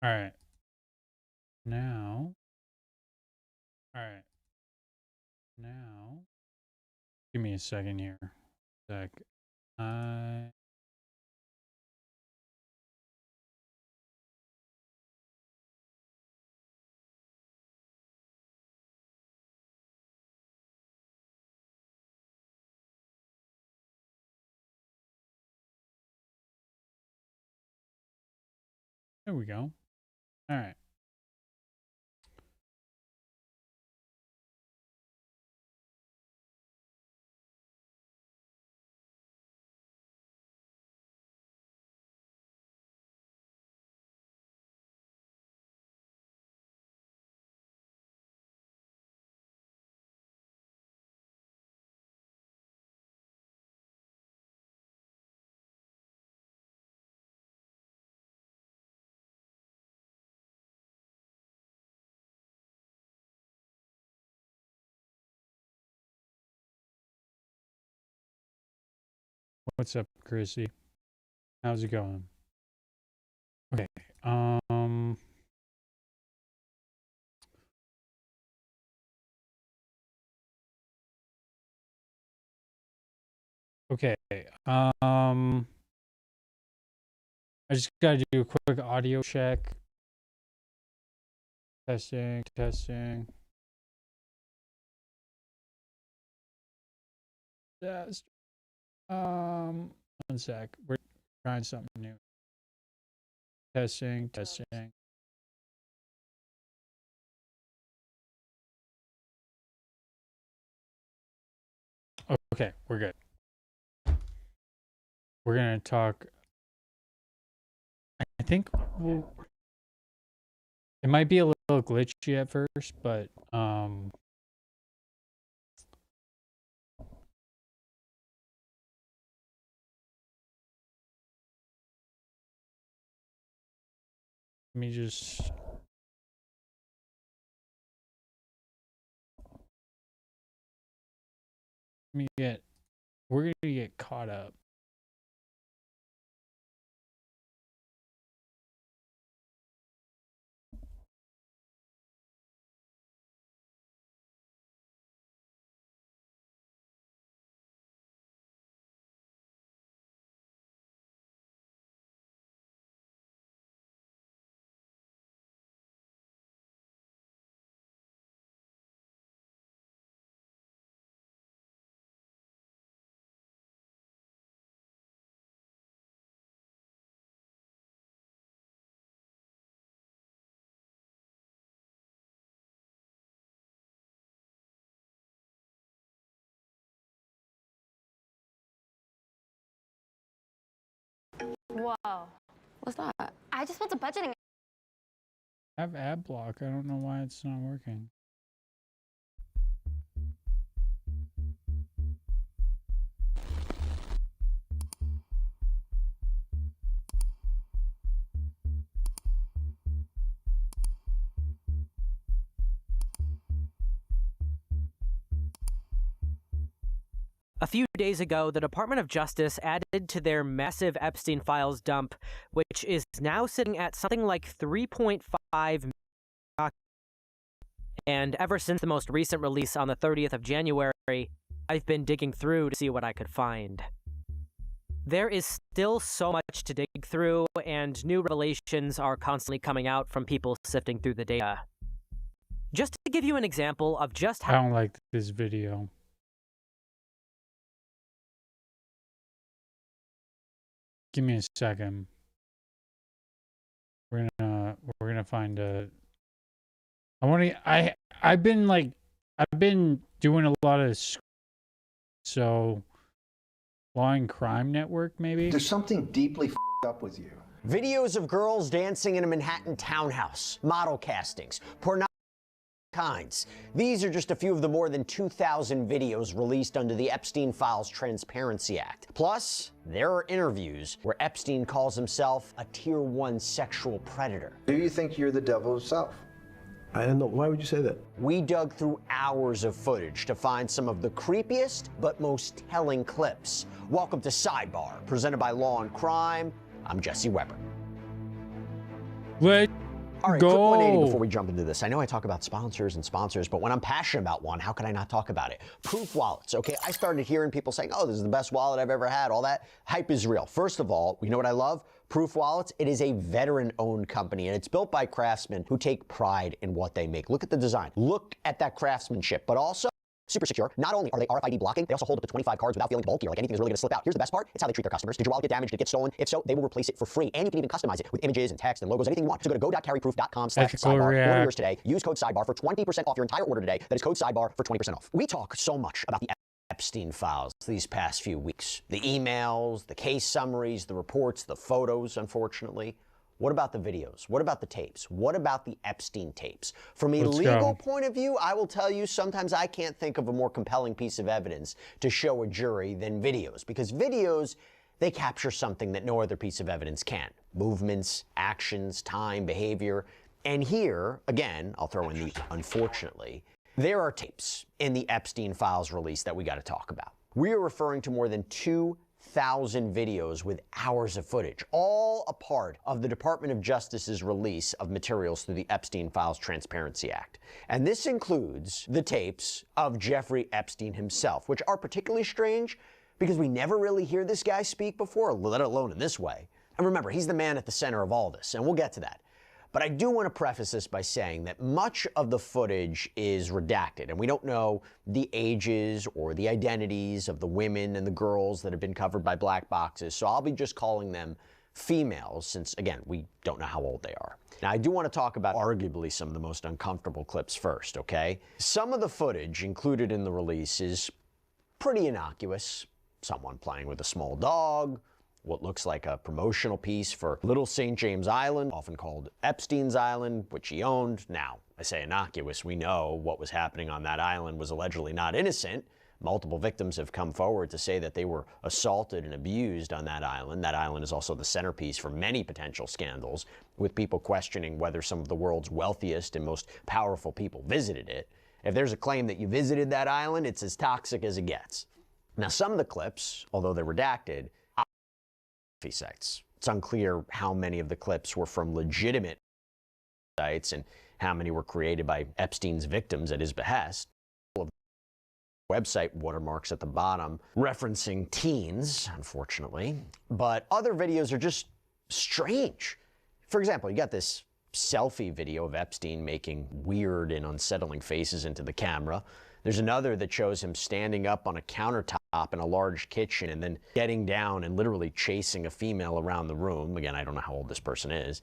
All right. Now. All right. Now. Give me a second here. Sec. There we go. All right. What's up, Chrissy? How's it going? Okay. Okay. I just gotta do a quick audio check. Testing, testing. Test. 1 sec. We're trying something new. Testing, testing. Okay, we're good. We're gonna talk. I think it might be a little glitchy at first, but let me just. We're gonna get caught up. Whoa. What's that? I just went to budgeting. I have ad block. I don't know why it's not working. A few days ago, the Department of Justice added to their massive Epstein files dump, which is now sitting at something like 3.5 million. And ever since the most recent release on the 30th of January, I've been digging through to see what I could find. There is still so much to dig through, and new revelations are constantly coming out from people sifting through the data. Just to give you an example of just how— I don't like this video. Give me a second. We're gonna find a. I've been doing a lot of so Law and Crime Network maybe. There's something deeply up with you. Videos of girls dancing in a Manhattan townhouse, model castings, pornography kinds. These are just a few of the more than 2,000 videos released under the Epstein Files Transparency Act. Plus, there are interviews where Epstein calls himself a Tier 1 sexual predator. Do you think you're the devil himself? I don't know. Why would you say that? We dug through hours of footage to find some of the creepiest but most telling clips. Welcome to Sidebar, presented by Law and Crime. I'm Jesse Weber. All right, quick 180 before we jump into this. I know I talk about sponsors, but when I'm passionate about one, how can I not talk about it? Proof wallets, okay? I started hearing people saying, oh, this is the best wallet I've ever had. All that hype is real. First of all, you know what I love? Proof Wallets, it is a veteran-owned company, and it's built by craftsmen who take pride in what they make. Look at the design. Look at that craftsmanship, but also super secure. Not only are they RFID blocking, they also hold up to 25 cards without feeling bulky or like anything is really going to slip out. Here's the best part. It's how they treat their customers. Did your wallet get damaged? Did it get stolen? If so, they will replace it for free. And you can even customize it with images and text and logos, anything you want. So go to go.carryproof.com/sidebar. Order yours today. Use code sidebar for 20% off your entire order today. That is code sidebar for 20% off. We talk so much about the Epstein files these past few weeks. The emails, the case summaries, the reports, the photos, unfortunately. What about the videos? What about the tapes? What about the Epstein tapes? From a legal point of view, I will tell you, sometimes I can't think of a more compelling piece of evidence to show a jury than videos, because videos, they capture something that no other piece of evidence can. Movements, actions, time, behavior. And here, again, I'll throw in the unfortunately, there are tapes in the Epstein files release that we got to talk about. We are referring to more than 2,000 videos with hours of footage, all a part of the Department of Justice's release of materials through the Epstein Files Transparency Act. And this includes the tapes of Jeffrey Epstein himself, which are particularly strange because we never really hear this guy speak before, let alone in this way. And remember, he's the man at the center of all this, and we'll get to that. But I do want to preface this by saying that much of the footage is redacted, and we don't know the ages or the identities of the women and the girls that have been covered by black boxes, so I'll be just calling them females since, again, we don't know how old they are. Now, I do want to talk about arguably some of the most uncomfortable clips first, okay? Some of the footage included in the release is pretty innocuous. Someone playing with a small dog, what looks like a promotional piece for Little St. James Island, often called Epstein's Island, which he owned. Now, I say innocuous, we know what was happening on that island was allegedly not innocent. Multiple victims have come forward to say that they were assaulted and abused on that island. That island is also the centerpiece for many potential scandals, with people questioning whether some of the world's wealthiest and most powerful people visited it. If there's a claim that you visited that island, it's as toxic as it gets. Now, some of the clips, although they're redacted, sites. It's unclear how many of the clips were from legitimate sites and how many were created by Epstein's victims at his behest. Website watermarks at the bottom referencing teens, unfortunately, but other videos are just strange. For example, you got this selfie video of Epstein making weird and unsettling faces into the camera. There's another that shows him standing up on a countertop in a large kitchen and then getting down and literally chasing a female around the room. Again, I don't know how old this person is.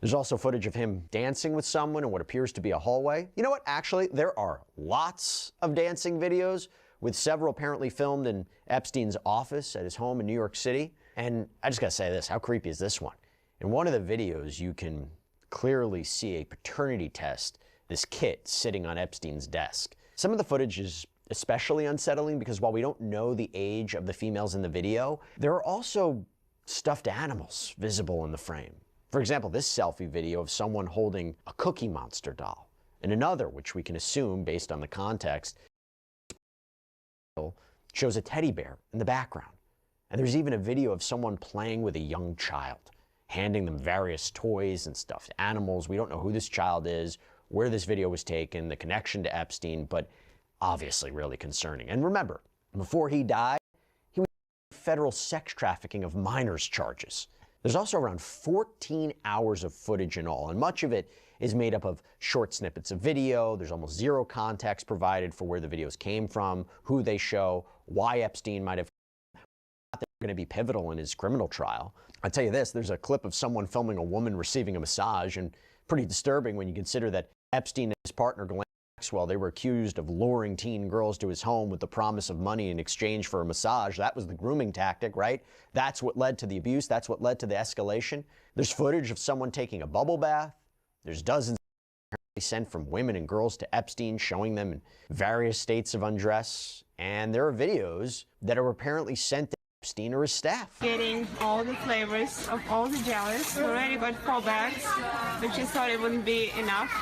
There's also footage of him dancing with someone in what appears to be a hallway. You know what? Actually, there are lots of dancing videos, with several apparently filmed in Epstein's office at his home in New York City. And I just gotta say this, how creepy is this one? In one of the videos, you can clearly see a paternity test, this kit sitting on Epstein's desk. Some of the footage is especially unsettling because while we don't know the age of the females in the video, there are also stuffed animals visible in the frame. For example, this selfie video of someone holding a Cookie Monster doll, and another, which we can assume based on the context, shows a teddy bear in the background. And there's even a video of someone playing with a young child, handing them various toys and stuffed animals. We don't know who this child is, where this video was taken, the connection to Epstein, but obviously really concerning. And remember, before he died, he was federal sex trafficking of minors charges. There's also around 14 hours of footage in all, and much of it is made up of short snippets of video. There's almost zero context provided for where the videos came from, who they show, why Epstein might have thought they were going to be pivotal in his criminal trial. I'll tell you this, there's a clip of someone filming a woman receiving a massage, and pretty disturbing when you consider that Epstein and his partner, Ghislaine Maxwell, they were accused of luring teen girls to his home with the promise of money in exchange for a massage. That was the grooming tactic, right? That's what led to the abuse. That's what led to the escalation. There's footage of someone taking a bubble bath. There's dozens sent from women and girls to Epstein, showing them in various states of undress. And there are videos that are apparently sent to Epstein or his staff. Getting all the flavors of all the jellies. We already got 4 bags, but she thought it wouldn't be enough,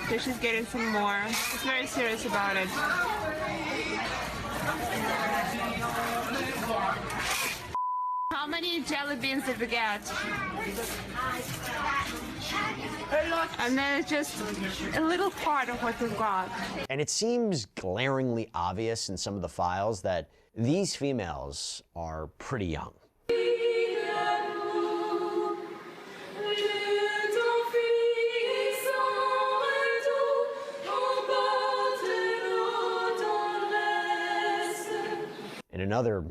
so she's getting some more. She's very serious about it. How many many jelly beans did we get? And then it's just a little part of what we've got. And it seems glaringly obvious in some of the files that these females are pretty young. In another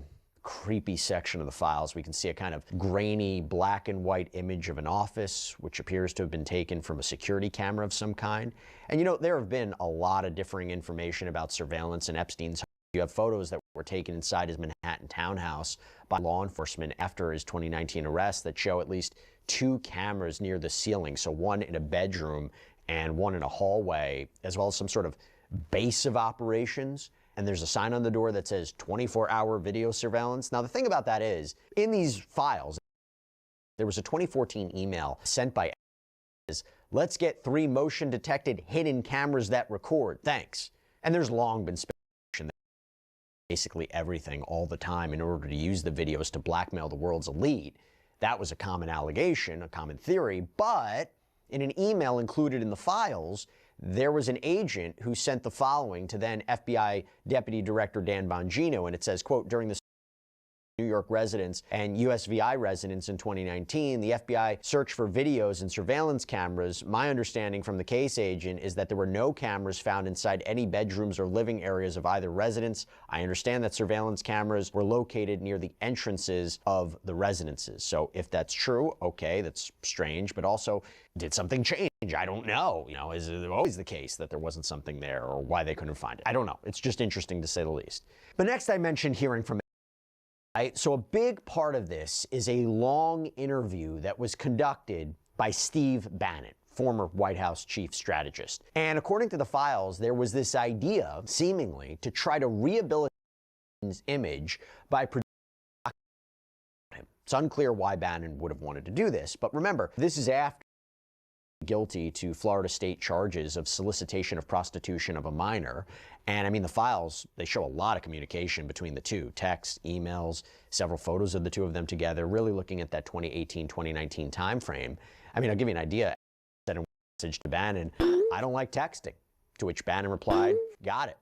creepy section of the files, we can see a kind of grainy black and white image of an office, which appears to have been taken from a security camera of some kind. And you know, there have been a lot of differing information about surveillance in Epstein's home. You have photos that were taken inside his Manhattan townhouse by law enforcement after his 2019 arrest that show at least 2 cameras near the ceiling, so one in a bedroom and one in a hallway, as well as some sort of base of operations. And there's a sign on the door that says 24-hour video surveillance. Now, the thing about that is, in these files, there was a 2014 email sent by Epstein, let's get 3 motion-detected hidden cameras that record, thanks. And there's long been speculation that basically everything all the time in order to use the videos to blackmail the world's elite. That was a common allegation, a common theory, but in an email included in the files, there was an agent who sent the following to then FBI Deputy Director Dan Bongino, and it says, quote, during the New York residents and USVI residents in 2019, the FBI searched for videos and surveillance cameras. My understanding from the case agent is that there were no cameras found inside any bedrooms or living areas of either residence. I understand that surveillance cameras were located near the entrances of the residences. So if that's true, okay, that's strange, but also, did something change? I don't know. You know, is it always the case that there wasn't something there, or why they couldn't find it? I don't know. It's just interesting to say the least. But next, I mentioned hearing from so a big part of this is a long interview that was conducted by Steve Bannon, former White House chief strategist. And according to the files, there was this idea, seemingly, to try to rehabilitate his image by producing him. It's unclear why Bannon would have wanted to do this, but remember, this is after guilty to Florida state charges of solicitation of prostitution of a minor. And I mean, the files, they show a lot of communication between the two, texts, emails, several photos of the two of them together, really looking at that 2018-2019 time frame. I mean, I'll give you an idea. I sent a message to Bannon, I don't like texting, to which Bannon replied, got it.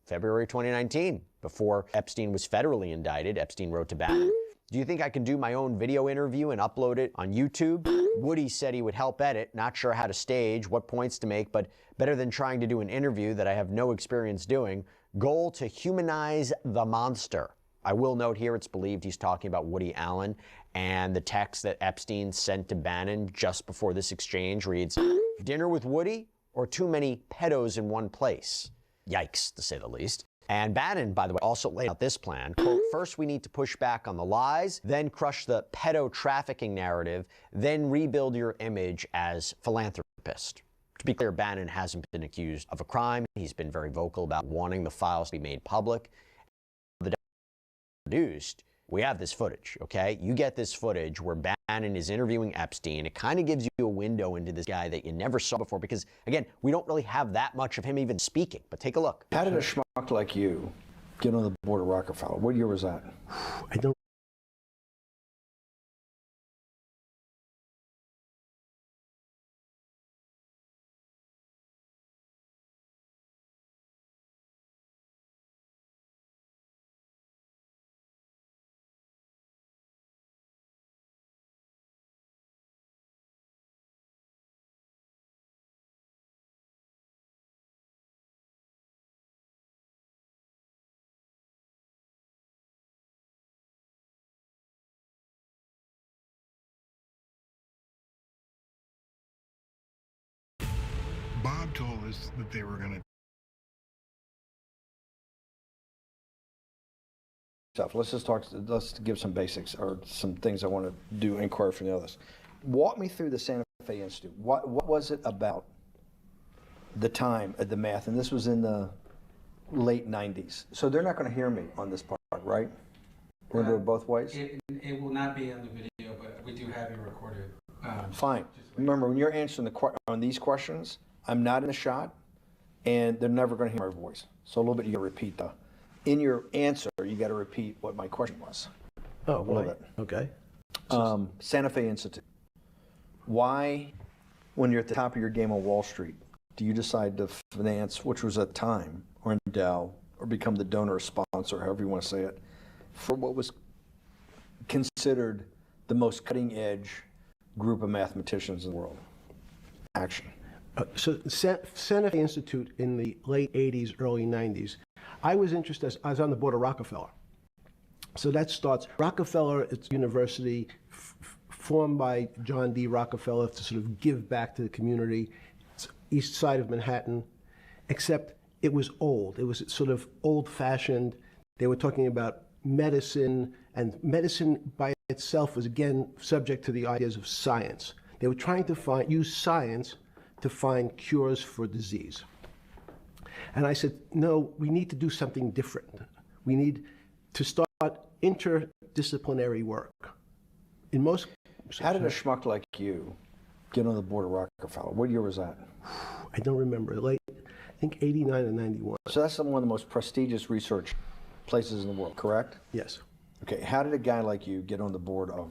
February 2019, before Epstein was federally indicted, Epstein wrote to Bannon, do you think I can do my own video interview and upload it on YouTube? Woody said he would help edit, not sure how to stage, what points to make, but better than trying to do an interview that I have no experience doing. Goal to humanize the monster. I will note here it's believed he's talking about Woody Allen, and the text that Epstein sent to Bannon just before this exchange reads, dinner with Woody or too many pedos in one place? Yikes, to say the least. And Bannon, by the way, also laid out this plan. Quote, first we need to push back on the lies, then crush the pedo trafficking narrative, then rebuild your image as philanthropist. To be clear, Bannon hasn't been accused of a crime. He's been very vocal about wanting the files to be made public. The produced, we have this footage, okay? You get this footage where Bannon is interviewing Epstein. It kind of gives you a window into this guy that you never saw before because, again, we don't really have that much of him even speaking. But take a look. How did a schmuck like you get on the board of Rockefeller? What year was that? I don't. Bob told us that they were going to. Let's just talk. Let's give some basics or some things I want to do inquire from the others. Walk me through the Santa Fe Institute. What was it about the time of the math? And this was in the late 90s. So they're not going to hear me on this part, right? We're going to do it both ways? It will not be on the video, but we do have it recorded. Fine. Remember, when you're answering on these questions, I'm not in the shot, and they're never going to hear my voice. So a little bit, you got to repeat in your answer, you got to repeat what my question was. Oh, a little bit. Okay. Santa Fe Institute. Why, when you're at the top of your game on Wall Street, do you decide to finance, which was at time, or endow, or become the donor or sponsor, however you want to say it, for what was considered the most cutting edge group of mathematicians in the world? Action. So Santa Fe Institute in the late 80s, early 90s, I was interested, I was on the board of Rockefeller. So that starts, Rockefeller, it's a university formed by John D. Rockefeller to sort of give back to the community. It's east side of Manhattan, except it was old. It was sort of old-fashioned. They were talking about medicine, and medicine by itself was, again, subject to the ideas of science. They were trying to use science to find cures for disease. And I said, no, we need to do something different. We need to start interdisciplinary work. In most... How did a schmuck like you get on the board of Rockefeller? What year was that? I don't remember. Late, I think 89 and 91. So that's one of the most prestigious research places in the world, correct? Yes. Okay, how did a guy like you get on the board of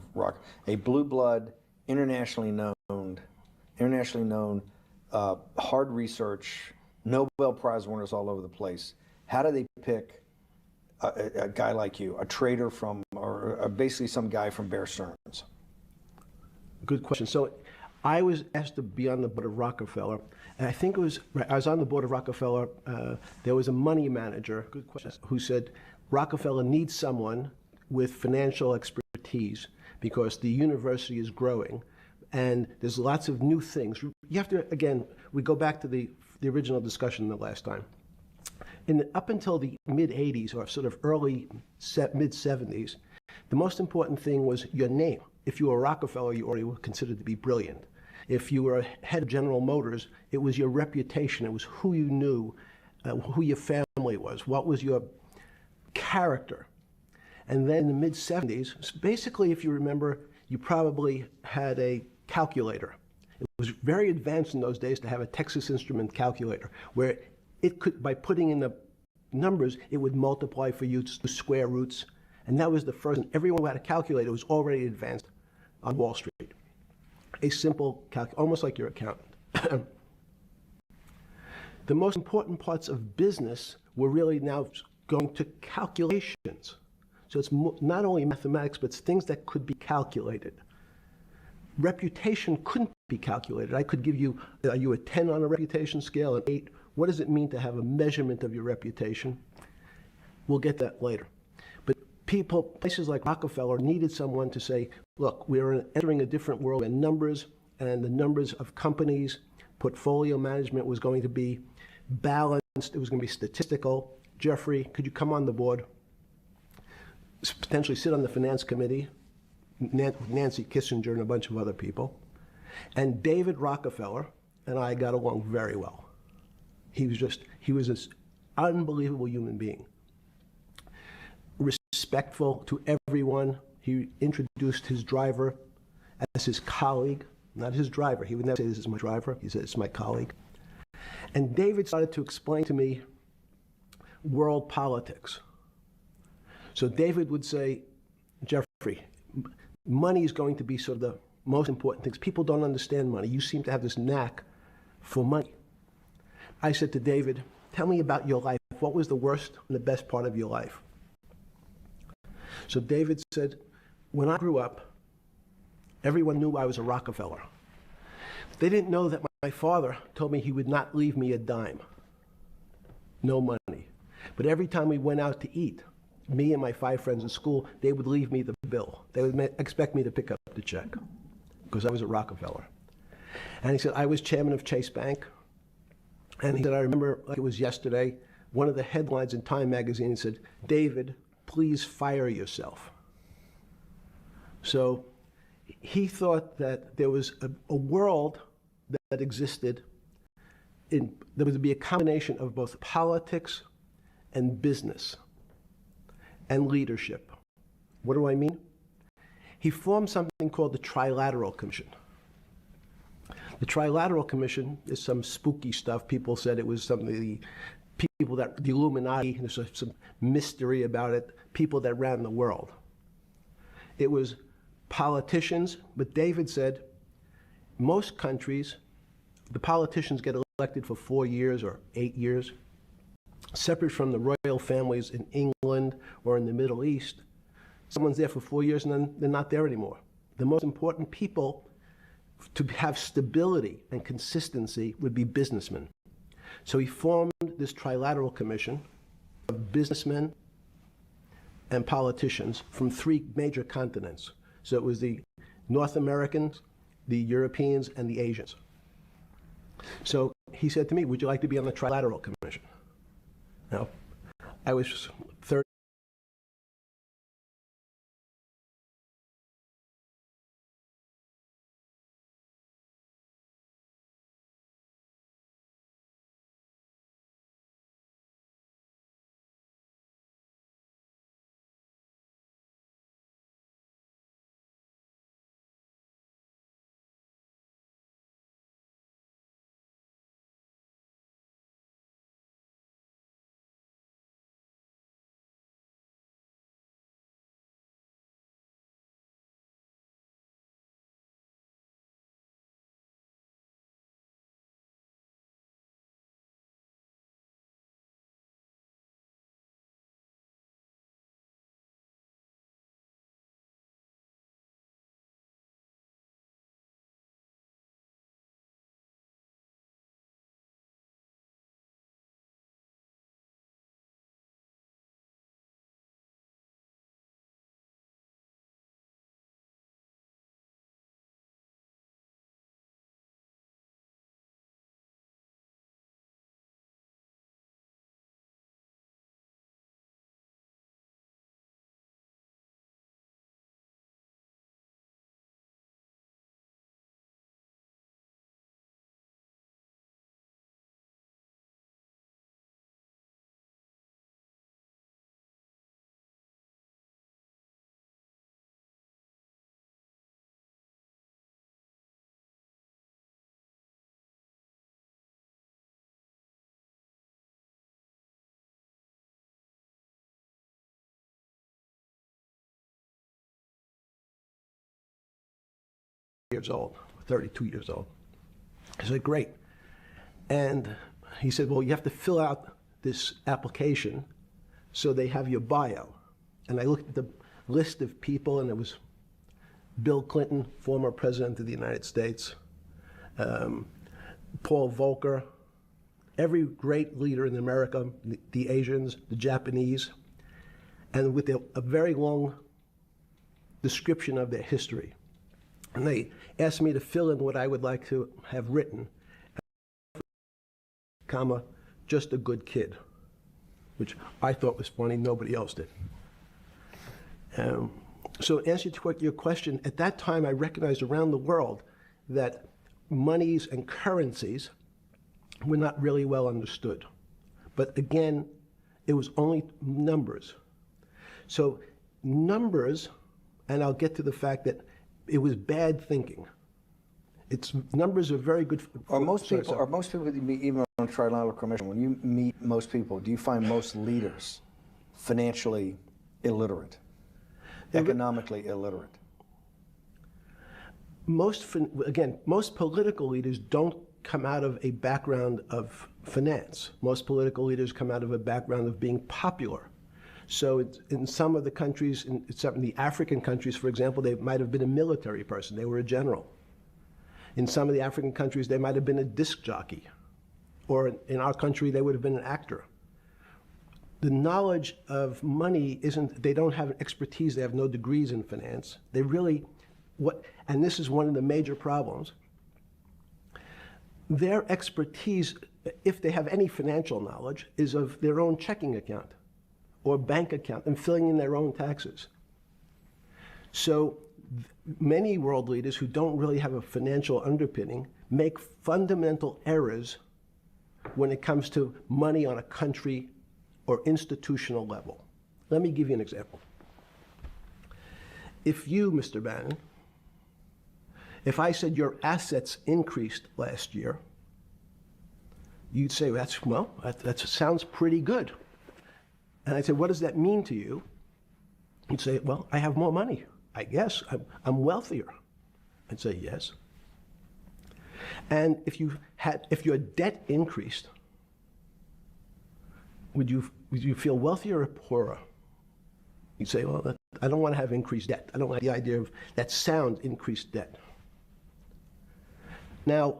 a blue blood, internationally known, hard research, Nobel Prize winners all over the place? How do they pick a guy like you, a trader from, or basically some guy from Bear Stearns? Good question. So I was asked to be on the board of Rockefeller, and I think it was, I was on the board of Rockefeller, there was a money manager, good question, who said Rockefeller needs someone with financial expertise because the university is growing and there's lots of new things. You have to, again, we go back to the original discussion the last time. Up until the mid-'80s or sort of early mid-'70s, the most important thing was your name. If you were Rockefeller, you already were considered to be brilliant. If you were head of General Motors, it was your reputation. It was who you knew, who your family was, what was your character. And then in the mid-'70s, basically, if you remember, you probably had a calculator. It was very advanced in those days to have a Texas Instrument calculator, where it could, by putting in the numbers, it would multiply for you to square roots. And that was the first, and everyone who had a calculator was already advanced on Wall Street. A simple almost like your accountant. The most important parts of business were really now going to calculations. So it's not only mathematics, but it's things that could be calculated. Reputation couldn't be calculated. I could give you, are you a 10 on a reputation scale, an 8? What does it mean to have a measurement of your reputation? We'll get that later. But places like Rockefeller needed someone to say, look, we're entering a different world in numbers, and the numbers of companies, portfolio management was going to be balanced, it was going to be statistical. Jeffrey, could you come on the board? Potentially sit on the finance committee, Nancy Kissinger and a bunch of other people. And David Rockefeller and I got along very well. He was an unbelievable human being. Respectful to everyone. He introduced his driver as his colleague, not his driver. He would never say, this is my driver. He said, it's my colleague. And David started to explain to me world politics. So David would say, Jeffrey, money is going to be sort of the most important things. People don't understand money. You seem to have this knack for money. I said to David, tell me about your life. What was the worst and the best part of your life? So David said, when I grew up, everyone knew I was a Rockefeller. They didn't know that my father told me he would not leave me a dime. No money. But every time we went out to eat, me and my 5 friends in school, they would leave me the bill. They would expect me to pick up the check because I was a Rockefeller. And he said, I was chairman of Chase Bank. And he said, I remember like it was yesterday, one of the headlines in Time magazine said, David, please fire yourself. So he thought that there was a world that existed, there would be a combination of both politics and business and leadership. What do I mean? He formed something called the Trilateral Commission. The Trilateral Commission is some spooky stuff. People said it was something, the Illuminati, there's some mystery about it, people that ran the world. It was politicians, but David said most countries, the politicians get elected for 4 years or 8 years, separate from the royal families in England or in the Middle East. Someone's there for 4 years and then they're not there anymore. The most important people to have stability and consistency would be businessmen. So he formed this trilateral commission of businessmen and politicians from 3 major continents. So it was the North Americans, the Europeans, and the Asians. So he said to me, would you like to be on the Trilateral Commission? Now, I was 30. Years old, 32 years old. I said, great. And he said, well, you have to fill out this application so they have your bio. And I looked at the list of people, and it was Bill Clinton, former president of the United States, Paul Volcker, every great leader in America, the Asians, the Japanese, and with a very long description of their history. And they asked me to fill in what I would like to have written, comma, just a good kid, which I thought was funny, nobody else did. So in answer to your question, at that time I recognized around the world that monies and currencies were not really well understood. But again, it was only numbers. So numbers, and I'll get to the fact that it was bad thinking. Numbers are very good. Are most people that you meet, even on Trilateral Commission, when you meet most people, do you find most leaders financially illiterate, economically illiterate? Most political leaders don't come out of a background of finance. Most political leaders come out of a background of being popular. So in some of the countries, in some of the African countries, for example, they might have been a military person. They were a general. In some of the African countries, they might have been a disc jockey. Or in our country, they would have been an actor. The knowledge of money they don't have an expertise, they have no degrees in finance. They really, and this is one of the major problems, their expertise, if they have any financial knowledge, is of their own checking account or bank account and filling in their own taxes. So many world leaders who don't really have a financial underpinning make fundamental errors when it comes to money on a country or institutional level. Let me give you an example. If you, Mr. Bannon, if I said your assets increased last year, you'd say, that sounds pretty good. And I'd say, what does that mean to you? You'd say, well, I have more money. I guess I'm wealthier. I'd say yes. And if your debt increased, would you feel wealthier or poorer? You'd say, well, I don't want to have increased debt. I don't like the idea of that sound, increased debt. Now,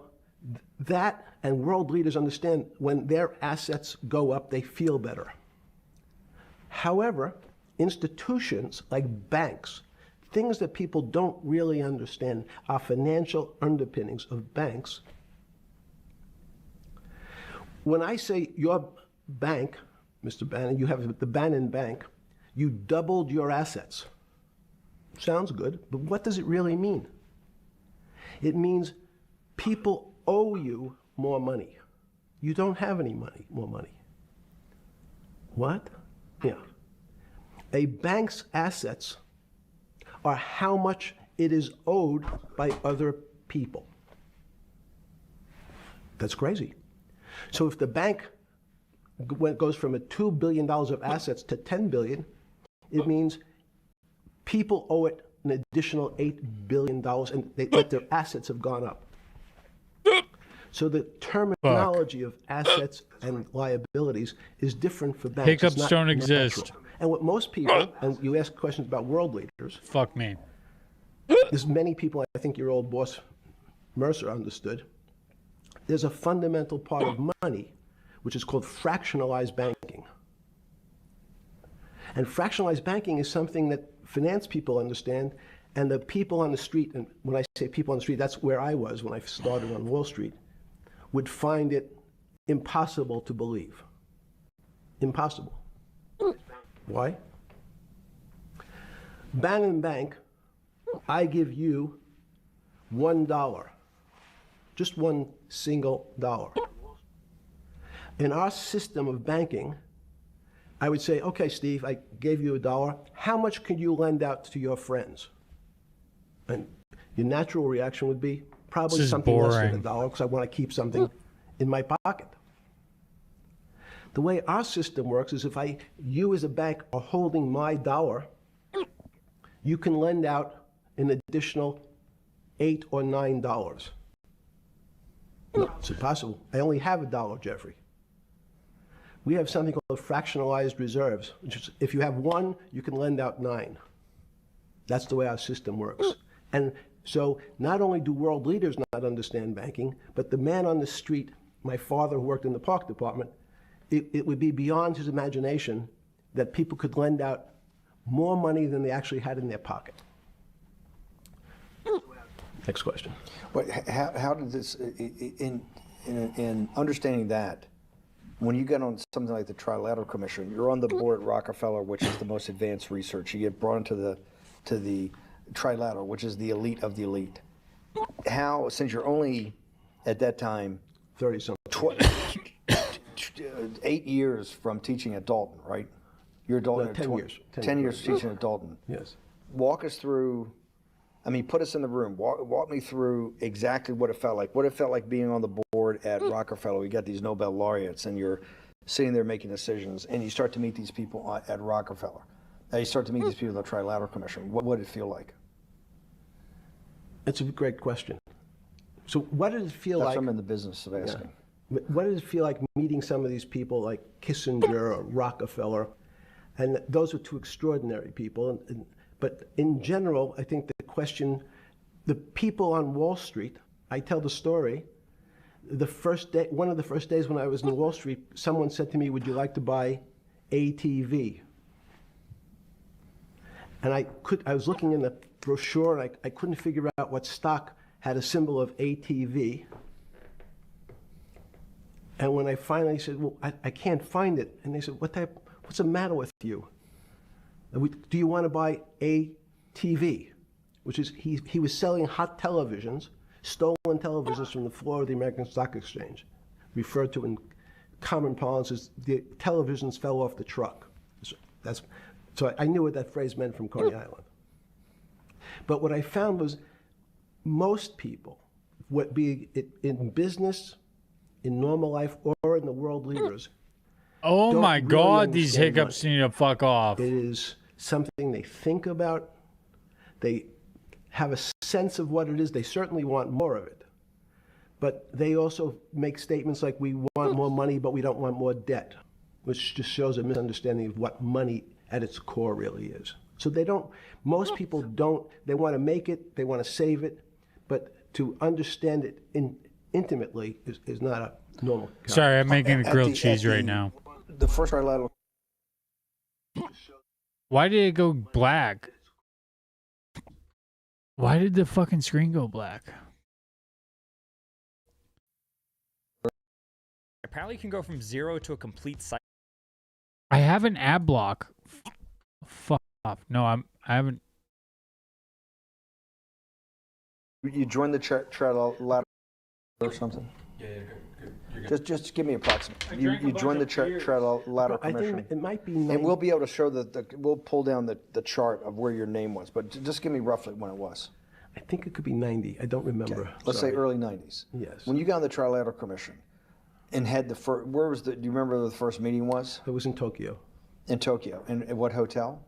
that and world leaders understand when their assets go up, they feel better. However, institutions like banks, things that people don't really understand are financial underpinnings of banks. When I say your bank, Mr. Bannon, you have the Bannon Bank, you doubled your assets. Sounds good, but what does it really mean? It means people owe you more money. You don't have any more money. What? Yeah. A bank's assets are how much it is owed by other people. That's crazy. So if the bank goes from $2 billion of assets to $10 billion, it means people owe it an additional $8 billion, but their assets have gone up. So the terminology of assets and liabilities is different for banks. Hiccups don't exist. Natural. And what most people, and you ask questions about world leaders. Fuck me. There's many people, I think your old boss Mercer understood. There's a fundamental part of money which is called fractionalized banking. And fractionalized banking is something that finance people understand, and the people on the street, and when I say people on the street, that's where I was when I started on Wall Street, would find it impossible to believe. Impossible. Why? Bannon Bank, I give you $1, just one single dollar. In our system of banking, I would say, okay, Steve, I gave you $1. How much could you lend out to your friends? And your natural reaction would be probably something less than $1 because I want to keep something in my pocket. The way our system works is if you as a bank are holding my dollar, you can lend out an additional $8 or $9. It's impossible. I only have $1, Jeffrey. We have something called fractionalized reserves, which is if you have 1, you can lend out 9. That's the way our system works. And so not only do world leaders not understand banking, but the man on the street, my father who worked in the park department, it would be beyond his imagination that people could lend out more money than they actually had in their pocket. Next question. But how did this, in understanding that, when you get on something like the Trilateral Commission, you're on the board at Rockefeller, which is the most advanced research. You get brought into the Trilateral, which is the elite of the elite. How, since you're only at that time 30-something, 8 years from teaching at Dalton, right? You're a Dalton. 10 years. 10 years teaching at Dalton. Yes. Walk us through. I mean, put us in the room. Walk me through exactly what it felt like. What it felt like being on the board at Rockefeller. We got these Nobel laureates, and you're sitting there making decisions, and you start to meet these people at Rockefeller. Now you start to meet these people at the Trilateral Commission. What did it feel like? It's a great question. So what did it feel That's like? what I'm in the business of asking. Yeah. What did it feel like meeting some of these people like Kissinger or Rockefeller? And those were two extraordinary people. But in general, I think the question, the people on Wall Street, I tell the story, the first day, one of the first days when I was in Wall Street, someone said to me, would you like to buy ATV? And I was looking in the brochure, and I couldn't figure out what stock had a symbol of ATV. And when I finally said, well, I can't find it. And they said, what's the matter with you? Do you want to buy ATV? Which is, he was selling hot televisions, stolen televisions from the floor of the American Stock Exchange, referred to in common parlance as the televisions fell off the truck. So I knew what that phrase meant from Coney Island. But what I found was most people, be it in business, in normal life, or in the world leaders, oh my really God, these understand hiccups money. need to fuck off. It is something they think about. They have a sense of what it is. They certainly want more of it. But they also make statements like, we want more money, but we don't want more debt, which just shows a misunderstanding of what money at its core really is. So they don't, most people don't, they want to make it, they want to save it, but to understand it intimately is not a normal. Sorry, I'm making a grilled cheese right now. The first trilateral. Why did it go black? Why did the fucking screen go black? Apparently, you can go from 0 to a complete cycle. I have an ad block. Fuck off. No, I haven't. You joined the trilateral or something? Yeah, you're good. Just give me approximate. You joined the trilateral I commission. think it might be. And we'll be able to show we'll pull down the chart of where your name was, but just give me roughly when it was. I think it could be 90. I don't remember. Okay. Let's say early 90s. Yes. When you got on the trilateral commission and had the first, do you remember where the first meeting was? It was in Tokyo. In Tokyo. And at what hotel?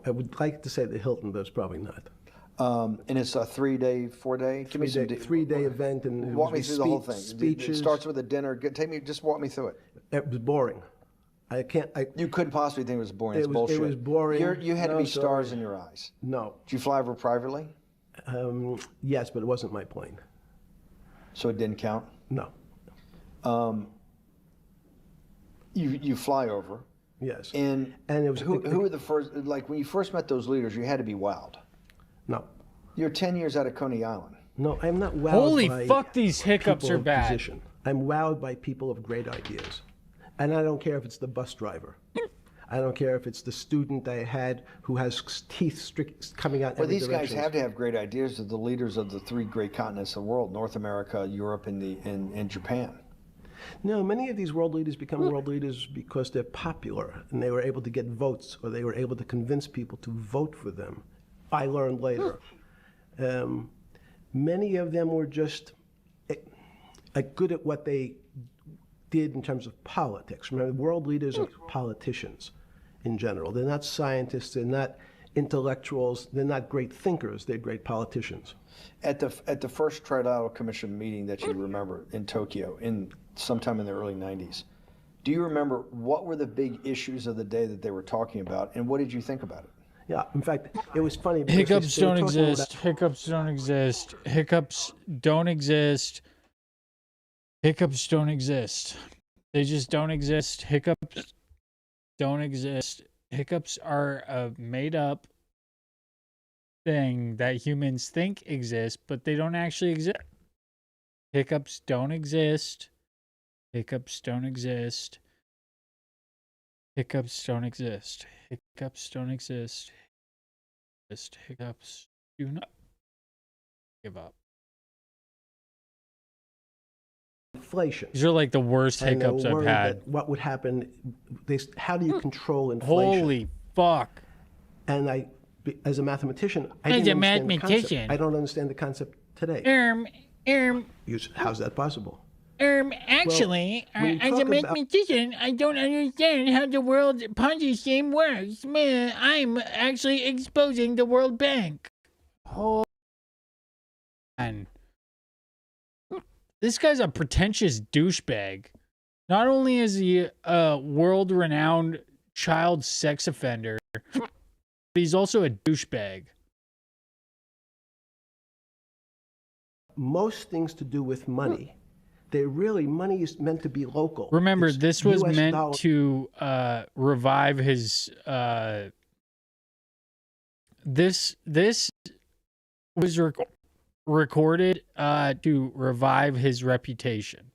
I would like to say the Hilton, but it's probably not. And it's a 3-day, 4-day? Give me some 3-day event. And walk me through the whole thing. Speeches. It starts with a dinner. Just walk me through it. It was boring. You couldn't possibly think it was boring. It's bullshit. It was boring. You had to be stars in your eyes. No. Did you fly over privately? Yes, but it wasn't my plane. So it didn't count? No. You fly over. Yes. And it was who were the first? Like when you first met those leaders, you had to be wowed. No. You're 10 years out of Coney Island. No, I'm not wowed. Holy by fuck! These hiccups people are of bad. position. I'm wowed by people of great ideas, and I don't care if it's the bus driver. I don't care if it's the student I had who has teeth coming out. Well, every these guys direction. have to have great ideas. They're the leaders of the 3 great continents of the world: North America, Europe, and Japan. No, many of these world leaders become world leaders because they're popular and they were able to get votes, or they were able to convince people to vote for them. I learned later. Many of them were just good at what they did in terms of politics. Remember, world leaders are politicians in general. They're not scientists, they're not intellectuals, they're not great thinkers, they're great politicians. At the first Trilateral Commission meeting that you remember in Tokyo, sometime in the early 90s, do you remember what were the big issues of the day that they were talking about, and what did you think about it? Yeah, in fact, it was funny. Hiccups don't exist. Hiccups don't exist. Hiccups don't exist. Hiccups don't exist. They just don't exist. Hiccups don't exist. Hiccups are a made-up thing that humans think exists, but they don't actually exist. Hiccups don't exist. Hiccups don't exist. Hiccups don't exist. Hiccups don't exist. Hiccups do not give up. Inflation. These are like the worst hiccups I've had. What would happen? How do you control inflation? Holy fuck! And as a mathematician, I don't understand the concept today. How's that possible? Actually, as a mathematician, I don't understand how the world Ponzi scheme works. Man, I'm actually exposing the World Bank. Oh, man. This guy's a pretentious douchebag. Not only is he a world-renowned child sex offender, but he's also a douchebag. Most things to do with money. Money is meant to be local. Remember, this was US meant dollar. to revive his. This was recorded to revive his reputation.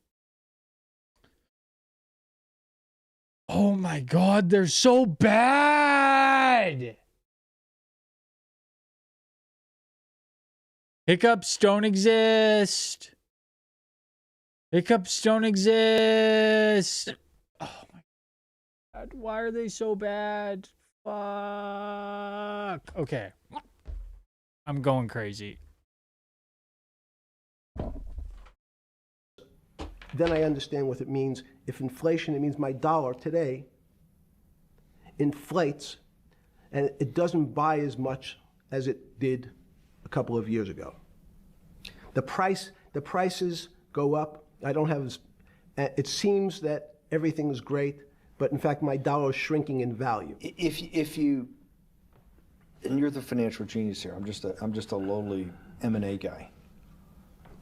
Oh my God, they're so bad. Hiccups don't exist. Hiccups don't exist. Oh my God. Why are they so bad? Fuck. Okay. I'm going crazy. Then I understand what it means. If inflation, it means my dollar today inflates and it doesn't buy as much as it did a couple of years ago. The prices go up. I don't have, it seems that everything is great, but in fact my dollar is shrinking in value. If you, and you're the financial genius here. I'm just a lowly M&A guy.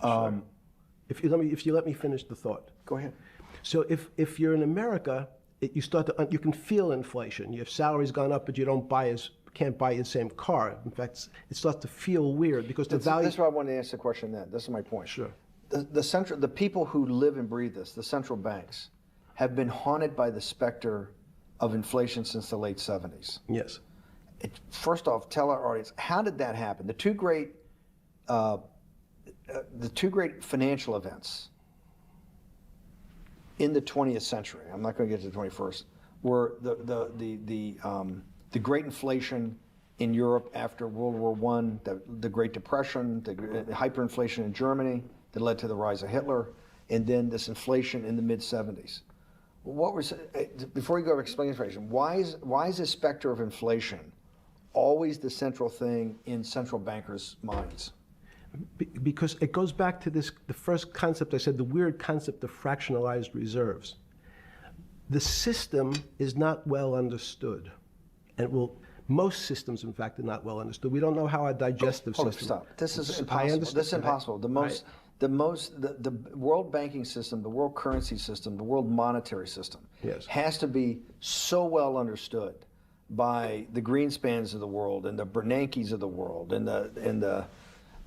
Sure. If you let me finish the thought. Go ahead. So if you're in America, you can feel inflation. Your salary's gone up, but you can't buy the same car. In fact, it starts to feel weird because the value. That's why I wanted to ask the question. This is my point. Sure. The people who live and breathe this, the central banks, have been haunted by the specter of inflation since the late 70s. Yes. First off, tell our audience, how did that happen? The two great financial events in the 20th century, I'm not going to get to the 21st, were the Great Inflation in Europe after World War I, the Great Depression, the hyperinflation in Germany that led to the rise of Hitler, and then this inflation in the mid-70s. Before you go explain inflation, why is this specter of inflation always the central thing in central bankers' minds? Because it goes back to the first concept I said, the weird concept of fractionalized reserves. The system is not well understood. And most systems, in fact, are not well understood. We don't know how our digestive system. Stop. This is impossible. This is impossible. The world banking system, the world currency system, the world monetary system has to be so well understood by the Greenspans of the world and the Bernankes of the world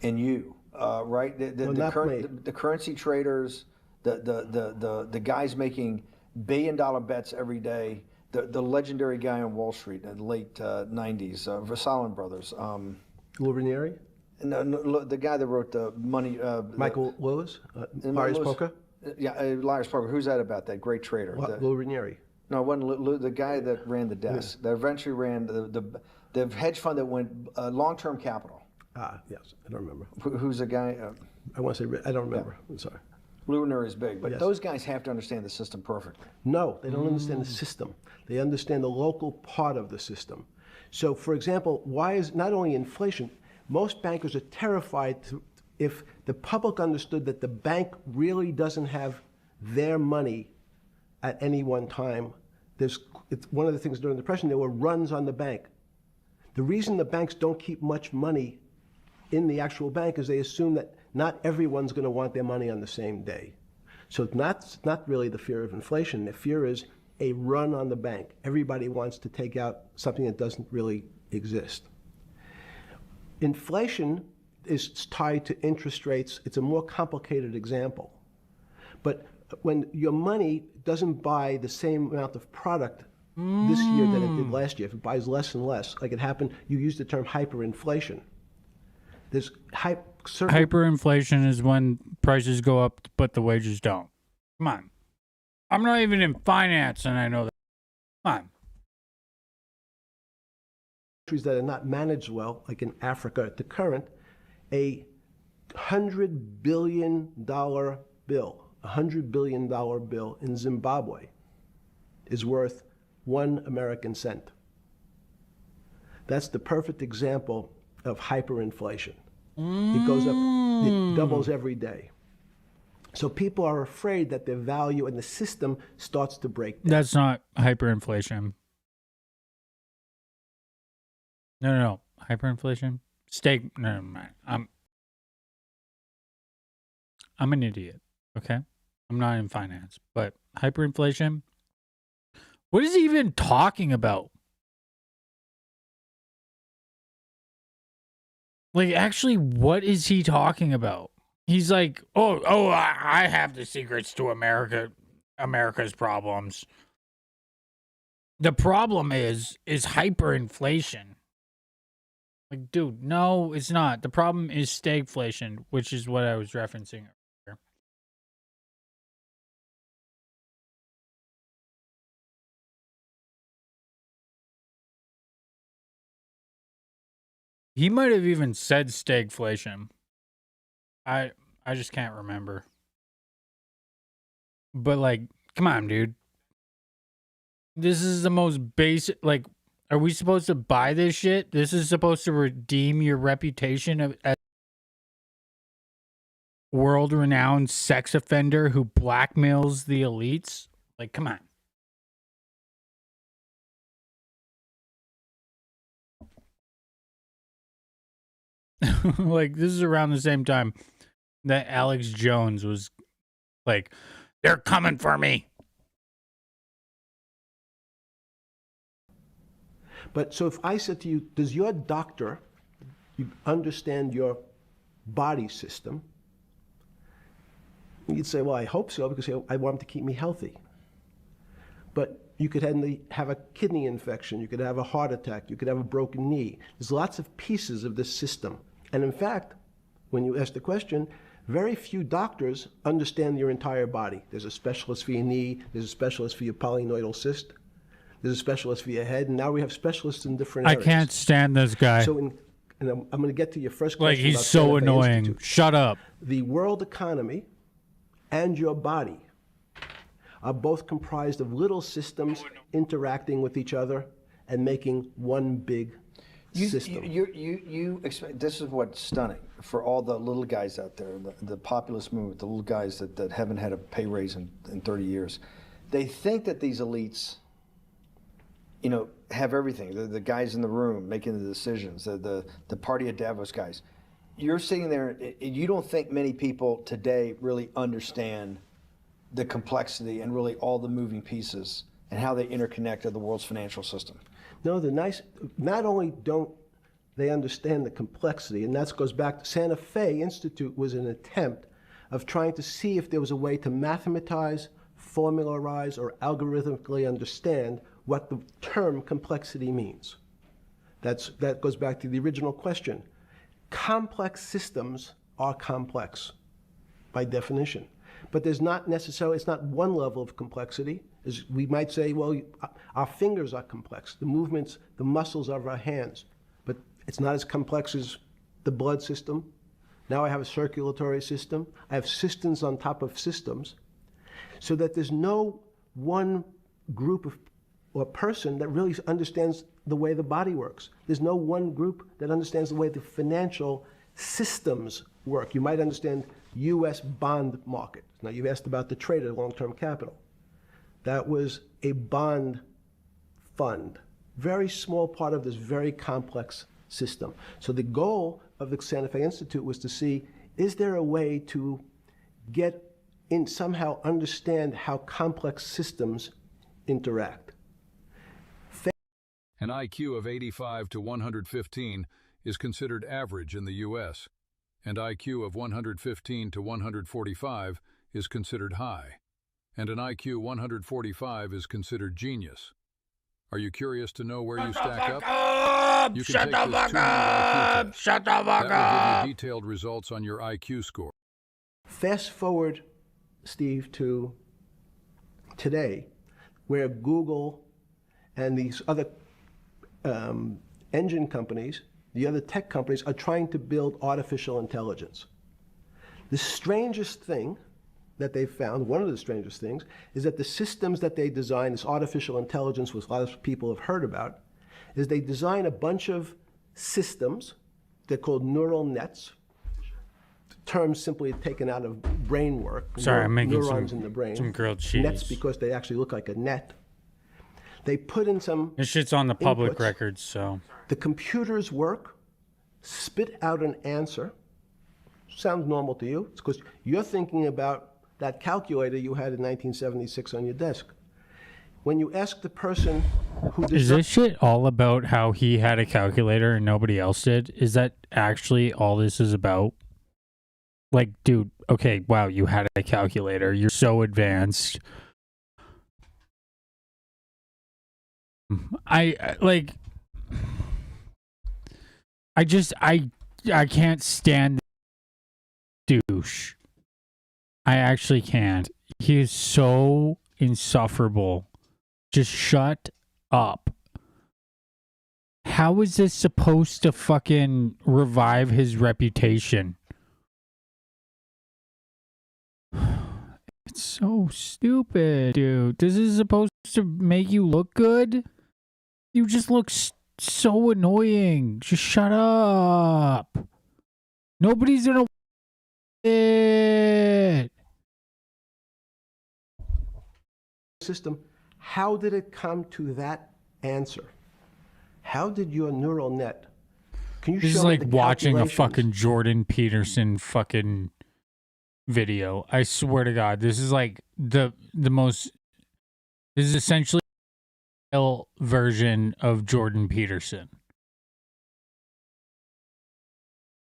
and you, right? The currency traders, the guys making billion-dollar bets every day, the legendary guy on Wall Street in the late 90s, Versallen Brothers. Lou Ranieri? No, the guy that wrote the money. Michael Lewis? Liar's Poker? Yeah, Liar's Poker. Who's that about? That great trader. Lou Ranieri. No, it wasn't Lou, the guy that ran the desk. That eventually ran the hedge fund that went long-term capital. Yes, I don't remember. Who's the guy? I want to say, I don't remember. I'm sorry. Lou Ranieri is big, but those guys have to understand the system perfectly. No, they don't understand the system. They understand the local part of the system. So, for example, why is not only inflation, most bankers are terrified if the public understood that the bank really doesn't have their money at any one time. It's one of the things during the Depression, there were runs on the bank. The reason the banks don't keep much money in the actual bank is they assume that not everyone's going to want their money on the same day. So it's not really the fear of inflation. The fear is a run on the bank. Everybody wants to take out something that doesn't really exist. Inflation is tied to interest rates. It's a more complicated example. But when your money doesn't buy the same amount of product this year than it did last year, if it buys less and less, like it happened, you used the term hyperinflation. There's hyperinflation is when prices go up, but the wages don't. Come on. I'm not even in finance, and I know that. Come on. Countries that are not managed well, like in Africa at the current, a $100 billion bill in Zimbabwe is worth 1 American cent. That's the perfect example of hyperinflation. It goes up, it doubles every day. So people are afraid that their value and the system starts to break down. That's not hyperinflation. No. Hyperinflation? No, I'm an idiot, okay? I'm not in finance. But hyperinflation? What is he even talking about? Like, actually, what is he talking about? He's like, I have the secrets to America's problems. The problem is hyperinflation. Like, dude, no, it's not. The problem is stagflation, which is what I was referencing earlier. He might have even said stagflation. I just can't remember. But, like, come on, dude. This is the most basic, like, Are we supposed to buy this shit? This is supposed to redeem your reputation as world-renowned sex offender who blackmails the elites? Like, come on. Like, this is around the same time that Alex Jones was like, they're coming for me. But so if I said to you, does your doctor understand your body system? You'd say, well, I hope so, because I want him to keep me healthy. But you could have a kidney infection, you could have a heart attack, you could have a broken knee. There's lots of pieces of this system. And in fact, when you ask the question, very few doctors understand your entire body. There's a specialist for your knee, there's a specialist for your polynoidal cyst, there's a specialist for your head, and now we have specialists in different areas. I can't stand this guy. So and I'm going to get to your first question. Like, he's about so Santa Fe annoying. Institute. Shut up. The world economy and your body are both comprised of little systems interacting with each other and making one big system. This is what's stunning for all the little guys out there, the populist movement, the little guys that haven't had a pay raise in 30 years. They think that these elites, you know, have everything. The guys in the room making the decisions, the party at Davos guys. You're sitting there, and you don't think many people today really understand the complexity and really all the moving pieces and how they interconnect to the world's financial system. No, not only don't they understand the complexity, and that goes back to Santa Fe Institute was an attempt of trying to see if there was a way to mathematize, formularize, or algorithmically understand what the term complexity means. That goes back to the original question. Complex systems are complex by definition. But there's not necessarily, it's not one level of complexity. As we might say, well, our fingers are complex, the movements, the muscles of our hands, but it's not as complex as the blood system. Now I have a circulatory system. I have systems on top of systems, so that there's no one group of or person that really understands the way the body works. There's no one group that understands the way the financial systems work. You might understand U.S. bond market. Now, you've asked about the trade of long-term capital. That was a bond fund, very small part of this very complex system. So the goal of the Santa Fe Institute was to see, is there a way to get in, somehow understand how complex systems interact? An IQ of 85 to 115 is considered average in the U.S., and IQ of 115 to 145 is considered high, and an IQ 145 is considered genius. Are you curious to know where you stack up? You can take this 2-minute IQ test. Shut the fuck up! That will give you detailed results on your IQ score. Fast forward, Steve, to today, where Google and these other engine companies, the other tech companies, are trying to build artificial intelligence. The strangest thing that they've found, one of the strangest things, is that the systems that they design, this artificial intelligence, which a lot of people have heard about, is they design a bunch of systems. They're called neural nets. Terms simply taken out of brain work. Sorry, I'm making neurons in the brain. some grilled cheese. Nets because they actually look like a net. They put in some This shit's on the public inputs. record, so. The computers work, spit out an answer. Sounds normal to you. It's because you're thinking about that calculator you had in 1976 on your desk. When you ask the person who Is this shit all about how he had a calculator and nobody else did? Is that actually all this is about? Like, dude, okay, wow, you had a calculator. You're so advanced. I can't stand douche. I actually can't. He is so insufferable. Just shut up. How is this supposed to fucking revive his reputation? It's so stupid, dude. This is supposed to make you look good? You just look so annoying. Just shut up. Nobody's gonna it. System. How did it come to that answer? How did your neural net? Can you This show is me like the watching a calculations? fucking Jordan Peterson fucking video. I swear to God, this is like the most. This is essentially a version of Jordan Peterson.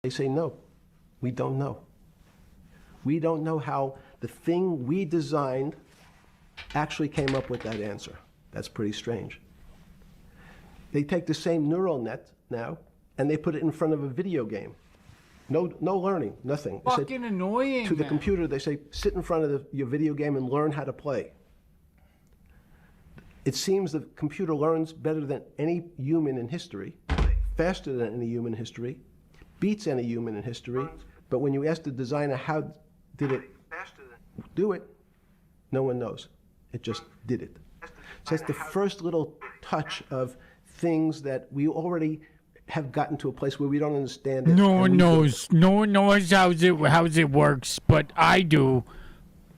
They say no. We don't know. We don't know how the thing we designed actually came up with that answer. That's pretty strange. They take the same neural net now and they put it in front of a video game. No learning, nothing. They Fucking annoying. to the computer, they say, sit in front of your video game and learn how to play. It seems the computer learns better than any human in history, faster than any human in history, beats any human in history, but when you ask the designer how did it do it, no one knows. It just did it. So that's the first little touch of things that we already have gotten to a place where we don't understand it. No one knows. No one knows how it works, but I do.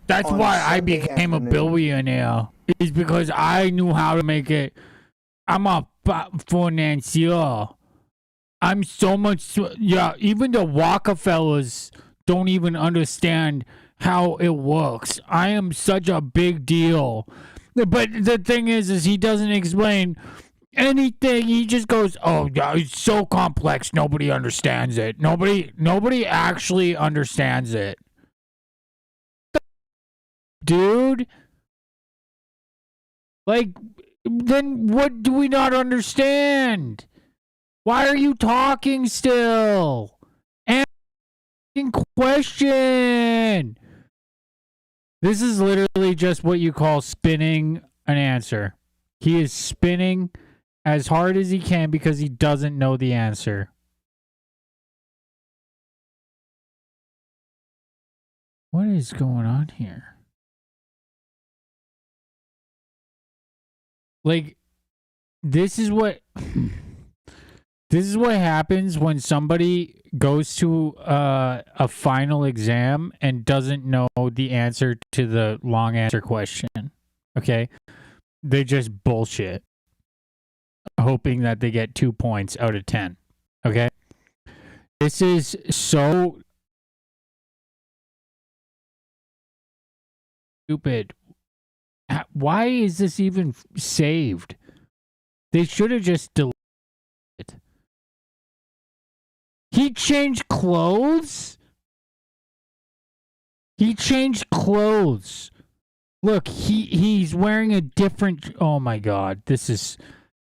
That's On why I Sunday became a afternoon. billionaire. Is because I knew how to make it. I'm a financier. I'm so much. Yeah, even the Rockefellers don't even understand how it works. I am such a big deal. But the thing is he doesn't explain anything. He just goes, "Oh, yeah, it's so complex. Nobody understands it. Nobody actually understands it." Dude, like, then what do we not understand? Why are you talking still? Asking question. This is literally just what you call spinning an answer. He is spinning as hard as he can because he doesn't know the answer. What is going on here? Like, this is what happens when somebody goes to a final exam and doesn't know the answer to the long answer question. Okay? They just bullshit, hoping that they get 2 points out of 10. Okay? This is so stupid. Why is this even saved? They should have just deleted it. He changed clothes? He changed clothes. Look, he's wearing a different... Oh my God. This is...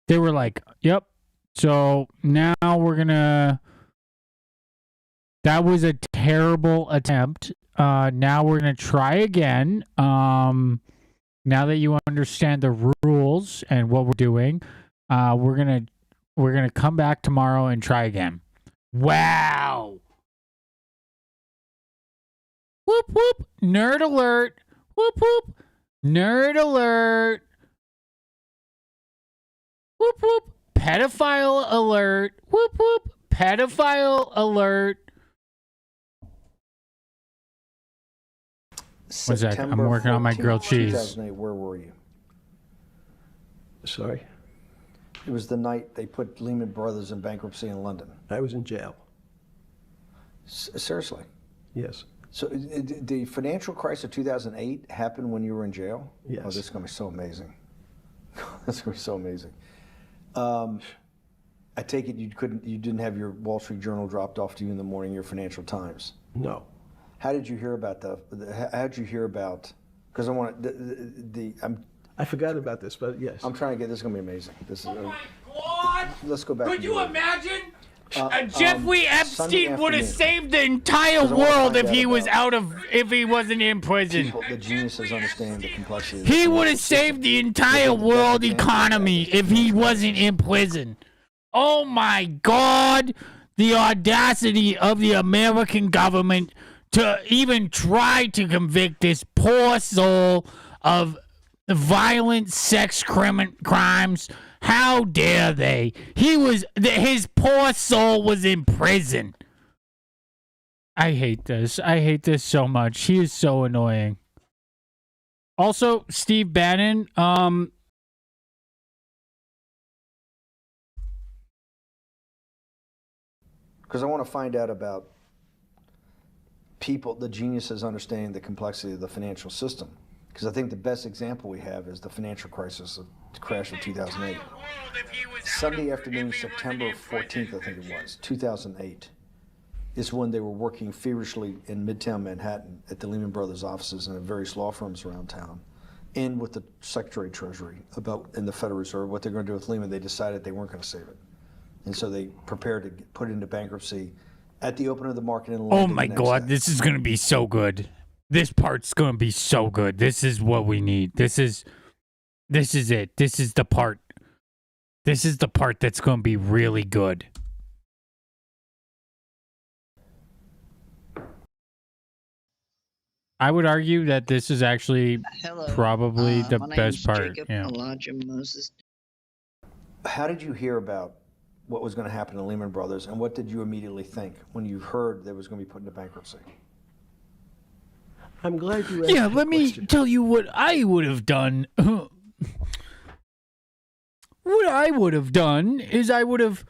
They were like, yep. So now we're gonna... That was a terrible attempt. Now we're gonna try again. Now that you understand the rules and what we're doing, we're gonna come back tomorrow and try again. Wow. Whoop whoop. Nerd alert. Whoop whoop. Nerd alert. Whoop whoop. Pedophile alert. Whoop whoop. Pedophile alert. What's that? I'm working on my grilled 14th, cheese. 2008, where were you? Sorry? It was the night they put Lehman Brothers in bankruptcy in London. I was in jail. Seriously? Yes. So the financial crisis of 2008 happened when you were in jail? Yes. Oh, this is going to be so amazing. This is going to be so amazing. I take it you didn't have your Wall Street Journal dropped off to you in the morning, your Financial Times? No. How did you hear about how did you hear about, because I want I forgot about this, but yes. I'm trying to get, this is going to be amazing. This is, Oh my God! let's go back. Could to you the- imagine? Sunday Jeffrey Epstein would have afternoon. saved the entire 'Cause I wanna world find if out he was about if he wasn't in prison. People, the geniuses understand the complexity. of He the would have financial saved system. the entire Look at the world damage economy that if he wasn't in prison. Oh my God! The audacity of the American government to even try to convict this poor soul of violent sex crimes How dare they? His poor soul was in prison. I hate this. I hate this so much. He is so annoying. Also, Steve Bannon, because I want to find out about people, the geniuses understanding the complexity of the financial system. Because I think the best example we have is the financial crisis, the crash of 2008. Sunday afternoon, September 14th, I think it was, 2008, is when they were working feverishly in Midtown Manhattan at the Lehman Brothers offices and at various law firms around town, and with the Secretary of Treasury and the Federal Reserve, what they're going to do with Lehman. They decided they weren't going to save it. And so they prepared to put it into bankruptcy at the open of the market in London. oh my God, this is going to be so good. This part's going to be so good. This is what we need. This is it. This is the part. This is the part that's going to be really good. I would argue that this is actually probably the best part. Jacob Yeah. Elijah Moses. How did you hear about what was going to happen to Lehman Brothers, and what did you immediately think when you heard that it was going to be put into bankruptcy? I'm glad you asked Yeah, that let me question. tell you what I would have done. What I would have done is I would have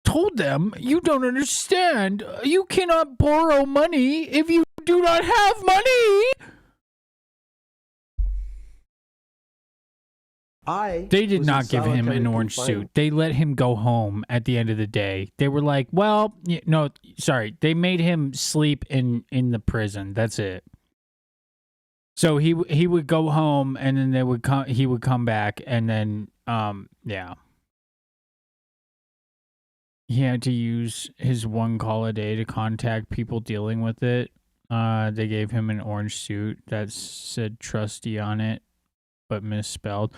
told them, you don't understand. You cannot borrow money if you do not have money. They did was not in give him solitary an orange confinement. suit. They let him go home at the end of the day. They were like, well, no, sorry. They made him sleep in the prison. That's it. So he would go home, and then he would come back, and then yeah. He had to use his one call a day to contact people dealing with it. They gave him an orange suit that said trustee on it, but misspelled.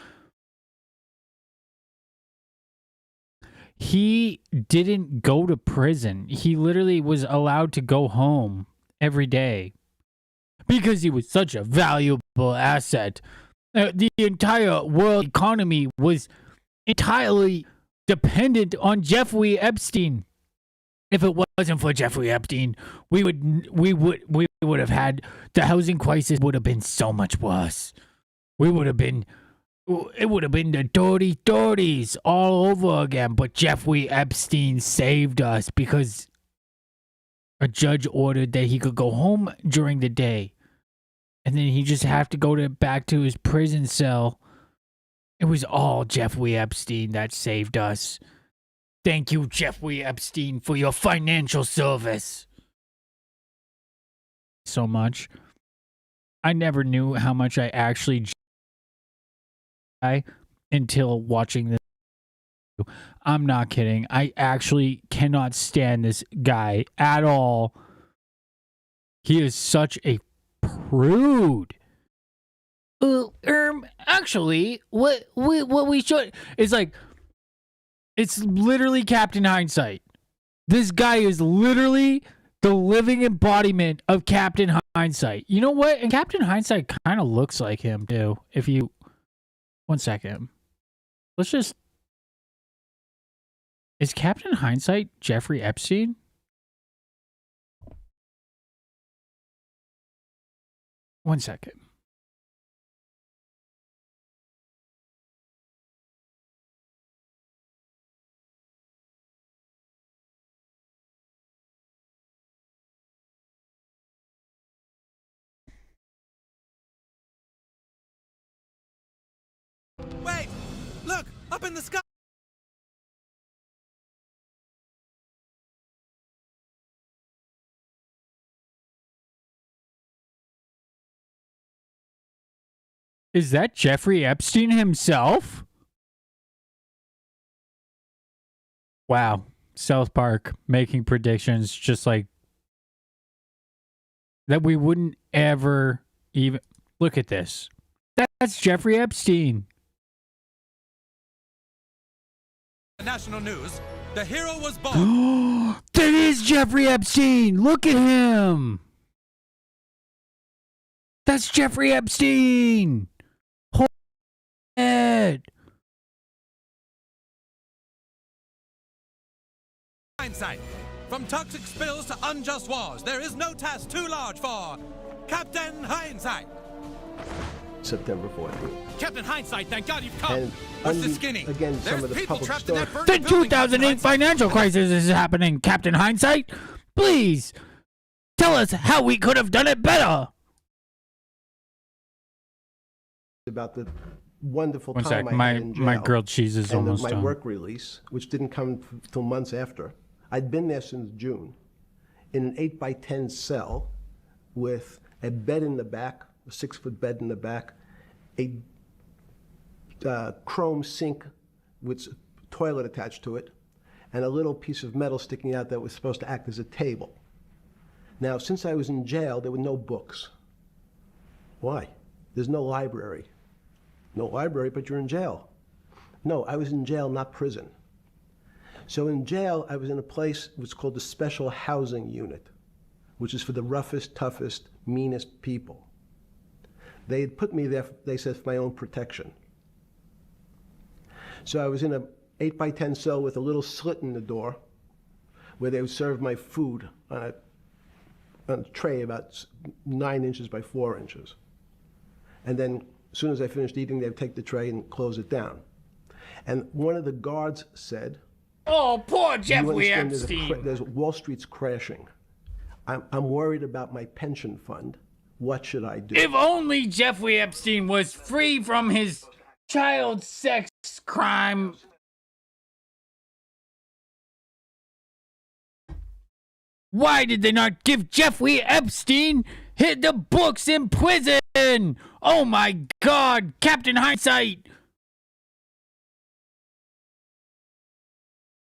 He didn't go to prison. He literally was allowed to go home every day because he was such a valuable asset. The entire world economy was entirely dependent on Jeffrey Epstein. If it wasn't for Jeffrey Epstein, we would have had, the housing crisis would have been so much worse. It would have been the dirty 30s all over again. But Jeffrey Epstein saved us because a judge ordered that he could go home during the day, and then he just have to go back to his prison cell. It was all Jeffrey Epstein that saved us. Thank you, Jeffrey Epstein, for your financial service. So much. I never knew how much I actually until watching this. I'm not kidding. I actually cannot stand this guy at all. He is such a prude. Actually, what we should is like, it's literally Captain Hindsight. This guy is literally the living embodiment of Captain Hindsight. You know what? And Captain Hindsight kind of looks like him too. If you, one second, let's just. Is Captain Hindsight Jeffrey Epstein? One second. Wait! Look! Up in the sky! Is that Jeffrey Epstein himself? Wow. South Park making predictions just like that we wouldn't ever even look at this. That's Jeffrey Epstein. National news. The hero was born. That is Jeffrey Epstein. Look at him. That's Jeffrey Epstein. Holy Hindsight. From toxic spills to unjust wars, there is no task too large for Captain Hindsight. September 14th. Captain Hindsight, thank God you've come. And What's the skinny? again, some of the people public trapped in that story. burning The building, Captain 2008 Hindsight. financial crisis is happening, Captain Hindsight. Please tell us how we could have done it better. About the wonderful One time sec, I had in jail. my grilled cheese is and almost my done. work release, which didn't come till months after. I'd been there since June, in an 8x10 cell, with a bed in the back, a 6-foot bed in the back, a chrome sink with a toilet attached to it, and a little piece of metal sticking out that was supposed to act as a table. Now, since I was in jail, there were no books. Why? There's no library. No library, but you're in jail. No, I was in jail, not prison. So in jail, I was in a place which was called the Special Housing Unit, which is for the roughest, toughest, meanest people. They had put me there, they said, for my own protection. So I was in a 8x10 cell with a little slit in the door where they would serve my food on a tray about 9 inches by 4 inches. And then as soon as I finished eating, they would take the tray and close it down. And one of the guards said, "Oh, poor "You Jeffrey understand Epstein." there's Wall Street's crashing. I'm worried about my pension fund. What should I do?" If only Jeffrey Epstein was free from his child sex crime. Why did they not give Jeffrey Epstein hit the books in prison? Oh my God, Captain Hindsight.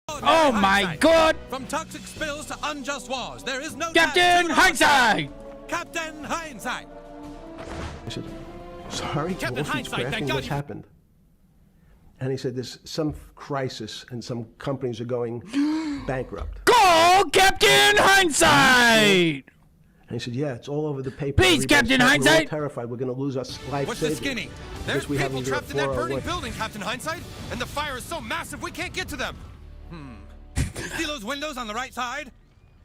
Oh my God. From toxic spills to unjust wars, there is no Captain Hindsight. Captain Hindsight. I said, "Sorry, Captain Wall Street's Hindsight, thank crashing. God What's you-" happened?" And he said, "There's some crisis and some companies are going bankrupt." Call Captain Hindsight. And he said, "Yeah, it's all over the paper. Please, Everybody's Captain We're all Hindsight." terrified. We're going to lose our life What's the savings. skinny? Because There's we haven't people even trapped in that burning 401. building, Captain Hindsight, and the fire is so massive we can't get to them. See those windows on the right side?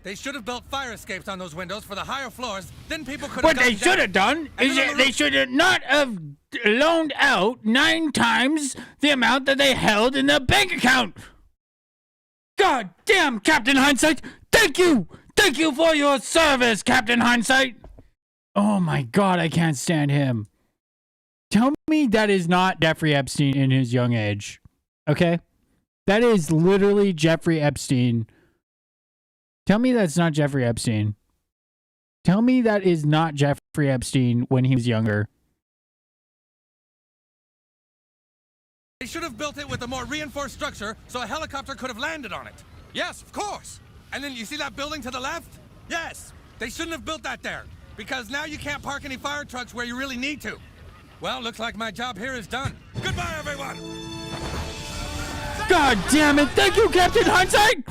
They should have built fire escapes on those windows for the higher floors. Then people could have. What they should have done is they should have not have loaned out 9 times the amount that they held in their bank account. God damn, Captain Hindsight! Thank you! Thank you for your service, Captain Hindsight! Oh my God, I can't stand him. Tell me that is not Jeffrey Epstein in his young age. Okay? That is literally Jeffrey Epstein. Tell me that's not Jeffrey Epstein. Tell me that is not Jeffrey Epstein when he was younger. They should have built it with a more reinforced structure so a helicopter could have landed on it. Yes, of course. And then you see that building to the left? Yes. They shouldn't have built that there because now you can't park any fire trucks where you really need to. Well, looks like my job here is done. Goodbye, everyone. God damn it! Thank you, Captain Hindsight!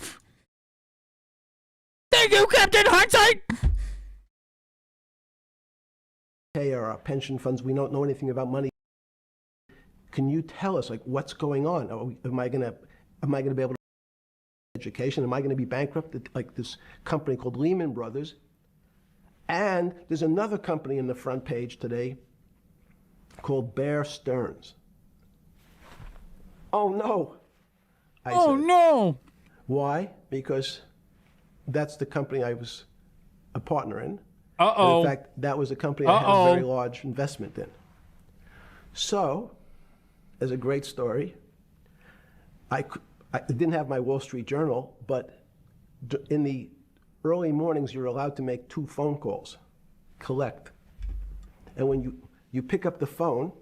Thank you, Captain Hindsight! Pay our pension funds. We don't know anything about money. Can you tell us, like, what's going on? Am I gonna be able to education? Am I gonna be bankrupt? Like this company called Lehman Brothers. And there's another company in the front page today called Bear Stearns. Oh no! I said. No! Why? Because that's the company I was a partner in. Uh-oh. In fact, that was a company I had a very large investment in. So, as a great story, I didn't have my Wall Street Journal, but in the early mornings, you're allowed to make 2 phone calls, collect. And when you pick up the phone,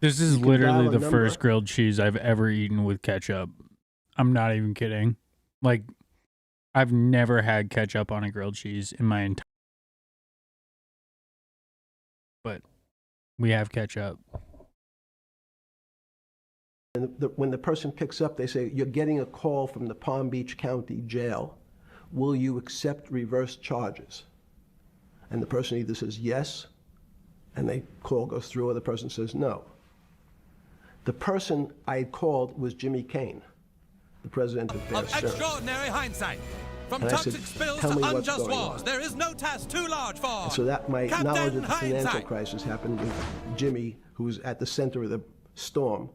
This is you can literally dial a the number. first grilled cheese I've ever eaten with ketchup. I'm not even kidding. Like, I've never had ketchup on a grilled cheese in my entire. But we have ketchup. And when the person picks up, they say, "You're getting a call from the Palm Beach County Jail. Will you accept reverse charges?" And the person either says yes, and the call goes through, or the person says no. The person I had called was Jimmy Kane, the president of Bear Of Stearns. extraordinary hindsight. From And I toxic said, spills "Tell to me what's unjust going wars, on." there is no task too large for. And so that my Captain knowledge of the financial Hindsight. crisis happened with Jimmy, who was at the center of the storm,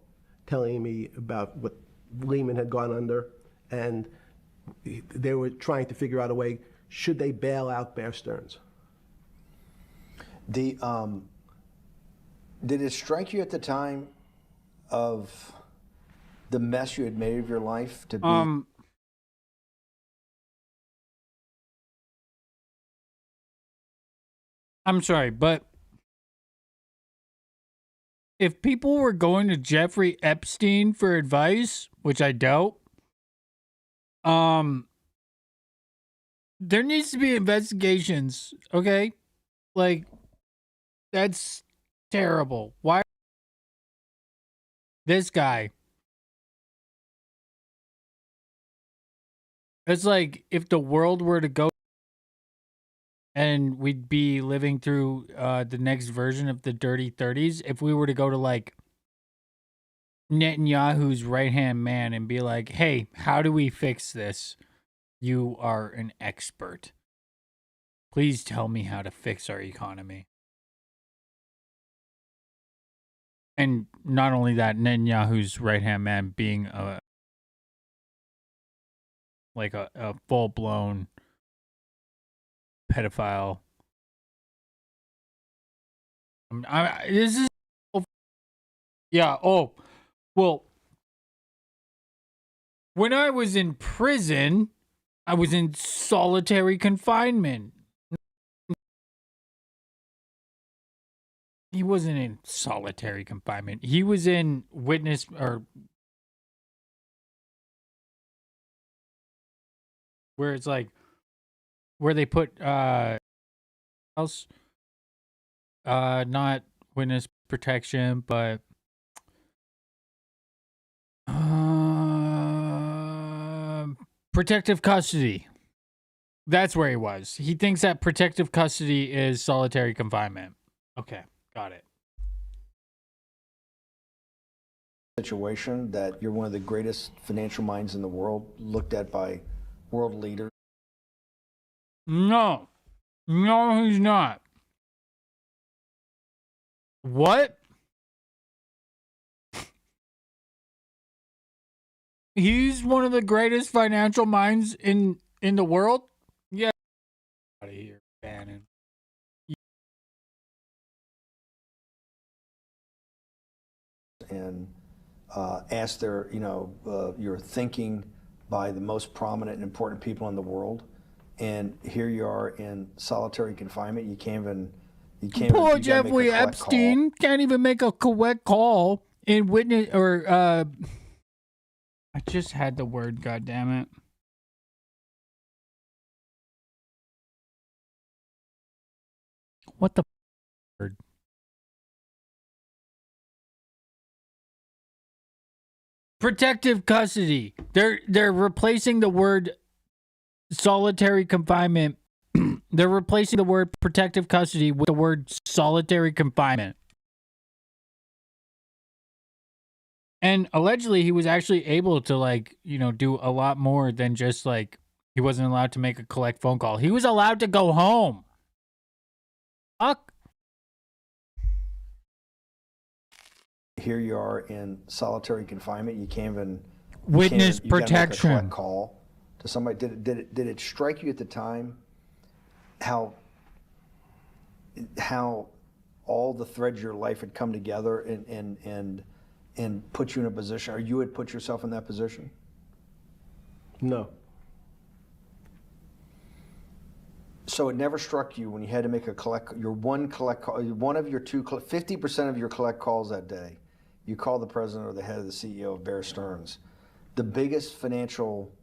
telling me about what Lehman had gone under, and they were trying to figure out a way, should they bail out Bear Stearns? Did it strike you at the time of the mess you had made of your life to be? I'm sorry, but if people were going to Jeffrey Epstein for advice, which I doubt, there needs to be investigations, okay? Like, that's terrible. Why? This guy. It's like if the world were to go and we'd be living through the next version of the Dirty 30s, if we were to go to like Netanyahu's right-hand man and be like, hey, how do we fix this? You are an expert. Please tell me how to fix our economy. And not only that, Netanyahu's right-hand man being a full-blown pedophile. This is... Yeah, oh, well, when I was in prison, I was in solitary confinement. He wasn't in solitary confinement. He was in witness or where it's like where they put else not witness protection, but protective custody. That's where he was. He thinks that protective custody is solitary confinement. Okay, got it. Situation that you're one of the greatest financial minds in the world, looked at by world leaders? No, he's not. What? He's one of the greatest financial minds in the world? Yeah. Out of here, Bannon. And ask their, your thinking by the most prominent and important people in the world, and here you are in solitary confinement. You can't even. Poor Jeffrey Epstein can't even make a correct call in witness or. I just had the word. God damn it. What the word? Protective custody. They're replacing the word solitary confinement. They're replacing the word protective custody with the word solitary confinement. And allegedly he was actually able to do a lot more than just he wasn't allowed to make a collect phone call. He was allowed to go home. Fuck. Here you are in solitary confinement. You can't even witness you gotta protection. Make a collect call to somebody. Did it strike you at the time how all the threads of your life had come together and put you in a position, or you had put yourself in that position? No. So it never struck you when you had to make one of your 50% of your collect calls that day, you call the president or the head of the CEO of Bear Stearns. The biggest financial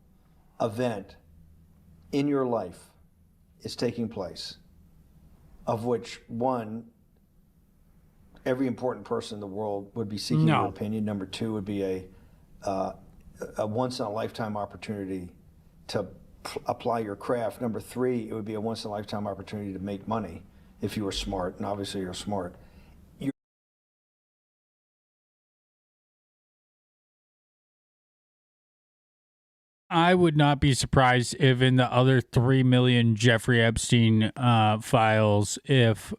event in your life is taking place, of which one, every important person in the world would be seeking your opinion. Number two would be a once in a lifetime opportunity to apply your craft. Number three, it would be a once in a lifetime opportunity to make money if you were smart, and obviously you're smart. I would not be surprised if in the other 3 million Jeffrey Epstein files, if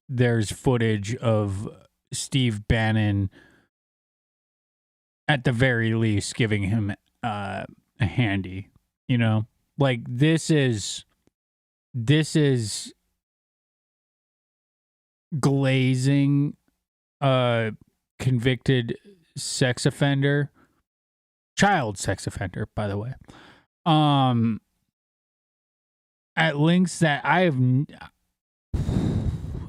there's footage of Steve Bannon, at the very least, giving him a handy. You know, like this is glazing a convicted sex offender. Child sex offender, by the way. At links that I have.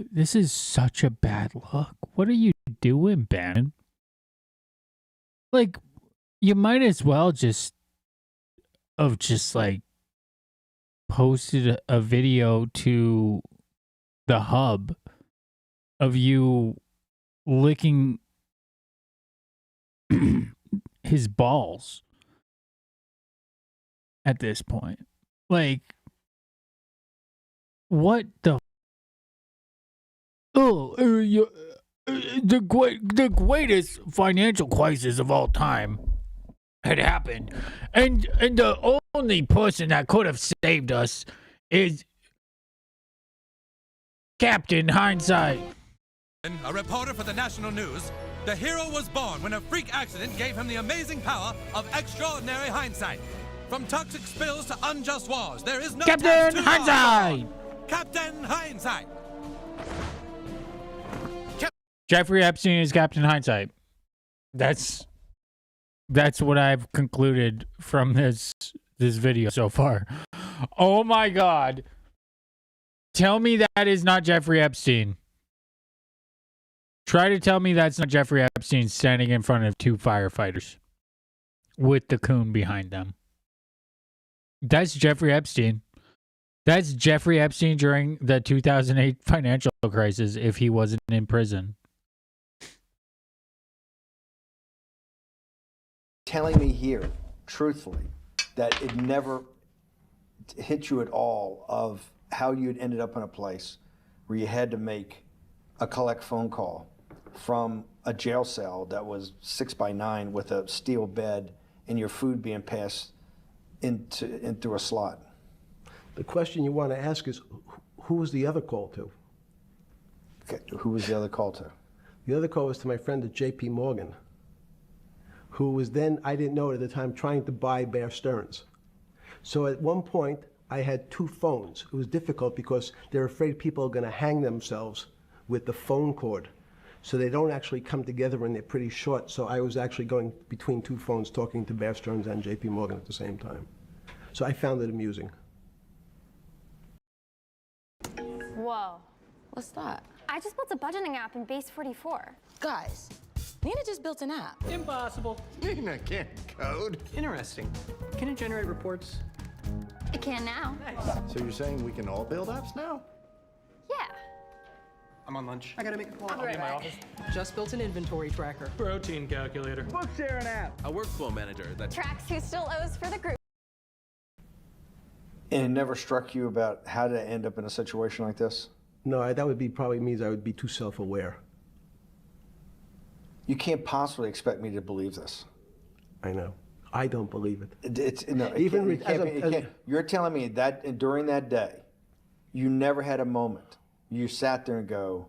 This is such a bad look. What are you doing, Bannon? Like, you might as well just like posted a video to the hub of you licking his balls at this point. Like, what the? The greatest financial crisis of all time had happened, and the only person that could have saved us is Captain Hindsight. A reporter for the national news. The hero was born when a freak accident gave him the amazing power of extraordinary hindsight. From toxic spills to unjust wars, there is no Captain Hindsight. Captain Hindsight. Jeffrey Epstein is Captain Hindsight. That's what I've concluded from this video so far. Oh my God. Tell me that is not Jeffrey Epstein. Try to tell me that's not Jeffrey Epstein standing in front of 2 firefighters with the coon behind them. That's Jeffrey Epstein. That's Jeffrey Epstein during the 2008 financial crisis if he wasn't in prison. Telling me here, truthfully, that it never hit you at all of how you'd ended up in a place where you had to make a collect phone call from a jail cell that was 6x9 with a steel bed and your food being passed into a slot. The question you want to ask is, who was the other call to? Okay, who was the other call to? The other call was to my friend at J.P. Morgan, who was then, I didn't know it at the time, trying to buy Bear Stearns. So at one point, I had 2 phones. It was difficult because they're afraid people are going to hang themselves with the phone cord. So they don't actually come together and they're pretty short. So I was actually going between 2 phones talking to Bear Stearns and J.P. Morgan at the same time. So I found it amusing. Whoa. What's that? I just built a budgeting app in Base 44. Guys, Nina just built an app. Impossible. Nina can't code. Interesting. Can it generate reports? It can now. So you're saying we can all build apps now? Yeah. I'm on lunch. I gotta make a call. I'll be in my office. Just built an inventory tracker. Protein calculator. Book sharing app. A workflow manager that tracks who still owes for the group. And it never struck you about how to end up in a situation like this? No, that would be probably means I would be too self-aware. You can't possibly expect me to believe this. I know. I don't believe it. You're telling me that during that day, you never had a moment. You sat there and go,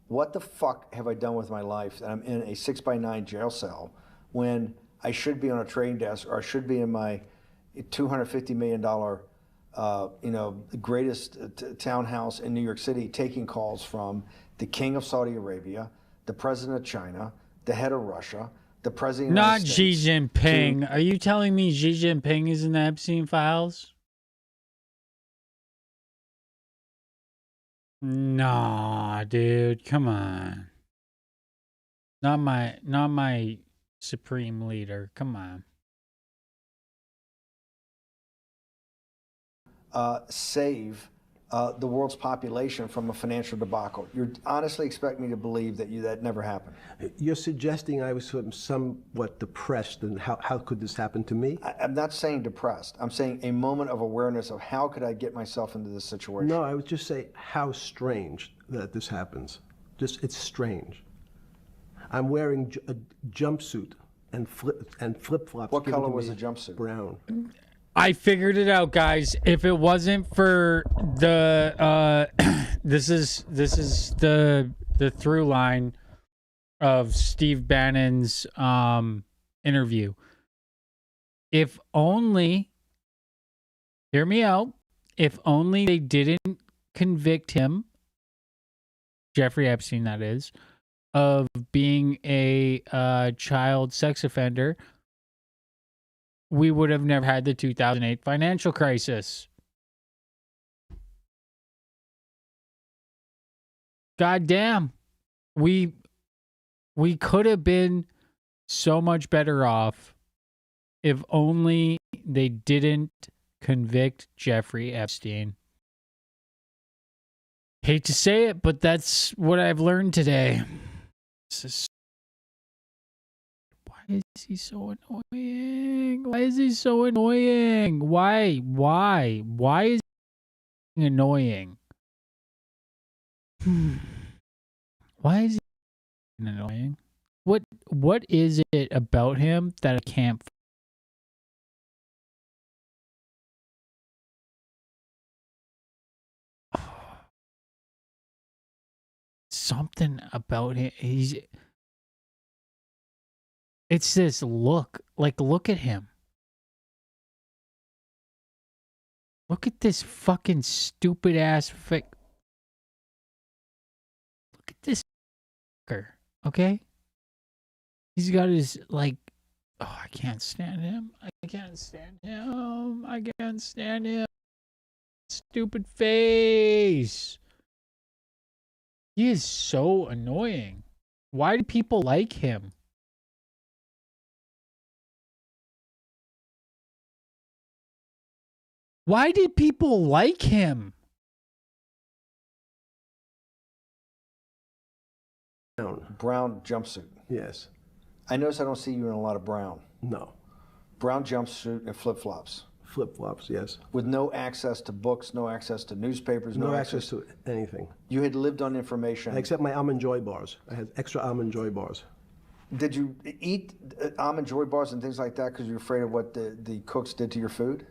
what the fuck have I done with my life that I'm in a 6x9 jail cell when I should be on a trading desk or I should be in my $250 million greatest townhouse in New York City taking calls from the king of Saudi Arabia, the president of China, the head of Russia, the president of the United Not States. Xi Jinping. Are you telling me Xi Jinping is in the Epstein files? Nah, dude, come on. Not my supreme leader. Come on. Save the world's population from a financial debacle. You honestly expect me to believe that that never happened? You're suggesting I was somewhat depressed, and how could this happen to me? I'm not saying depressed. I'm saying a moment of awareness of how could I get myself into this situation. No, I would just say how strange that this happens. It's strange. I'm wearing a jumpsuit and flip-flops. What given color to was me. the jumpsuit? Brown. I figured it out, guys. If it wasn't for the this is the through line of Steve Bannon's interview. If only, hear me out, if only they didn't convict him, Jeffrey Epstein that is, of being a child sex offender, we would have never had the 2008 financial crisis. God damn. We could have been so much better off if only they didn't convict Jeffrey Epstein. Hate to say it, but that's what I've learned today. Why is he so annoying? Why is he so annoying? Why is he annoying? Why is he annoying? What is it about him that I can't? Something about him. It's this look. Like, look at him. Look at this fucking stupid ass Look at this fucker, okay? He's got his, like, oh, I can't stand him. I can't stand him. I can't stand him. Stupid face. He is so annoying. Why do people like him? Why did people like him? Brown jumpsuit. Yes. I notice I don't see you in a lot of brown. No. Brown jumpsuit and flip-flops. Flip-flops, yes. With no access to books, no access to newspapers, No access to anything. You had lived on information. Except my Almond Joy bars. I had extra Almond Joy bars. Did you eat Almond Joy bars and things like that because you were afraid of what the cooks did to your food?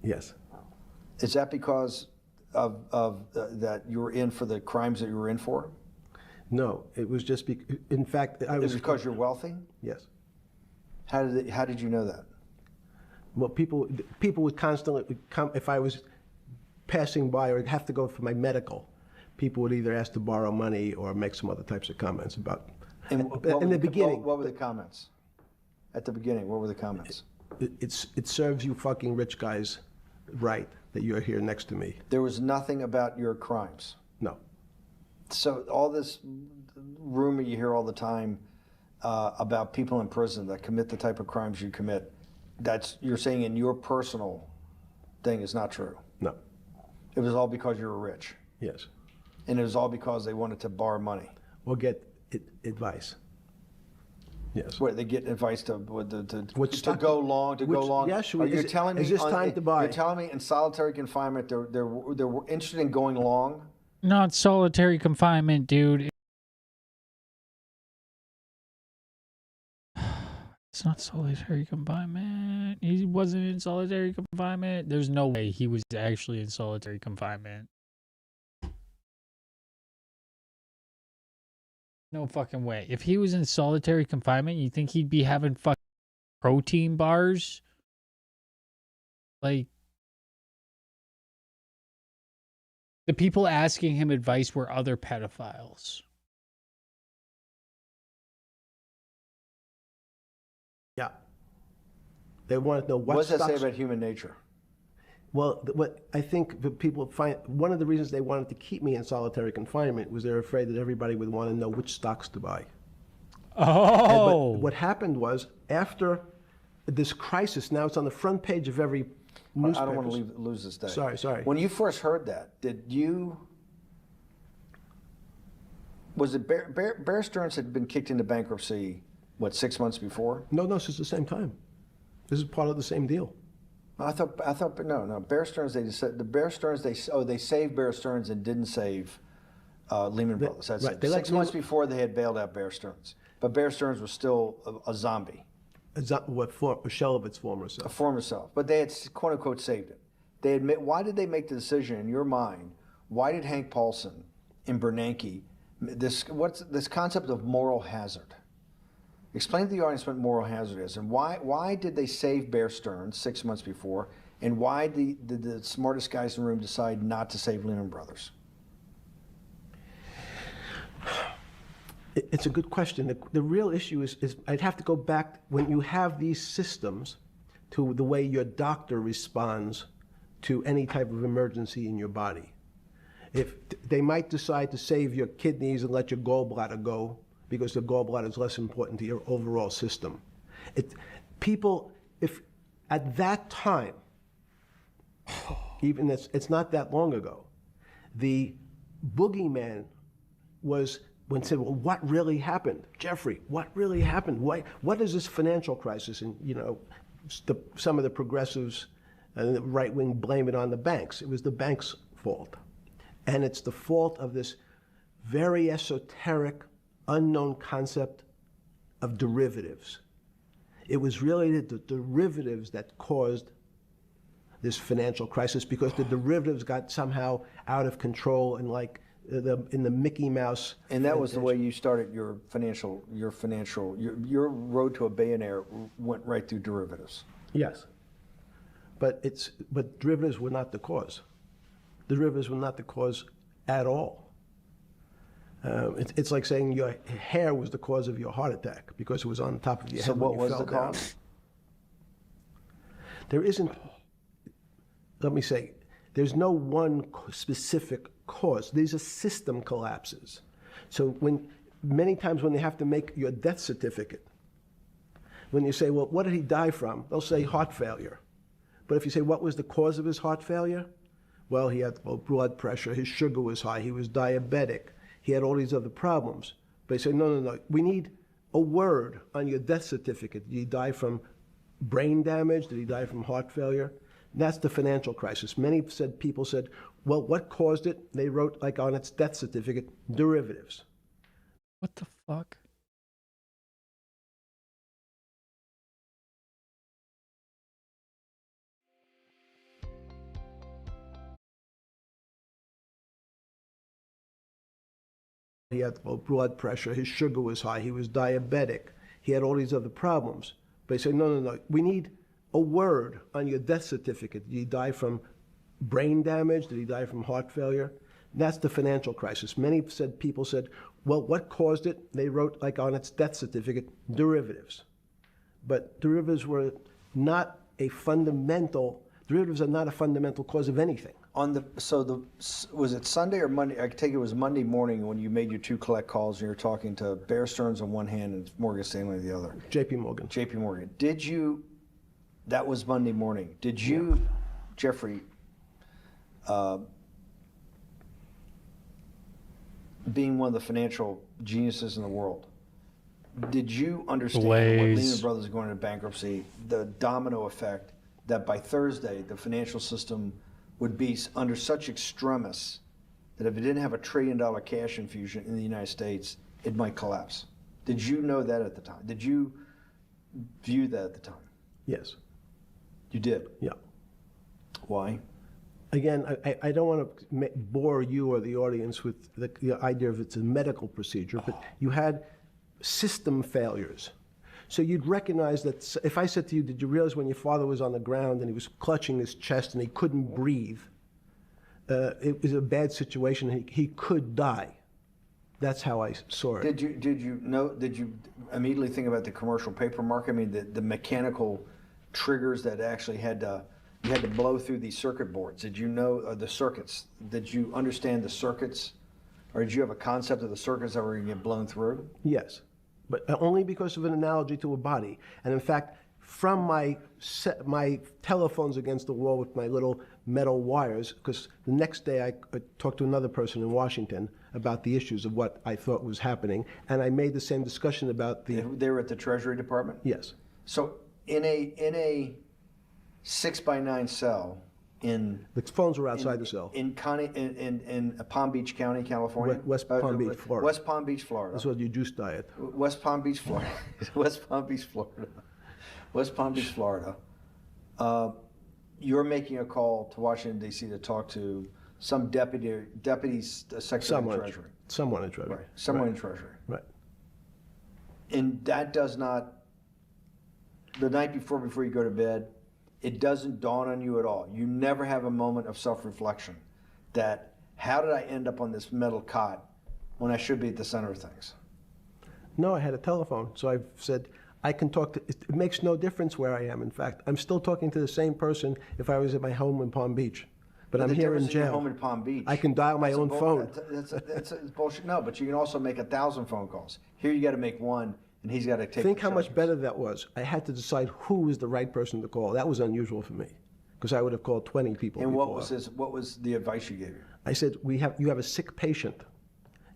Yes. Is that because of that you were in for the crimes that you were in for? No, it was just in fact, I was. Is it because you're wealthy? Yes. How did you know that? Well, people would constantly come if I was passing by or have to go for my medical. People would either ask to borrow money or make some other types of comments about. In the beginning, what were the comments? At the beginning, what were the comments? It serves you fucking rich guys right that you're here next to me. There was nothing about your crimes. No. So all this rumor you hear all the time about people in prison that commit the type of crimes you commit, you're saying in your personal thing is not true. No. It was all because you were rich. Yes. And it was all because they wanted to borrow money. Or get advice. Yes. What, they get advice to go long? Yes. Are you telling me? Is this time to buy? You're telling me in solitary confinement they were interested in going long? Not solitary confinement, dude. It's not solitary confinement. He wasn't in solitary confinement. There's no way he was actually in solitary confinement. No fucking way. If he was in solitary confinement, you think he'd be having fucking protein bars? Like, the people asking him advice were other pedophiles. Yeah. They want to know what does that say about human nature? Well, what I think the people find, one of the reasons they wanted to keep me in solitary confinement was they're afraid that everybody would want to know which stocks to buy. Oh. But what happened was, after this crisis, now it's on the front page of every newspaper. I don't want to lose this day. Sorry. When you first heard that, was it Bear Stearns had been kicked into bankruptcy, what, 6 months before? No, this is the same time. This is part of the same deal. I thought, no. Bear Stearns, they saved Bear Stearns and didn't save Lehman Brothers. That's right. it. 6 months before they had bailed out Bear Stearns. But Bear Stearns was still a zombie. A shell of its former self. A former self. But they had, quote unquote, saved it. They admit, why did they make the decision in your mind? Why did Hank Paulson and Bernanke, what's this concept of moral hazard? Explain to the audience what moral hazard is, and why did they save Bear Stearns 6 months before, and why did the smartest guys in the room decide not to save Lehman Brothers? It's a good question. The real issue is I'd have to go back when you have these systems to the way your doctor responds to any type of emergency in your body. If they might decide to save your kidneys and let your gallbladder go because the gallbladder is less important to your overall system. If at that time, even it's not that long ago, the boogeyman was when said, well, what really happened? Jeffrey, what really happened? What is this financial crisis? And, some of the progressives and the right wing blame it on the banks. It was the banks' fault. And it's the fault of this very esoteric, unknown concept of derivatives. It was really the derivatives that caused this financial crisis because the derivatives got somehow out of control and in the Mickey Mouse. And that was the way you started your road to a billionaire went right through derivatives. Yes. But derivatives were not the cause. Derivatives were not the cause at all. It's like saying your hair was the cause of your heart attack because it was on top of your head. So what when you was fell the down. cause? There isn't, let me say, there's no one specific cause. These are system collapses. So many times when they have to make your death certificate, when you say, well, what did he die from? They'll say heart failure. But if you say, what was the cause of his heart failure? Well, he had low blood pressure, his sugar was high, he was diabetic, he had all these other problems. But they say, no, we need a word on your death certificate. Did he die from brain damage? Did he die from heart failure? And that's the financial crisis. Many people said, well, what caused it? They wrote, like on its death certificate, derivatives. What the fuck? He had low blood pressure, his sugar was high, he was diabetic, he had all these other problems. But they say, no, we need a word on your death certificate. Did he die from brain damage? Did he die from heart failure? And that's the financial crisis. Many people said, well, what caused it? They wrote, like on its death certificate, derivatives. But derivatives are not a fundamental cause of anything. Was it Sunday or Monday? I take it was Monday morning when you made your two collect calls and you were talking to Bear Stearns on one hand and Morgan Stanley on the other. JP Morgan. JP Morgan. That was Monday morning. Did you, Jeffrey, being one of the financial geniuses in the world, did you understand when Lehman Brothers is going into bankruptcy, the domino effect that by Thursday the financial system would be under such extremis that if it didn't have $1 trillion cash infusion in the United States, it might collapse? Did you know that at the time? Did you view that at the time? Yes. You did? Yeah. Why? Again, I don't want to bore you or the audience with the idea of it's a medical procedure, but you had system failures. So you'd recognize that if I said to you, did you realize when your father was on the ground and he was clutching his chest and he couldn't breathe, it was a bad situation, he could die. That's how I saw it. Did you immediately think about the commercial paper market? I mean, the mechanical triggers that actually you had to blow through these circuit boards. Did you know the circuits? Did you understand the circuits? Or did you have a concept of the circuits that were going to get blown through? Yes, but only because of an analogy to a body. And in fact, from my telephones against the wall with my little metal wires, because the next day I talked to another person in Washington about the issues of what I thought was happening, and I made the same discussion about the... They were at the Treasury Department? Yes. So in a 6x9 cell, The phones were outside the cell. In Palm Beach County, California. West Palm Beach, Florida. West Palm Beach, Florida. That's what your juice diet. West Palm Beach, Florida. West Palm Beach, Florida. West Palm Beach, Florida. You're making a call to Washington D.C. to talk to some deputy's secretary of Treasury. Someone in Treasury. Right. Someone in Treasury. Right. And that does not. The night before you go to bed, it doesn't dawn on you at all. You never have a moment of self-reflection that, how did I end up on this metal cot when I should be at the center of things? No, I had a telephone. So I said, I can talk to, it makes no difference where I am, in fact. I'm still talking to the same person if I was at my home in Palm Beach. But I'm here in jail. Your home in Palm Beach. I can dial my own phone. That's bullshit. No, but you can also make 1,000 phone calls. Here you got to make one, and he's got to take. Think how much better that was. I had to decide who was the right person to call. That was unusual for me, because I would have called 20 people. And before. What was the advice you gave him? I said, you have a sick patient,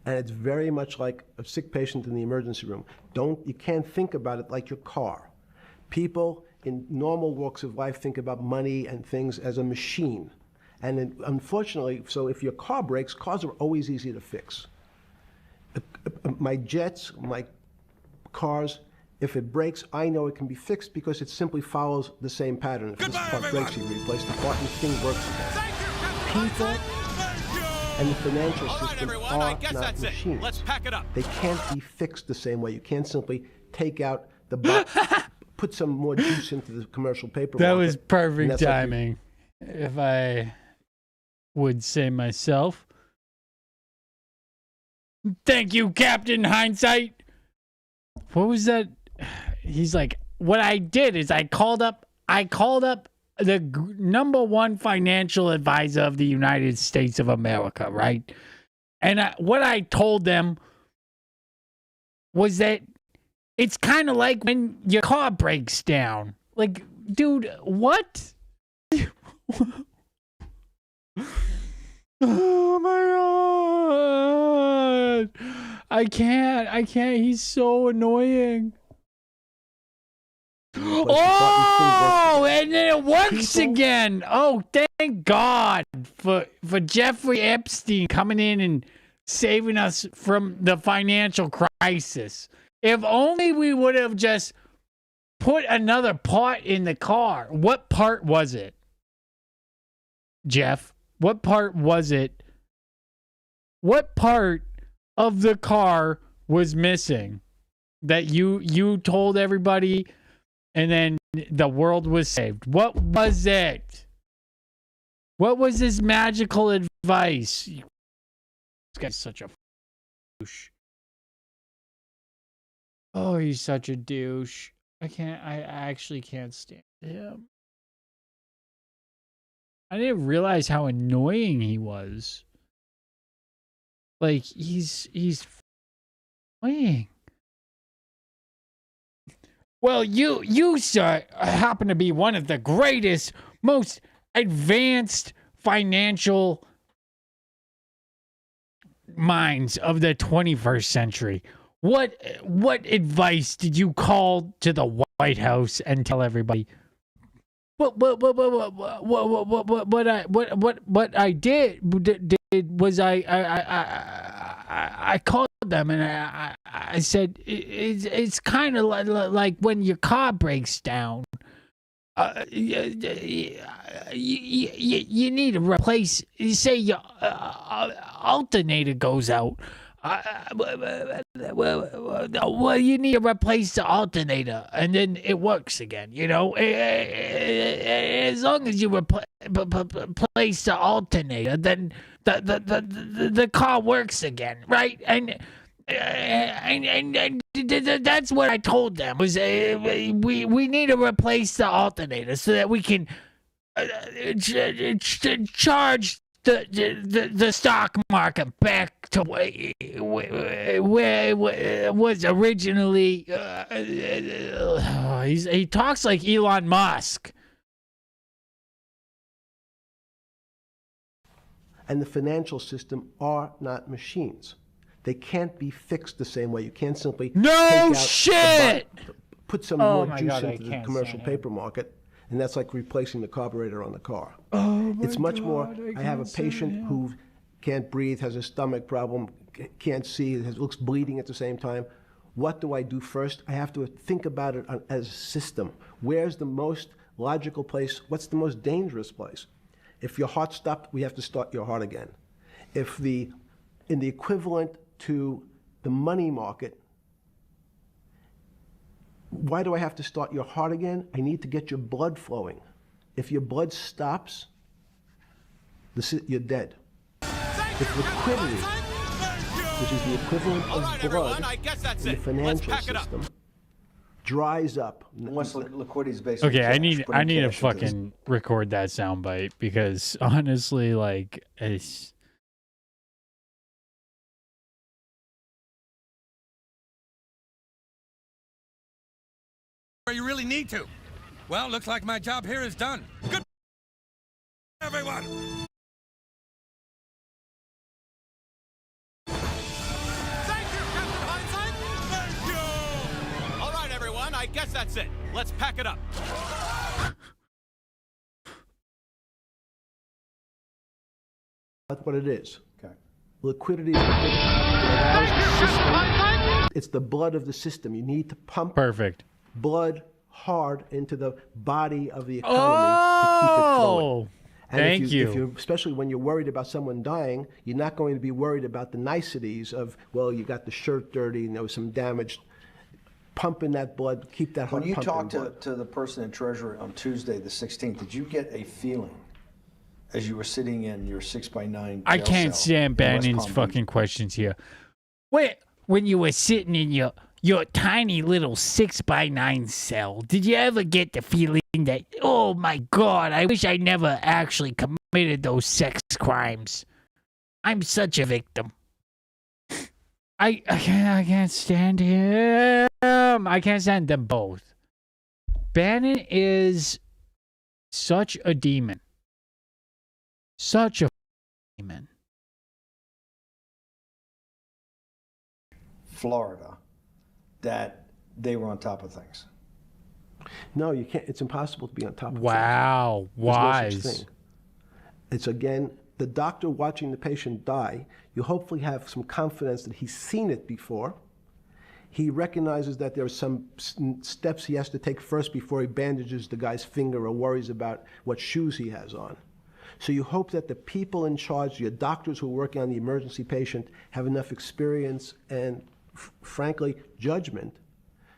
and it's very much like a sick patient in the emergency room. You can't think about it like your car. People in normal walks of life think about money and things as a machine. And unfortunately, so if your car breaks, cars are always easy to fix. My jets, my cars, if it breaks, I know it can be fixed because it simply follows the same pattern. If this part breaks, you replace the part and the thing works again. People and the financial system are not machines. Let's pack it up. They can't be fixed the same way. You can't simply take out the box, put some more juice into the commercial paper. That was perfect timing. If I would say myself. Thank you, Captain Hindsight. What was that? He's like, what I did is I called up the number one financial advisor of the United States of America, right? And what I told them was that it's kind of like when your car breaks down. Like, dude, what? Oh my God. I can't. He's so annoying. Oh, and then it works again. Oh, thank God for Jeffrey Epstein coming in and saving us from the financial crisis. If only we would have just put another part in the car. What part was it, Jeff? What part was it? What part of the car was missing that you told everybody and then the world was saved? What was it? What was his magical advice? This guy's such a douche. Oh, he's such a douche. I actually can't stand him. I didn't realize how annoying he was. Like, he's annoying. Well, you, sir, happen to be one of the greatest, most advanced financial minds of the 21st century. What advice did you call to the White House and tell everybody? What I did was I called them and I said it's kind of like when your car breaks down. You need to replace. You say your alternator goes out. Well, you need to replace the alternator, and then it works again. You know, as long as you replace the alternator, then the car works again, right? And that's what I told them was we need to replace the alternator so that we can charge the stock market back to where it was originally. He talks like Elon Musk. And the financial system are not machines. They can't be fixed the same way. You can't simply put some more juice into the commercial paper market. and that's like replacing the carburetor on the car. Oh It's much God, more, I have a patient who can't breathe, has a stomach problem, can't see, looks bleeding at the same time. What do I do first? I have to think about it as a system. Where's the most logical place? What's the most dangerous place? If your heart stopped, we have to start your heart again. In the equivalent to the money market, why do I have to start your heart again? I need to get your blood flowing. If your blood stops, you're dead. If liquidity, which is the equivalent of blood in the financial system, dries up. Once liquidity is basically Okay, cash, I need to cash into this- fucking record that soundbite because honestly, like, it's. Where you really need to. Well, looks like my job here is done. Good, everyone. All right, everyone, I guess that's it. Let's pack it up. That's what it is. Okay. Liquidity is it allows the system. It's the blood of the system. You need to pump blood hard into the body of the economy to keep it flowing. And thank if you, especially when you're worried about someone dying, you're not going to be worried about the niceties of, well, you got the shirt dirty and there was some damage. Pumping that blood, keep that heart When you pumping talked to the person in Treasury on Tuesday, the 16th, did you get a feeling as you were sitting in your 6x9 I jail can't cell stand in West Bannon's Palm Beach? fucking questions here. Wait, when you were sitting in your tiny little 6x9 cell, did you ever get the feeling that, oh my God, I wish I never actually committed those sex crimes? I'm such a victim. I can't stand him. I can't stand them both. Bannon is such a demon. Such a demon. Florida, that they were on top of things. No, you can't. It's impossible to be on top of Wow, things. There's no wise. such thing. It's again the doctor watching the patient die. You hopefully have some confidence that he's seen it before. He recognizes that there are some steps he has to take first before he bandages the guy's finger or worries about what shoes he has on. So you hope that the people in charge, your doctors who are working on the emergency patient, have enough experience and, frankly, judgment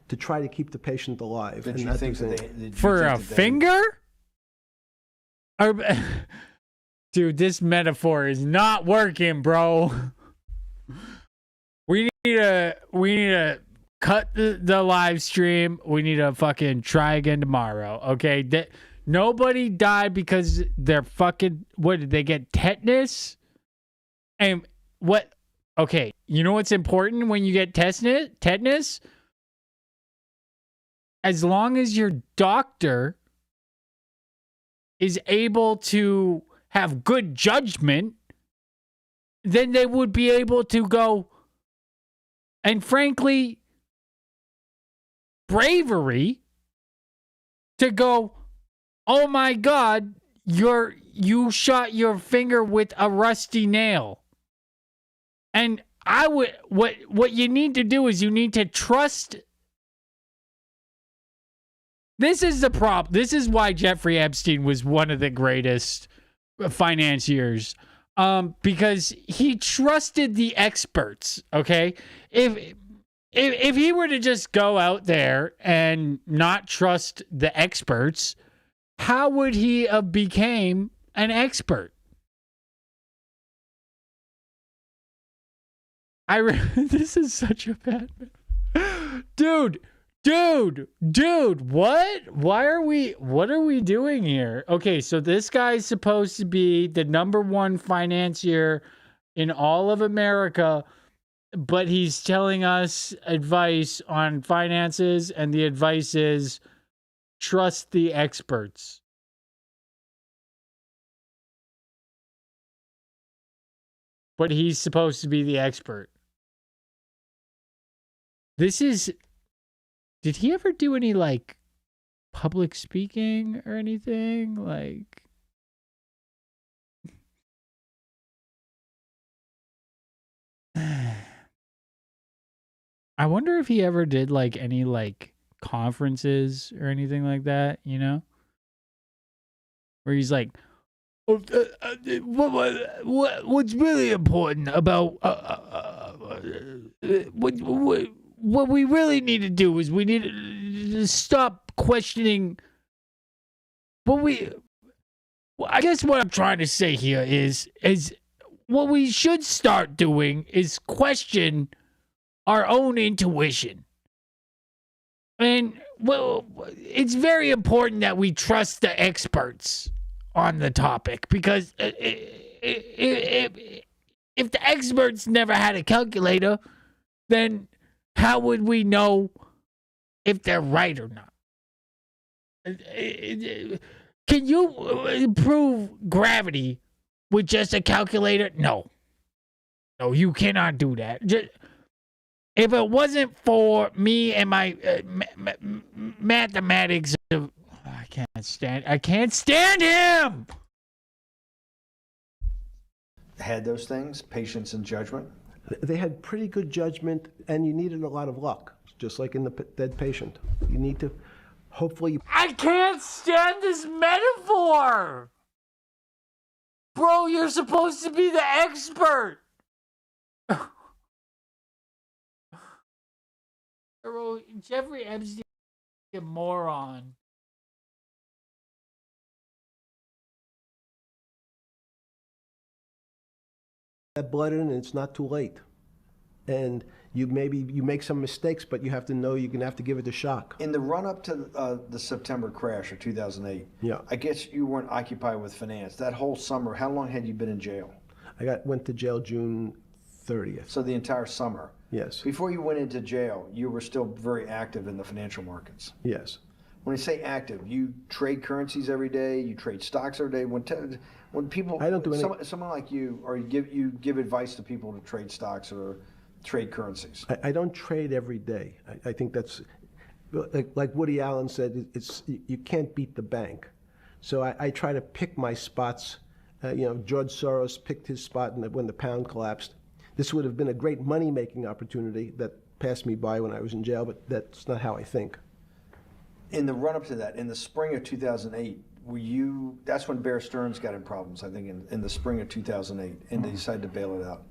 to try to keep the patient alive. Did and you not think do that things. For a finger? Dude, this metaphor is not working, bro. We need to cut the live stream. We need to fucking try again tomorrow. Okay? Nobody died because they're fucking, what, did they get tetanus? And what, okay, you know what's important when you get tetanus? As long as your doctor is able to have good judgment, then they would be able to go, and frankly, bravery to go, oh my God, you shot your finger with a rusty nail. And what you need to do is you need to trust. This is the problem. This is why Jeffrey Epstein was one of the greatest financiers. Because he trusted the experts, okay? If he were to just go out there and not trust the experts, how would he have became an expert? This is such a bad dude, what? What are we doing here? Okay, so this guy's supposed to be the #1 financier in all of America, but he's telling us advice on finances, and the advice is trust the experts. But he's supposed to be the expert. Did he ever do any, like, public speaking or anything. Like, I wonder if he ever did like any like conferences or anything like that, you know? Where he's like, what's really important about what we really need to do is we need to stop questioning I guess what I'm trying to say here is what we should start doing is question our own intuition. And well, it's very important that we trust the experts on the topic, because if the experts never had a calculator, then how would we know if they're right or not? Can you improve gravity with just a calculator? No, you cannot do that. If it wasn't for me and my mathematics, I can't stand him. Had those things, patience and judgment? They had pretty good judgment, and you needed a lot of luck, just like in the dead patient. You need to, hopefully... I can't stand this metaphor! Bro, you're supposed to be the expert! Bro, Jeffrey Epstein is a moron. That blood in, and it's not too late. And you make some mistakes, but you have to know you're going to have to give it a shock. In the run-up to the September crash of 2008, yeah, I guess you weren't occupied with finance. That whole summer, how long had you been in jail? Went to jail June 30th. So the entire summer? Yes. Before you went into jail, you were still very active in the financial markets? Yes. When I say active, you trade currencies every day, you trade stocks every day. When people, I don't do any... someone like you, or you give advice to people to trade stocks or trade currencies. I don't trade every day. I think that's, like Woody Allen said, you can't beat the bank. So I try to pick my spots. George Soros picked his spot when the pound collapsed. This would have been a great money-making opportunity that passed me by when I was in jail, but that's not how I think. In the run-up to that, in the spring of 2008, that's when Bear Stearns got in problems, I think, in the spring of 2008, and they decided to bail it out.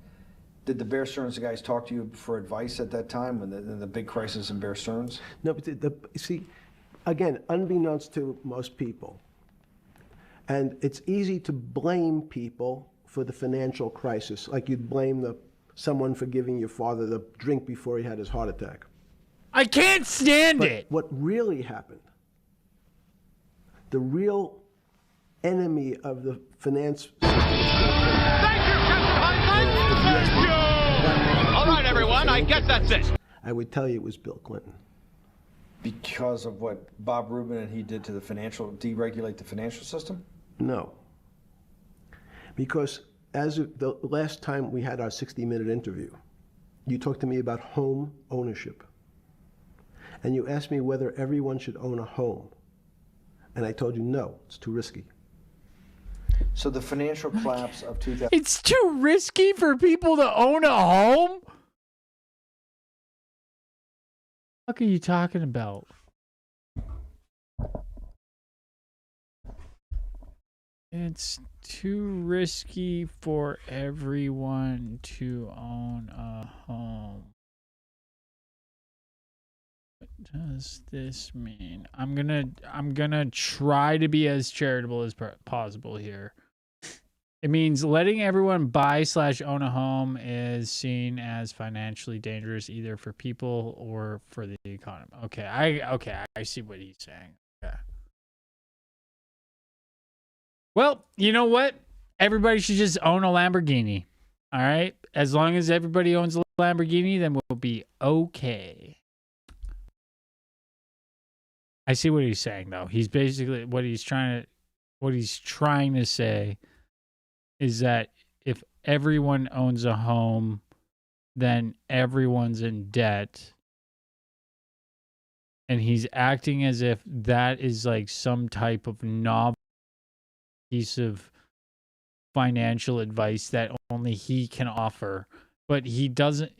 Did the Bear Stearns guys talk to you for advice at that time, when the big crisis in Bear Stearns? No, but see, again, unbeknownst to most people, and it's easy to blame people for the financial crisis, like you'd blame someone for giving your father the drink before he had his heart attack. I can't stand it. What really happened, the real enemy of the finance system. Thank you, Captain Hindsight! Thank you! All right, everyone, I guess that's it. I would tell you it was Bill Clinton. Because of what Bob Rubin and he did to deregulate the financial system? No. Because as of the last time we had our 60-minute interview, you talked to me about home ownership. And you asked me whether everyone should own a home. And I told you, no, it's too risky. So the financial collapse of 2000... It's too risky for people to own a home? What are you talking about? It's too risky for everyone to own a home. What does this mean? I'm gonna try to be as charitable as possible here. It means letting everyone buy/own a home is seen as financially dangerous either for people or for the economy. Okay, I see what he's saying. Okay. Well, you know what? Everybody should just own a Lamborghini. All right? As long as everybody owns a Lamborghini, then we'll be okay. I see what he's saying though. He's basically what he's trying to say is that if everyone owns a home, then everyone's in debt. And he's acting as if that is like some type of novel piece of financial advice that only he can offer. But he doesn't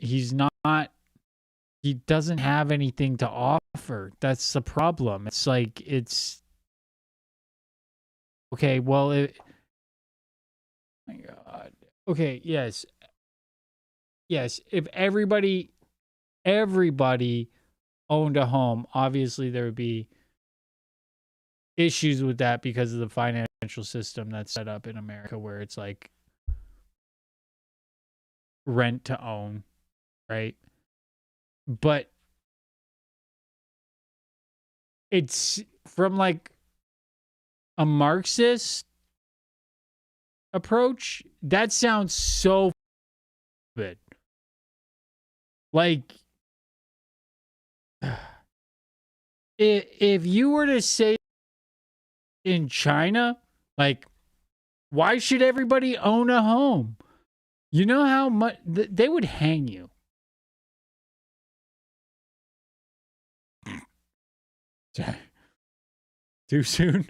have anything to offer. That's the problem. It's like, okay, well, oh my God. Okay, yes. Yes, if everybody owned a home, obviously there would be issues with that because of the financial system that's set up in America, where it's like rent to own, right? But it's from like a Marxist approach, that sounds so good. Like, if you were to say in China, like, why should everybody own a home? You know how much they would hang you. Too soon.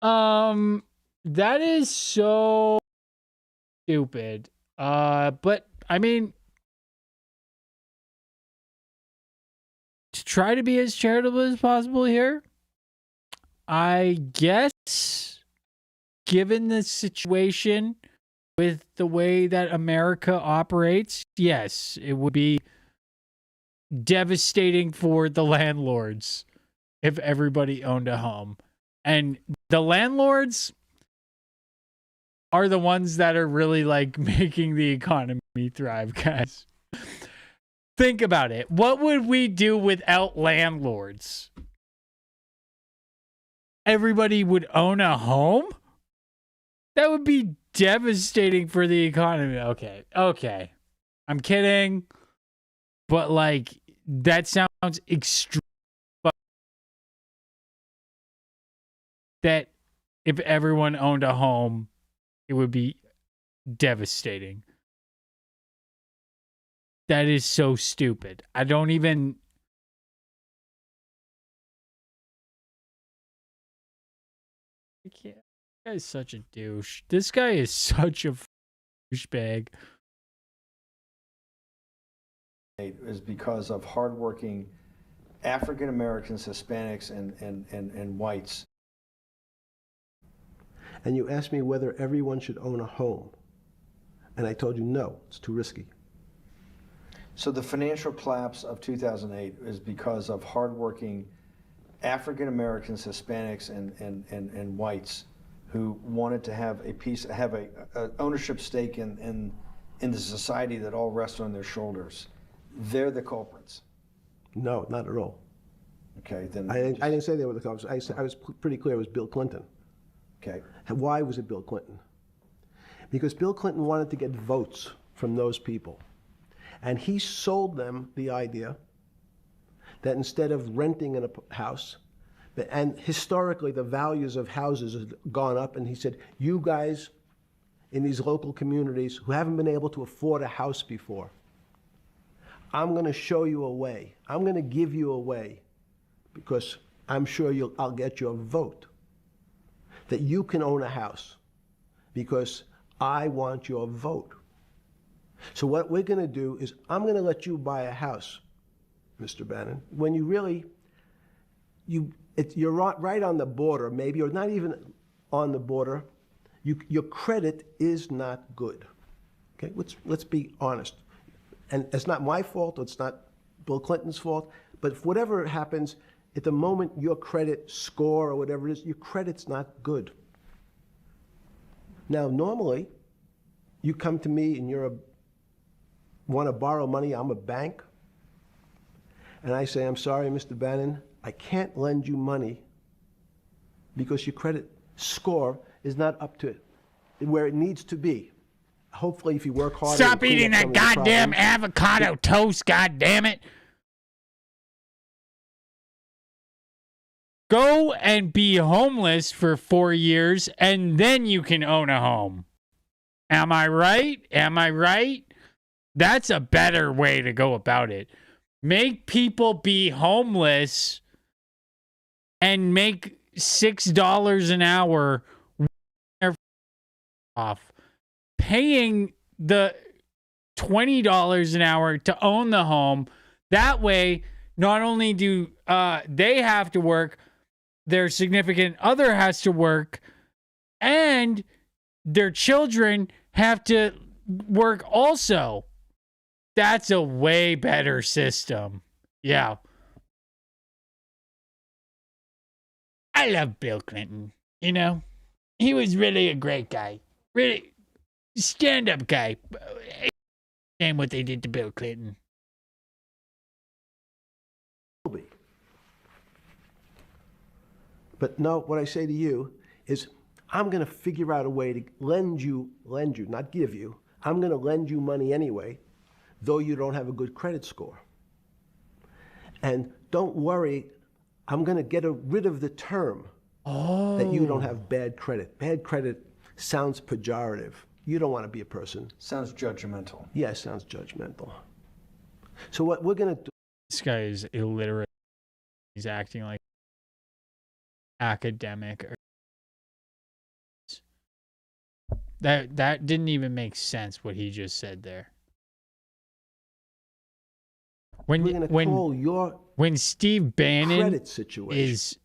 That is so stupid. But I mean, to try to be as charitable as possible here, I guess, given the situation with the way that America operates, yes, it would be devastating for the landlords if everybody owned a home. And the landlords are the ones that are really like making the economy thrive, guys. Think about it. What would we do without landlords? Everybody would own a home? That would be devastating for the economy. Okay. I'm kidding. But like, that sounds extreme. That if everyone owned a home, it would be devastating. That is so stupid. I don't even... I can't. This guy is such a douche. This guy is such a douchebag. Is because of hardworking African Americans, Hispanics, and whites. And you asked me whether everyone should own a home. And I told you no, it's too risky. So the financial collapse of 2008 is because of hardworking African Americans, Hispanics, and whites who wanted to have a ownership stake in the society that all rests on their shoulders. They're the culprits. No, not at all. Okay, then I didn't say they were the culprits. I was pretty clear it was Bill Clinton. Okay. And why was it Bill Clinton? Because Bill Clinton wanted to get votes from those people. And he sold them the idea that instead of renting in a house, and historically the values of houses have gone up, and he said, you guys in these local communities who haven't been able to afford a house before, I'm going to show you a way. I'm going to give you a way, because I'm sure I'll get your vote, that you can own a house, because I want your vote. So what we're going to do is I'm going to let you buy a house, Mr. Bannon, when you really, you're right on the border, maybe, or not even on the border. Your credit is not good. Okay, let's be honest. And it's not my fault, it's not Bill Clinton's fault, but if whatever happens, at the moment your credit score or whatever it is, your credit's not good. Now, normally, you come to me and want to borrow money, I'm a bank, and I say, I'm sorry, Mr. Bannon, I can't lend you money because your credit score is not up to where it needs to be. Hopefully, if you work hard. Stop eating that goddamn avocado toast, goddammit. Go and be homeless for 4 years, and then you can own a home. Am I right? Am I right? That's a better way to go about it. Make people be homeless and make $6 an hour off. Paying the $20 an hour to own the home. That way, not only do they have to work, their significant other has to work, and their children have to work also. That's a way better system. Yeah. I love Bill Clinton. You know, he was really a great guy. Really stand-up guy. And what they did to Bill Clinton. But no, what I say to you is I'm going to figure out a way to lend you, not give you. I'm going to lend you money anyway, though you don't have a good credit score. And don't worry, I'm going to get rid of the term that you don't have bad credit. Bad credit sounds pejorative. You don't want to be a person. Sounds judgmental. Yeah, sounds judgmental. So what we're going to do. This guy is illiterate. He's acting like academic. That didn't even make sense what he just said there. When Steve Bannon is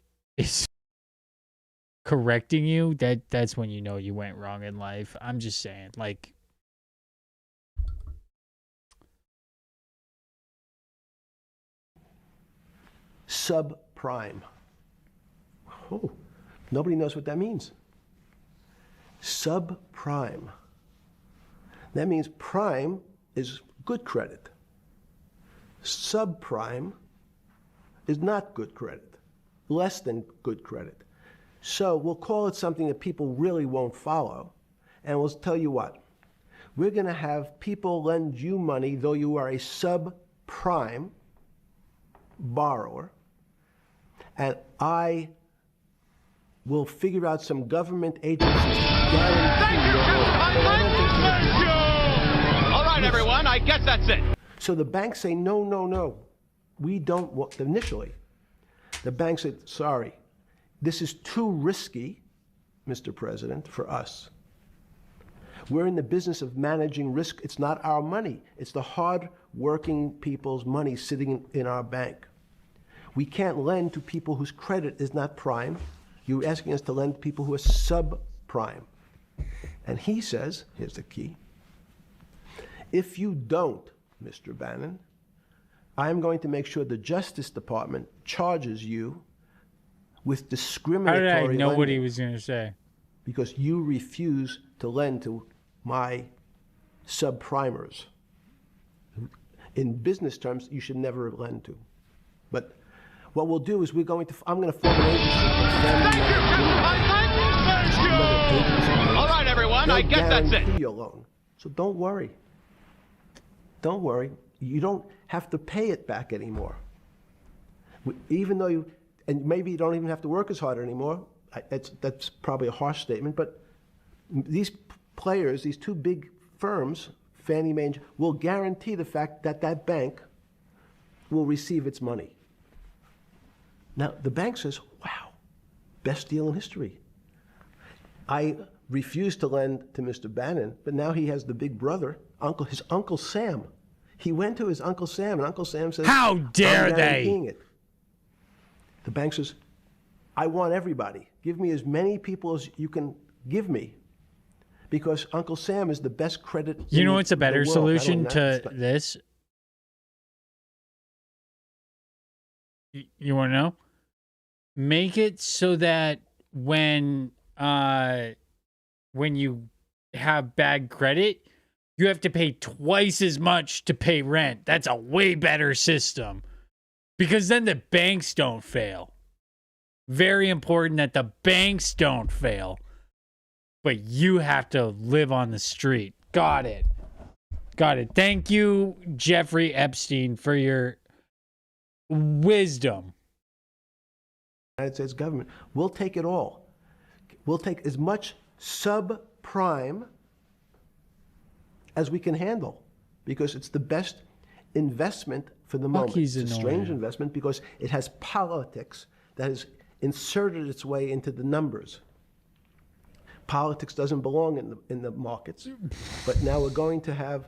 correcting you, that's when you know you went wrong in life. I'm just saying, like, subprime. Oh, nobody knows what that means. Subprime. That means prime is good credit. Subprime is not good credit, less than good credit. So we'll call it something that people really won't follow. And we'll tell you what, we're going to have people lend you money, though you are a subprime borrower, and I will figure out some government agencies to guarantee your loan. All right, everyone, I guess that's it. So the banks say, no, we don't want, initially. The bank said, sorry, this is too risky, Mr. President, for us. We're in the business of managing risk. It's not our money. It's the hard-working people's money sitting in our bank. We can't lend to people whose credit is not prime. You're asking us to lend to people who are subprime. And he says, here's the key, if you don't, Mr. Bannon, I'm going to make sure the Justice Department charges you with discriminatory how did I know lending what he was going to say? Because you refuse to lend to my subprimers. In business terms, you should never lend to. But what we'll do is I'm going to form an agency. All right, everyone, I guess that's it. Your loan. So don't worry. Don't worry. You don't have to pay it back anymore. Even though and maybe you don't even have to work as hard anymore. That's probably a harsh statement, but these players, these two big firms, Fannie Mae, will guarantee the fact that that bank will receive its money. Now, the bank says, wow, best deal in history. I refused to lend to Mr. Bannon, but now he has the big brother, his Uncle Sam. He went to his Uncle Sam, and Uncle Sam says, how dare I'm they? guaranteeing it. The bank says, I want everybody. Give me as many people as you can give me, because Uncle Sam is the best credit. You know what's a better solution to this? You want to know? Make it so that when you have bad credit, you have to pay twice as much to pay rent. That's a way better system, because then the banks don't fail. Very important that the banks don't fail, but you have to live on the street. Got it. Thank you, Jeffrey Epstein, for your wisdom. United States government. We'll take it all. We'll take as much subprime as we can handle, because it's the best investment for the moment. he's It's a strange annoying. investment because it has politics that has inserted its way into the numbers. Politics doesn't belong in the markets. But now we're going to have,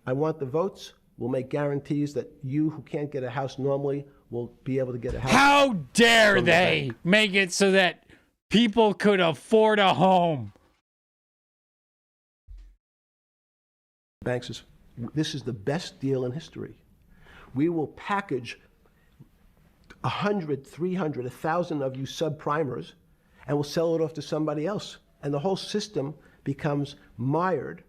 I want the votes, we'll make guarantees that you who can't get a house normally will be able to get a house. How dare from the they bank. make it so that people could afford a home? Banks says, this is the best deal in history. We will package 100, 300, 1,000 of you subprimers, and we'll sell it off to somebody else. And the whole system becomes mired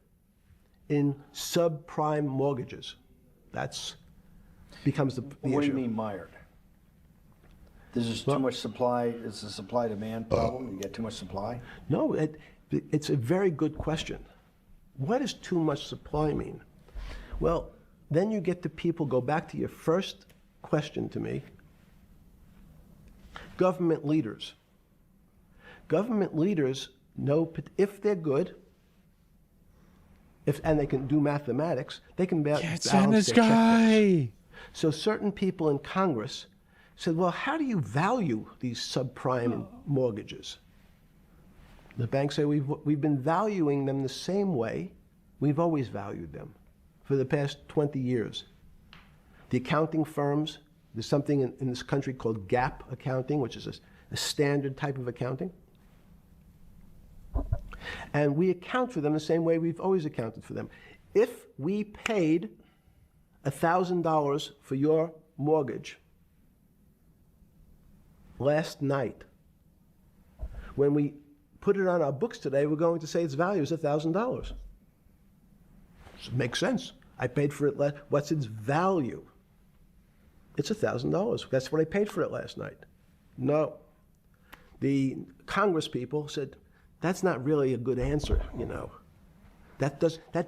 in subprime mortgages. That's becomes the What issue. do you mean mired? There's just too much supply. It's a supply-demand problem. You get too much supply. No, it's a very good question. What does too much supply mean? Well, then you get to people, go back to your first question to me. Government leaders. Government leaders know if they're good, and they can do mathematics, they can balance on this their checkbooks. guy. So certain people in Congress said, well, how do you value these subprime mortgages? The banks say we've been valuing them the same way we've always valued them for the past 20 years. The accounting firms, there's something in this country called GAAP accounting, which is a standard type of accounting. And we account for them the same way we've always accounted for them. If we paid $1,000 for your mortgage last night, when we put it on our books today, we're going to say its value is $1,000. Makes sense. I paid for it. What's its value? It's $1,000. That's what I paid for it last night. No. The Congress people said, that's not really a good answer, you know. That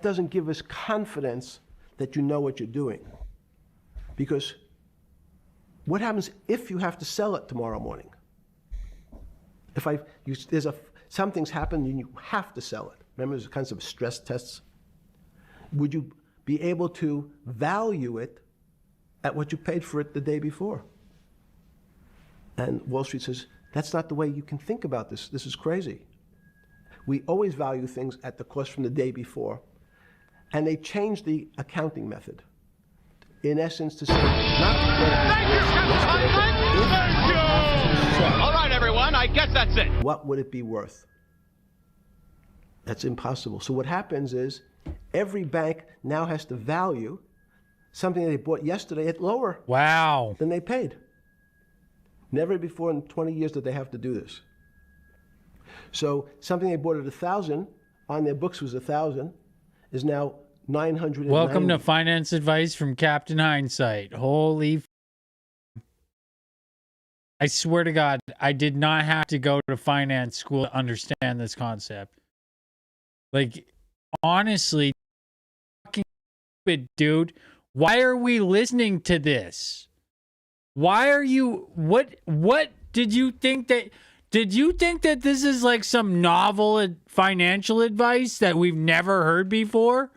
doesn't give us confidence that you know what you're doing. Because what happens if you have to sell it tomorrow morning? Something's happened and you have to sell it. Remember, there's kinds of stress tests. Would you be able to value it at what you paid for it the day before? And Wall Street says, that's not the way you can think about this. This is crazy. We always value things at the cost from the day before. And they changed the accounting method. In essence, to say, not what it was yesterday, but if I have to sell, All right, everyone, I guess that's it. what would it be worth? That's impossible. So what happens is every bank now has to value something that they bought yesterday at lower than they paid. Never before in 20 years did they have to do this. So something they bought at 1,000 on their books was 1,000 is now 990. Welcome to finance advice from Captain Hindsight. Holy I swear to God, I did not have to go to finance school to understand this concept. Like, honestly, fucking stupid, dude. Why are we listening to this? Why are you, what did you think that this is like some novel financial advice that we've never heard before?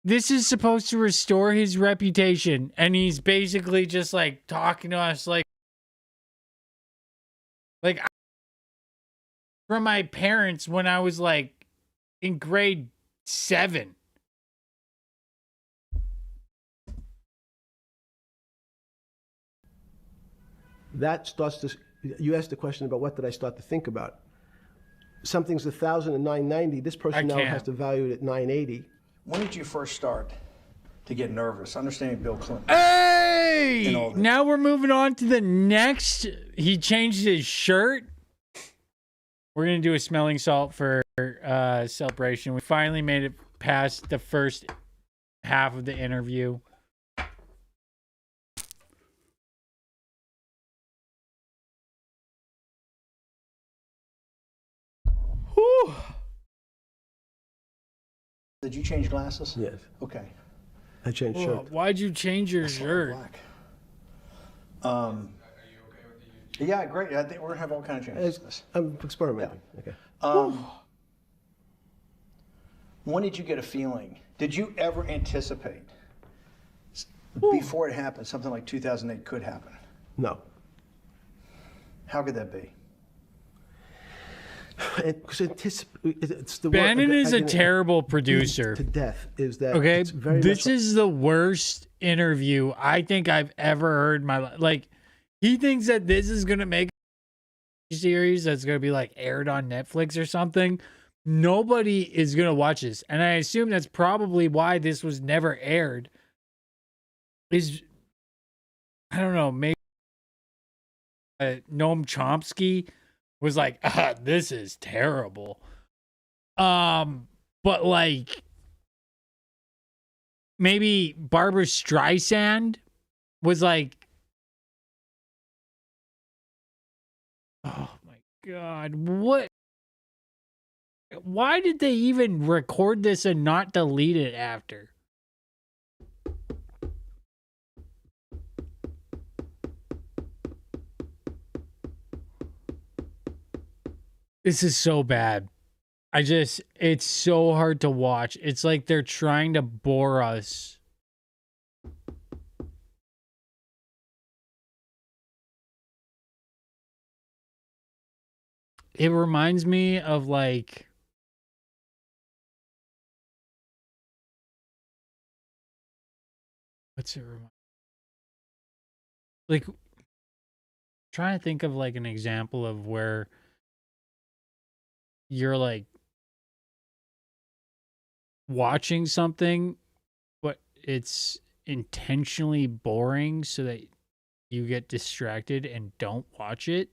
This is supposed to restore his reputation, and he's basically just like talking to us like from my parents when I was like in grade 7. That starts to, you asked the question about what did I start to think about. Something's 1,000 and 990. This person now has to value it at 980. When did you first start to get nervous? Understanding Bill Clinton. Hey! Now we're moving on to the next. He changed his shirt. We're going to do a smelling salt for celebration. We finally made it past the first half of the interview. Whew. Did you change glasses? Yes. Okay. I changed shirt. Why'd you change your shirt? Yeah, great. I think we're gonna have all kinds of changes. I'm experimenting. Yeah. Okay. When did you get a feeling? Did you ever anticipate before it happened, something like 2008 could happen? No. How could that be? It's the Bannon is a again, terrible producer. To death is that Okay, it's very this much is the worst interview I think I've ever heard in my life. Like, he thinks that this is gonna make a series that's gonna be like aired on Netflix or something. Nobody is gonna watch this, and I assume that's probably why this was never aired. Is I don't know, maybe Noam Chomsky was like, this is terrible. But like maybe Barbara Streisand was like, oh my God, what? Why did they even record this and not delete it after? This is so bad. It's so hard to watch. It's like they're trying to bore us. It reminds me of like, what's it remind? Like, trying to think of like an example of where you're like watching something, but it's intentionally boring so that you get distracted and don't watch it.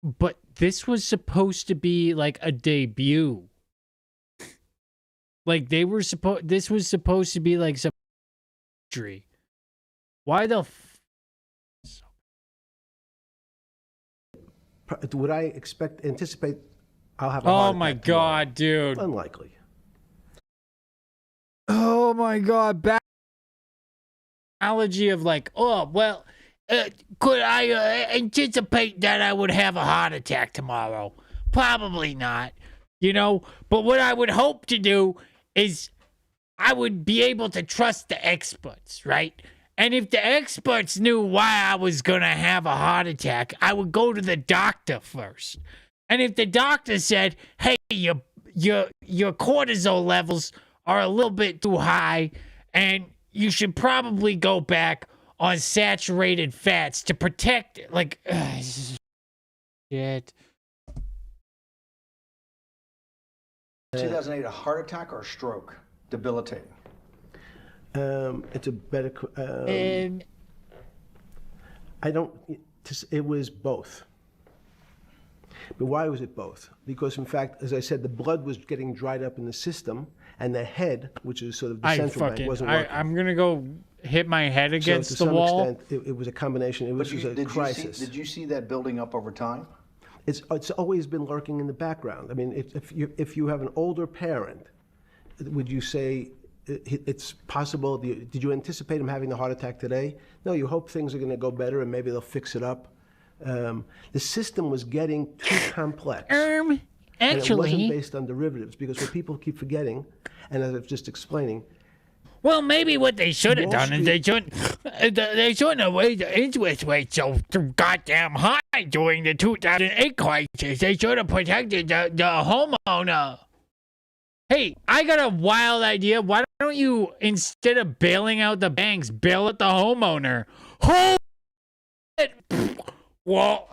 But this was supposed to be like a debut. Like this was supposed to be like some history. Why the would I anticipate I'll have a Oh heart my attack tomorrow? God, dude. Unlikely. Oh my God. Back analogy of like, oh, well, could I anticipate that I would have a heart attack tomorrow? Probably not, you know, but what I would hope to do is I would be able to trust the experts, right? And if the experts knew why I was going to have a heart attack, I would go to the doctor first. And if the doctor said, hey, your cortisol levels are a little bit too high and you should probably go back on saturated fats to protect it. Like, shit. 2008, a heart attack or a stroke? Debilitating. It's a better. I don't. It was both. But why was it both? Because, in fact, as I said, the blood was getting dried up in the system, and the head, which is sort of the central bank, wasn't working. I'm going to go hit my head against so the to wall. some extent, it was a combination. It was a crisis. Did you see that building up over time? It's always been lurking in the background. I mean, if you have an older parent, would you say it's possible? Did you anticipate him having the heart attack today? No, you hope things are going to go better and maybe they'll fix it up. The system was getting too complex. Actually, and it wasn't based on derivatives, because what people keep forgetting, and as I was just explaining. Well, maybe what they should have done is they shouldn't have raised the interest rate so goddamn high during the 2008 crisis. They should have protected the homeowner. Hey, I got a wild idea. Why don't you, instead of bailing out the banks, bail out the homeowner? Well,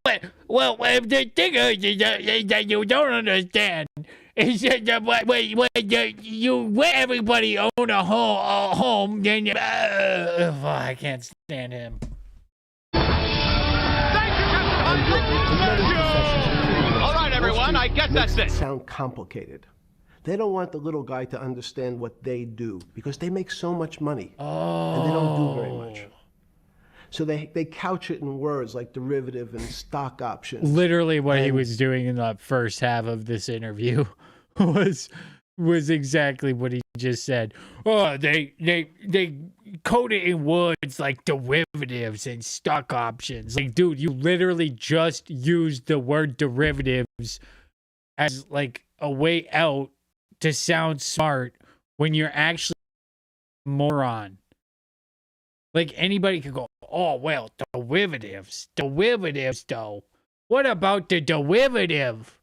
the thing is that you don't understand is that when everybody own a home, then I can't stand him. All right, everyone, I guess that's it. Sound complicated. They don't want the little guy to understand what they do because they make so much money and they don't do very much. So they couch it in words like derivative and stock options. Literally what he was doing in the first half of this interview was exactly what he just said. Oh, they code it in words like derivatives and stock options. Like, dude, you literally just used the word derivatives as like a way out to sound smart when you're actually a moron. Like anybody could go, oh well, derivatives though. What about the derivative?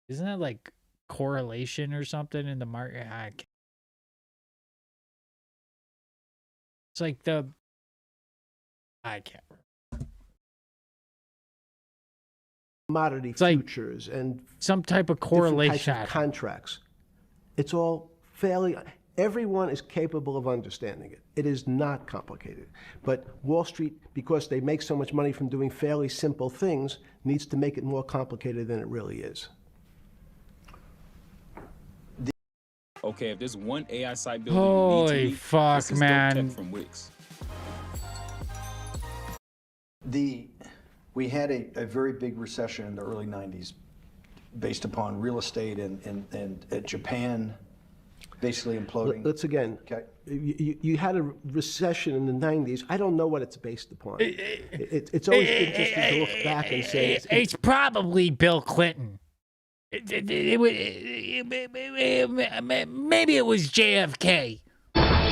Isn't that like correlation or something in the market? It's like I can't remember. Commodity It's like futures and some type of different correlation. types of contracts. It's all fairly. Everyone is capable of understanding it. It is not complicated. But Wall Street, because they make so much money from doing fairly simple things, needs to make it more complicated than it really is. Okay, if there's one AI site builder Holy you need to meet, fuck, this is man. Dope Tech from Wix. We had a very big recession in the early 90s based upon real estate and Japan basically imploding. Let's again, okay. You had a recession in the 90s. I don't know what it's based upon. It's always interesting to look back and say it's probably Bill Clinton. Maybe it was JFK. Thank you,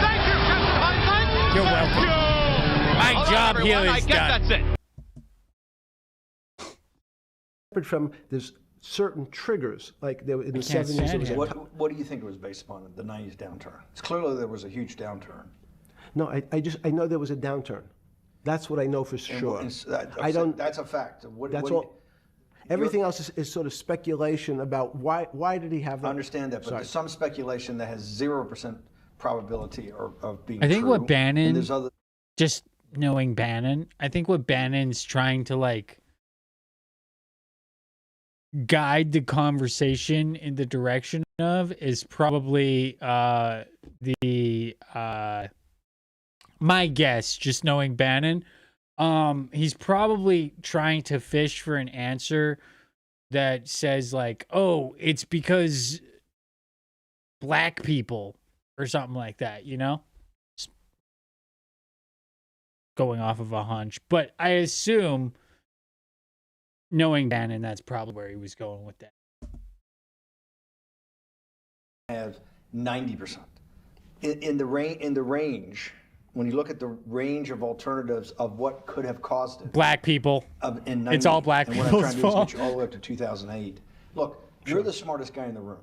Captain Hindsight. You're welcome. My All job right, here everyone, is I guess done. that's it. separate from there's certain triggers, like there in the 70s. There was What do you think it was based upon the 90s downturn? It's clearly there was a huge downturn. No, I know there was a downturn. That's what I know for sure. I don't. That's a fact. That's all. Everything else is sort of speculation about why did he have that? I understand that, but there's some speculation that has 0% probability of being I think true. what Bannon, and there's other. just knowing Bannon, I think what Bannon's trying to like guide the conversation in the direction of is probably my guess, just knowing Bannon. He's probably trying to fish for an answer that says like, oh, it's because black people or something like that, you know? Just going off of a hunch. But I assume, knowing Bannon, that's probably where he was going with that. Have 90% in the range. When you look at the range of alternatives of what could have caused it, Black people. In 90, it's all black and what I'm people's trying to do is fault. get you all the way up to 2008. Look, you're the smartest guy in the room,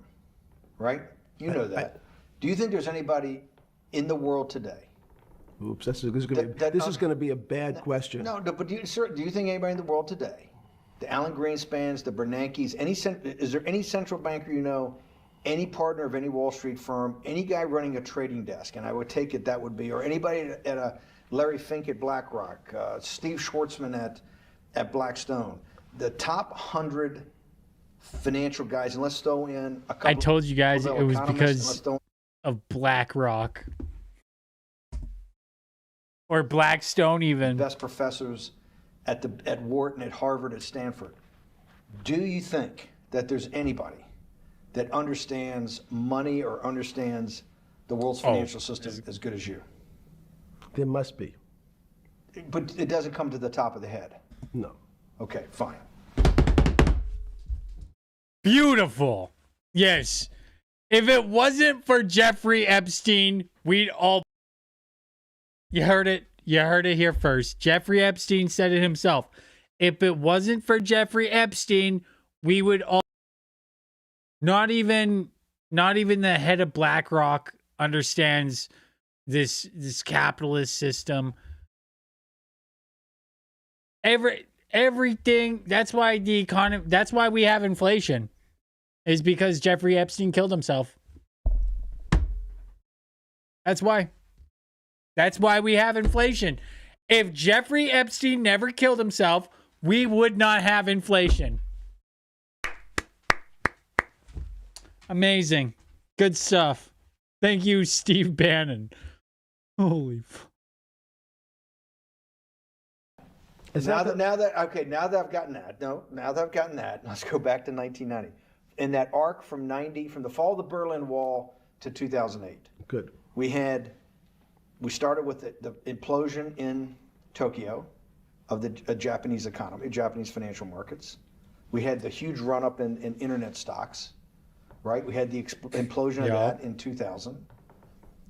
right? You know that. Do you think there's anybody in the world today? Oops, this is going to be a bad question. No, but do you think anybody in the world today, the Alan Greenspans, the Bernankes, is there any central banker you know, any partner of any Wall Street firm, any guy running a trading desk, and I would take it that would be, or anybody at a Larry Fink at BlackRock, Steve Schwartzman at Blackstone, the top 100 financial guys, and let's throw in a couple. I told you guys it was economists, because of BlackRock. Or Blackstone even. Best professors at Wharton, at Harvard, at Stanford. Do you think that there's anybody that understands money or understands the world's financial system as good as you? There must be. But it doesn't come to the top of the head. No. Okay, fine. Beautiful. Yes. If it wasn't for Jeffrey Epstein, we'd all... You heard it. You heard it here first. Jeffrey Epstein said it himself. If it wasn't for Jeffrey Epstein, we would all... Not even the head of BlackRock understands this capitalist system. Everything. That's why the economy. That's why we have inflation. Is because Jeffrey Epstein killed himself. That's why. That's why we have inflation. If Jeffrey Epstein never killed himself, we would not have inflation. Amazing. Good stuff. Thank you, Steve Bannon. Holy fuck. Now that I've gotten that, let's go back to 1990. In that arc from the fall of the Berlin Wall to 2008. Good. We started with the implosion in Tokyo of the Japanese economy, Japanese financial markets. We had the huge run up in internet stocks. right? We had the implosion of that in 2000.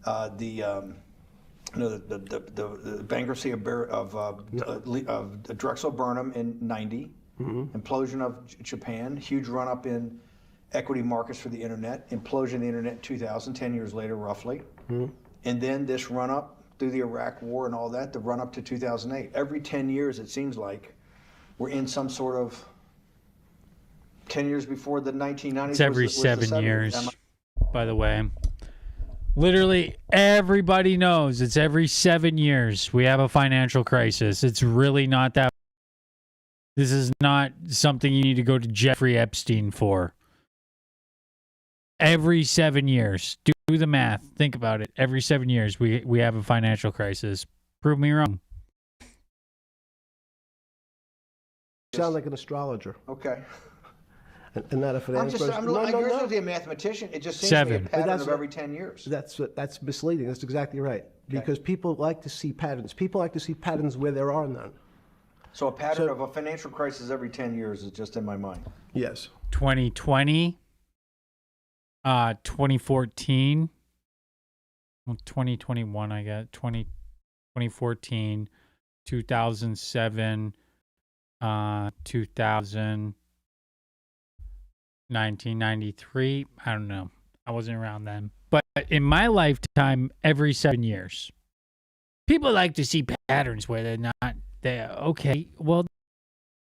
The bankruptcy of Drexel Burnham in 90. Implosion of Japan, huge run-up in equity markets for the internet, implosion of the internet in 2000, 10 years later roughly. And then this run-up through the Iraq War and all that, the run-up to 2008. Every 10 years, it seems like, we're in some sort of 10 years before the 1990s. It's every 7 years, by the way. Literally everybody knows it's every 7 years we have a financial crisis. It's really not that. This is not something you need to go to Jeffrey Epstein for. Every 7 years. Do the math. Think about it. Every 7 years we have a financial crisis. Prove me wrong. You sound like an astrologer. Okay. And not a financial person. I'm not a mathematician. It just seems to be a pattern of every 10 years. That's misleading. That's exactly right. Because people like to see patterns. People like to see patterns where there are none. So a pattern of a financial crisis every 10 years is just in my mind. Yes. 2020, 2014, well, 2021, I got 2014, 2007, 2000, 1993. I don't know. I wasn't around then. But in my lifetime, every 7 years. People like to see patterns where they're not there. Okay, well,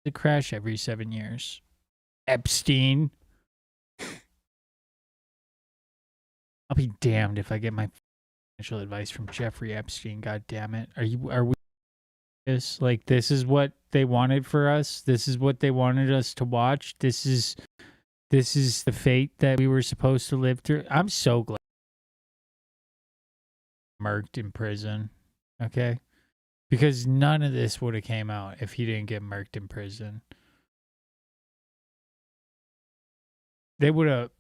the crash every 7 years. Epstein. I'll be damned if I get my financial advice from Jeffrey Epstein. God damn it. Are we this? Like, this is what they wanted for us? This is what they wanted us to watch? This is the fate that we were supposed to live through? I'm so glad. Murked in prison. Okay? Because none of this would have came out if he didn't get murked in prison. They would have.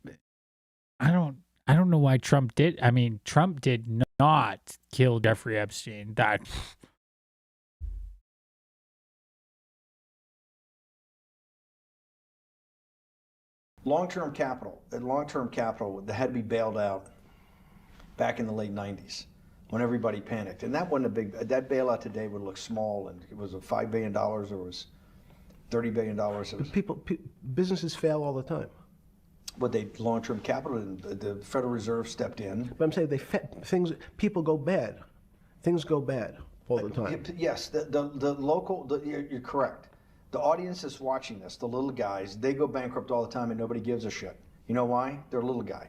I don't know why Trump did. I mean, Trump did not kill Jeffrey Epstein. That. Long-term capital, that had to be bailed out back in the late 90s when everybody panicked. And that wasn't a big, that bailout today would look small, and it was a $5 billion or it was $30 billion. Businesses fail all the time. But they long-term capital, and the Federal Reserve stepped in. But I'm saying people go bad. Things go bad all the time. Yes, you're correct. The audience is watching this, the little guys, they go bankrupt all the time and nobody gives a shit. You know why? They're a little guy.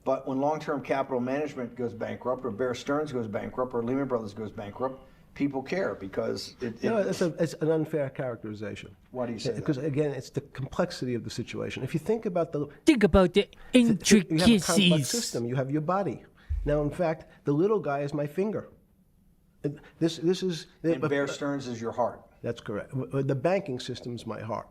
But when long-term capital management goes bankrupt, or Bear Stearns goes bankrupt, or Lehman Brothers goes bankrupt, people care because it's an unfair characterization. Why do you say that? Because again, it's the complexity of the situation. If you think about the intricacies. You have a complex system. You have your body. Now, in fact, the little guy is my finger. This is. And Bear Stearns is your heart. That's correct. The banking system is my heart.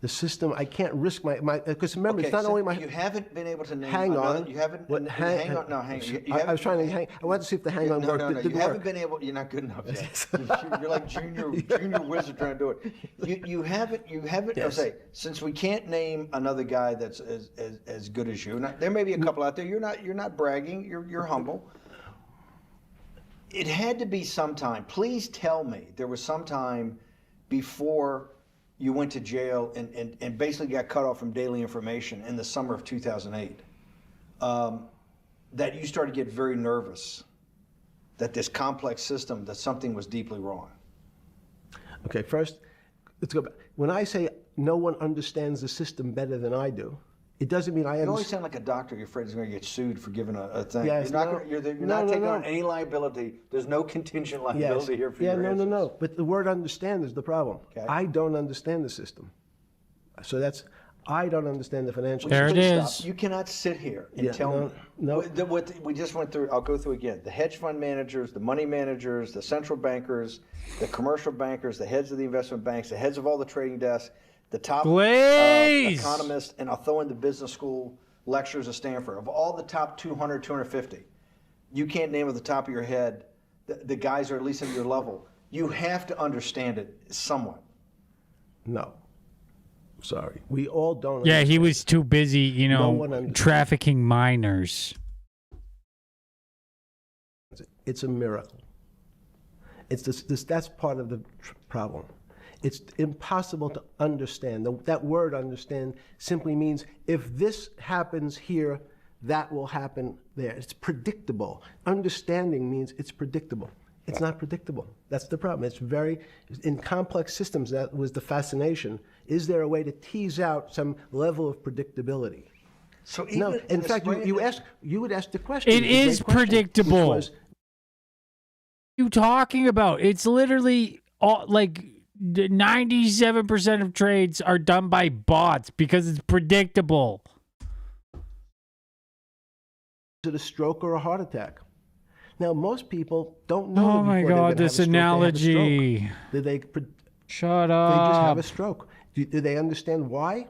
The system, I can't risk my because remember, it's not only my. You haven't been able to name. Hang on. You haven't. Hang on. No, hang on. I was trying to hang. I wanted to see if the hang on worked. No. You haven't been able. You're not good enough yet. You're like junior wizard trying to do it. You haven't. Yes. I'll say, since we can't name another guy that's as good as you. Now, there may be a couple out there. You're not bragging. You're humble. It had to be sometime. Please tell me there was some time before you went to jail and basically got cut off from daily information in the summer of 2008 that you started to get very nervous that this complex system, that something was deeply wrong. Okay, first, let's go back. When I say no one understands the system better than I do, it doesn't mean I understand. You always sound like a doctor. You're afraid he's going to get sued for giving a thing. Yes, you're not taking on any liability. There's no contingent liability here for your answers. No. But the word understand is the problem. Okay. I don't understand the system. So I don't understand the financial system. There it is. You cannot sit here and tell me. No. What we just went through, I'll go through again. The hedge fund managers, the money managers, the central bankers, the commercial bankers, the heads of the investment banks, the heads of all the trading desks, the top economists, and I'll throw in the business school lectures of Stanford. Of all the top 200, 250, you can't name at the top of your head the guys are at least at your level. You have to understand it somewhat. No. Sorry. We all don't. Yeah, he understand. was too busy, you No know, one understands. trafficking minors. It's a miracle. It's that's part of the problem. It's impossible to understand. That word understand simply means if this happens here, that will happen there. It's predictable. Understanding means it's predictable. It's not predictable. That's the problem. It's very, in complex systems, that was the fascination. Is there a way to tease out some level of predictability? So even No, in fact, you would ask the question. It it's a great is question, predictable. which was, You talking about? It's literally all like 97% of trades are done by bots because it's predictable. is it a stroke or a heart attack? Now, most people don't know. Oh my before they're God, gonna this have a stroke, they have a analogy. stroke. Do they? Shut They just have up. a stroke. Do they understand why?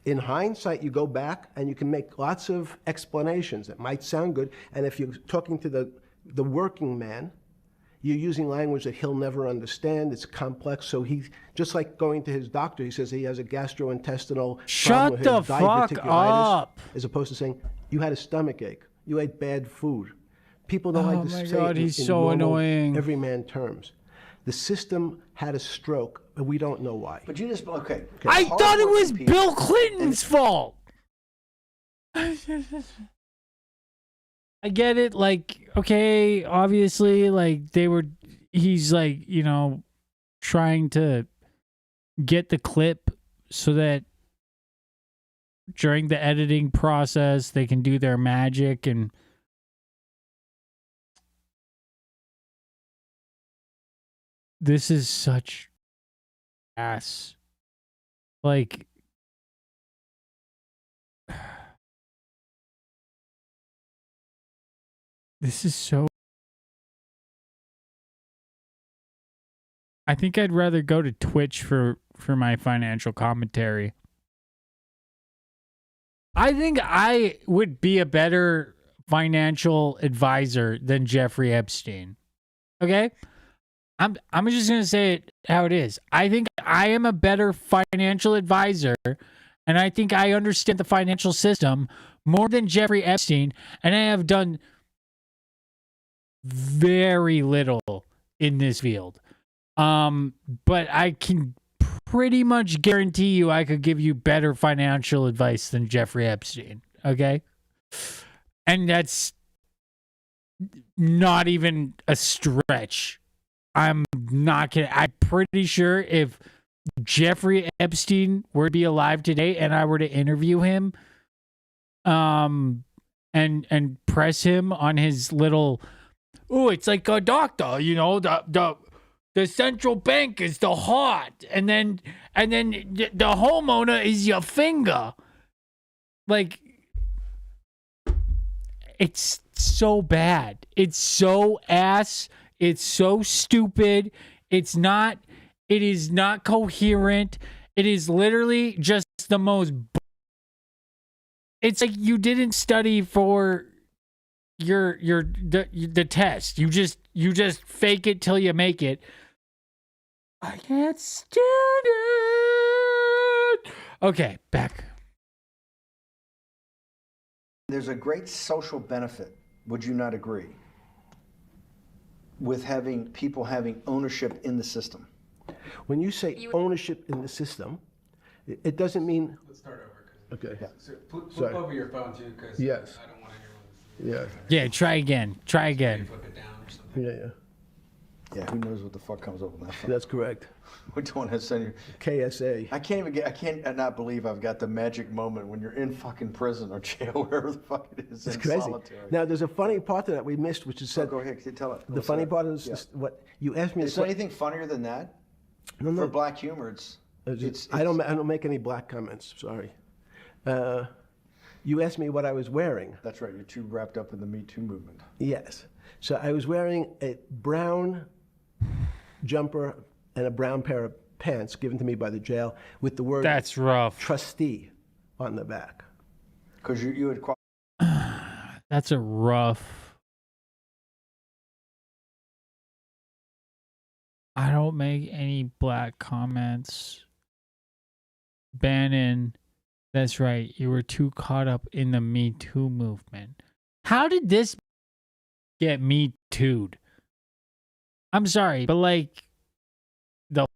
In hindsight, you go back and you can make lots of explanations that might sound good. And if you're talking to the working man, you're using language that he'll never understand. It's complex. So he, just like going to his doctor, he says he has a gastrointestinal Shut problem with the his fuck diverticulitis, up. as opposed to saying you had a stomach ache, you ate bad food. People don't Oh like to my say God, it in, he's in so normal, annoying. everyman terms. The system had a stroke, and we don't know why. But you just, okay. I thought it was Hardworking people- Bill Clinton's fault. I get it. Like, okay, obviously, like he's like, you know, trying to get the clip so that during the editing process they can do their magic. And this is such ass. Like, this is so. I think I'd rather go to Twitch for my financial commentary. I think I would be a better financial advisor than Jeffrey Epstein. Okay? I'm just going to say it how it is. I think I am a better financial advisor, and I think I understand the financial system more than Jeffrey Epstein, and I have done very little in this field. But I can pretty much guarantee you I could give you better financial advice than Jeffrey Epstein. Okay? And that's not even a stretch. I'm not kidding. I'm pretty sure if Jeffrey Epstein were to be alive today and I were to interview him, and press him on his little, oh, it's like a doctor, you know, the central bank is the heart, and then the homeowner is your finger. Like, it's so bad. It's so ass. It's so stupid. It is not coherent. It is literally just the most. It's like you didn't study for the test. You just fake it till you make it. I can't stand it. Okay, back. There's a great social benefit, would you not agree, with having people having ownership in the system? When you say ownership in the system, it doesn't mean. Let's start over. Okay. Yeah. So flip Sorry. over your phone too, because Yes. I don't want anyone to see. Yeah. Yeah, try again. Try again. Flip it down or something. Yeah. Yeah, who knows what the fuck comes up with that phone? That's correct. We don't want to send you. KSA. I can't not believe I've got the magic moment when you're in fucking prison or jail, wherever the fuck it is. It's in crazy. Solitary. Now, there's a funny part to that we missed, which is said. Go ahead, tell it. The funny part is what you asked me. Is there anything funnier than that? No. For black humor, it's I don't make any black comments. Sorry. You asked me what I was wearing. That's right. You're too wrapped up in the Me Too movement. Yes. So I was wearing a brown jumper and a brown pair of pants given to me by the jail with the word That's rough. trustee on the back. Because you had. That's a rough. I don't make any black comments. Bannon, that's right. You were too caught up in the Me Too movement. How did this get Me Too'd? I'm sorry, but like the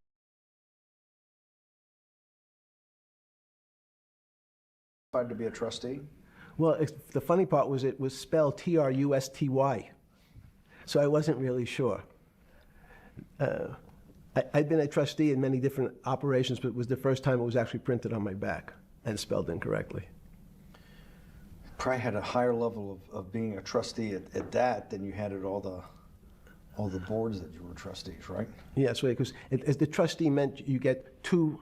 To be a trustee? Well, the funny part was it was spelled Trusty. So I wasn't really sure. I'd been a trustee in many different operations, but it was the first time it was actually printed on my back and spelled incorrectly. Probably had a higher level of being a trustee at that than you had at all the boards that you were trustees, right? Yes, because as the trustee meant you get two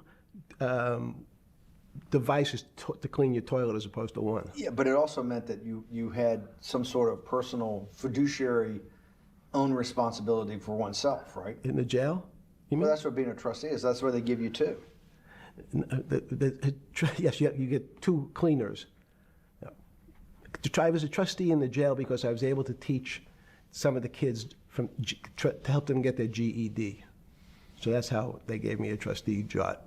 devices to clean your toilet as opposed to one. Yeah, but it also meant that you had some sort of personal fiduciary own responsibility for oneself, right? In the jail? Well, that's what being a trustee is. That's where they give you two. Yes, you get two cleaners. I was a trustee in the jail because I was able to teach some of the kids to help them get their GED. So that's how they gave me a trustee job.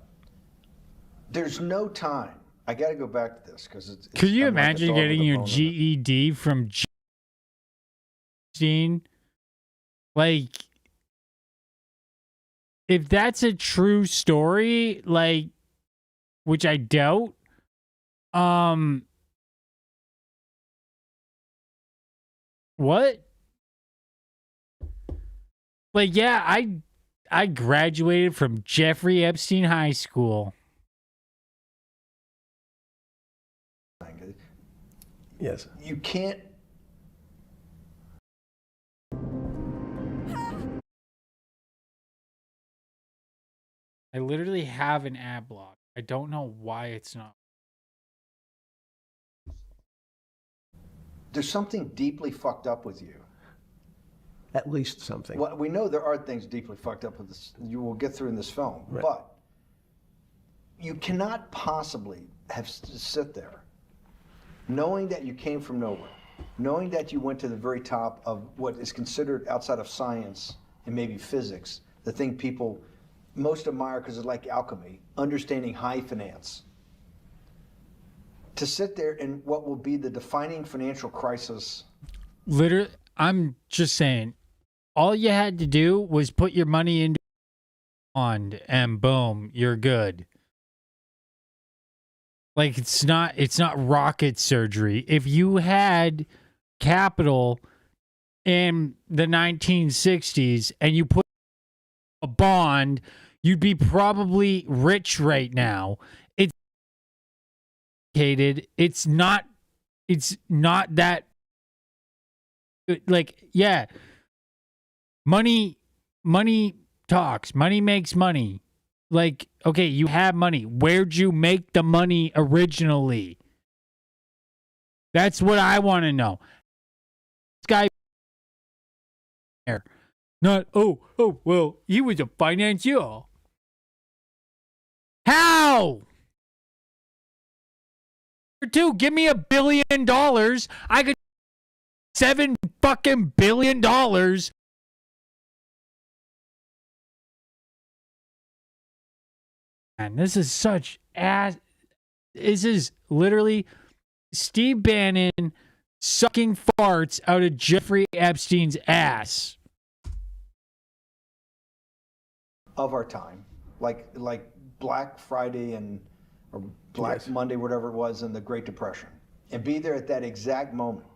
There's no time. I got to go back to this because it's. Could you imagine getting your GED from Epstein? Like, if that's a true story, like, which I doubt, what? Like, yeah, I graduated from Jeffrey Epstein High School. Yes. You can't. I literally have an ad block. I don't know why it's not. There's something deeply fucked up with you. At least something. Well, we know there are things deeply fucked up with this. You will get through in this film, right. But you cannot possibly have sit there, knowing that you came from nowhere, knowing that you went to the very top of what is considered outside of science and maybe physics, the thing people most admire because it's like alchemy, understanding high finance. To sit there in what will be the defining financial crisis. Literally, I'm just saying, all you had to do was put your money into a fund and boom, you're good. Like, it's not rocket surgery. If you had capital in the 1960s and you put a bond, you'd be probably rich right now. It's not that, like, yeah, money talks, money makes money. Like, okay, you have money. Where'd you make the money originally? That's what I want to know. This guy, not, well, he was a financier. How? Dude, give me $1 billion. I could $7 fucking billion. And this is such ass. This is literally Steve Bannon sucking farts out of Jeffrey Epstein's ass. Of our time, like Black Friday or Black Monday, whatever it was, in the Great Depression, and be there at that exact moment.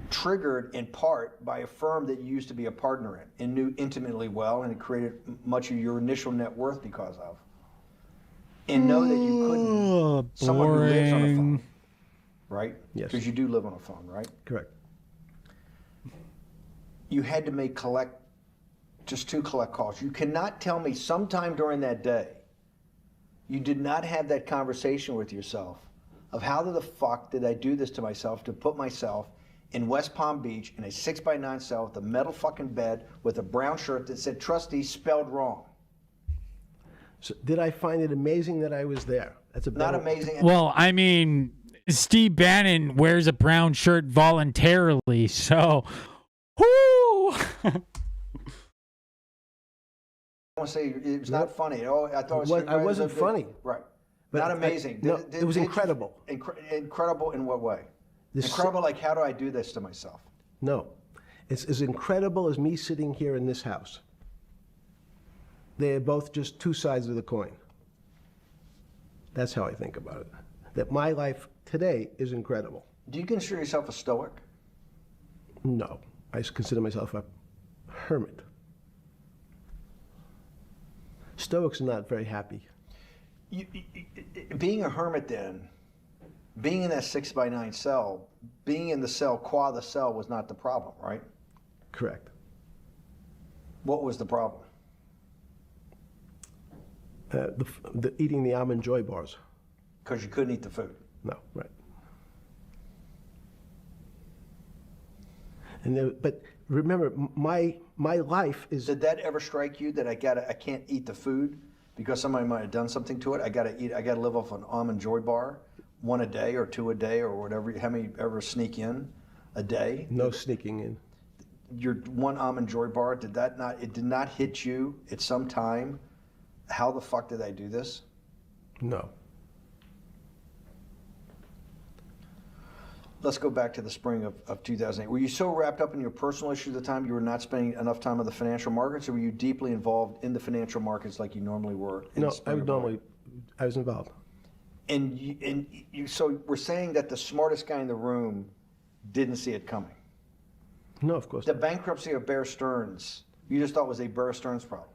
Triggered in part by a firm that you used to be a partner in and knew intimately well, and it created much of your initial net worth because of. And know that you couldn't. Someone who lives on a phone, right? Yes. Because you do live on a phone, right? Correct. You had to make just 2 collect calls. You cannot tell me sometime during that day you did not have that conversation with yourself of how the fuck did I do this to myself to put myself in West Palm Beach in a 6x9 cell with a metal fucking bed with a brown shirt that said trustee spelled wrong. So did I find it amazing that I was there? That's a not amazing. Well, I mean, Steve Bannon wears a brown shirt voluntarily, so whoo. want to say it was not funny. Oh, I thought it was. I wasn't funny. Right. But not amazing. no, it was incredible. Incredible in what way? Incredible, like how do I do this to myself? No. It's as incredible as me sitting here in this house. They're both just two sides of the coin. That's how I think about it. That my life today is incredible. Do you consider yourself a stoic? No. I consider myself a hermit. Stoics are not very happy. Being a hermit then, being in that 6x9 cell, being in the cell qua the cell was not the problem, right? Correct. What was the problem? Eating the Almond Joy bars. Because you couldn't eat the food. No, right. And but remember, my life is. Did that ever strike you that I can't eat the food because somebody might have done something to it? I gotta live off an Almond Joy bar, one a day or two a day or whatever. How many ever sneak in a day? No sneaking in. Your one Almond Joy bar, it did not hit you at some time? How the fuck did I do this? No. Let's go back to the spring of 2008. Were you so wrapped up in your personal issues at the time you were not spending enough time on the financial markets, or were you deeply involved in the financial markets like you normally were? No, I was involved. And you, so we're saying that the smartest guy in the room didn't see it coming. No, of course not. not. The bankruptcy of Bear Stearns, you just thought was a Bear Stearns problem.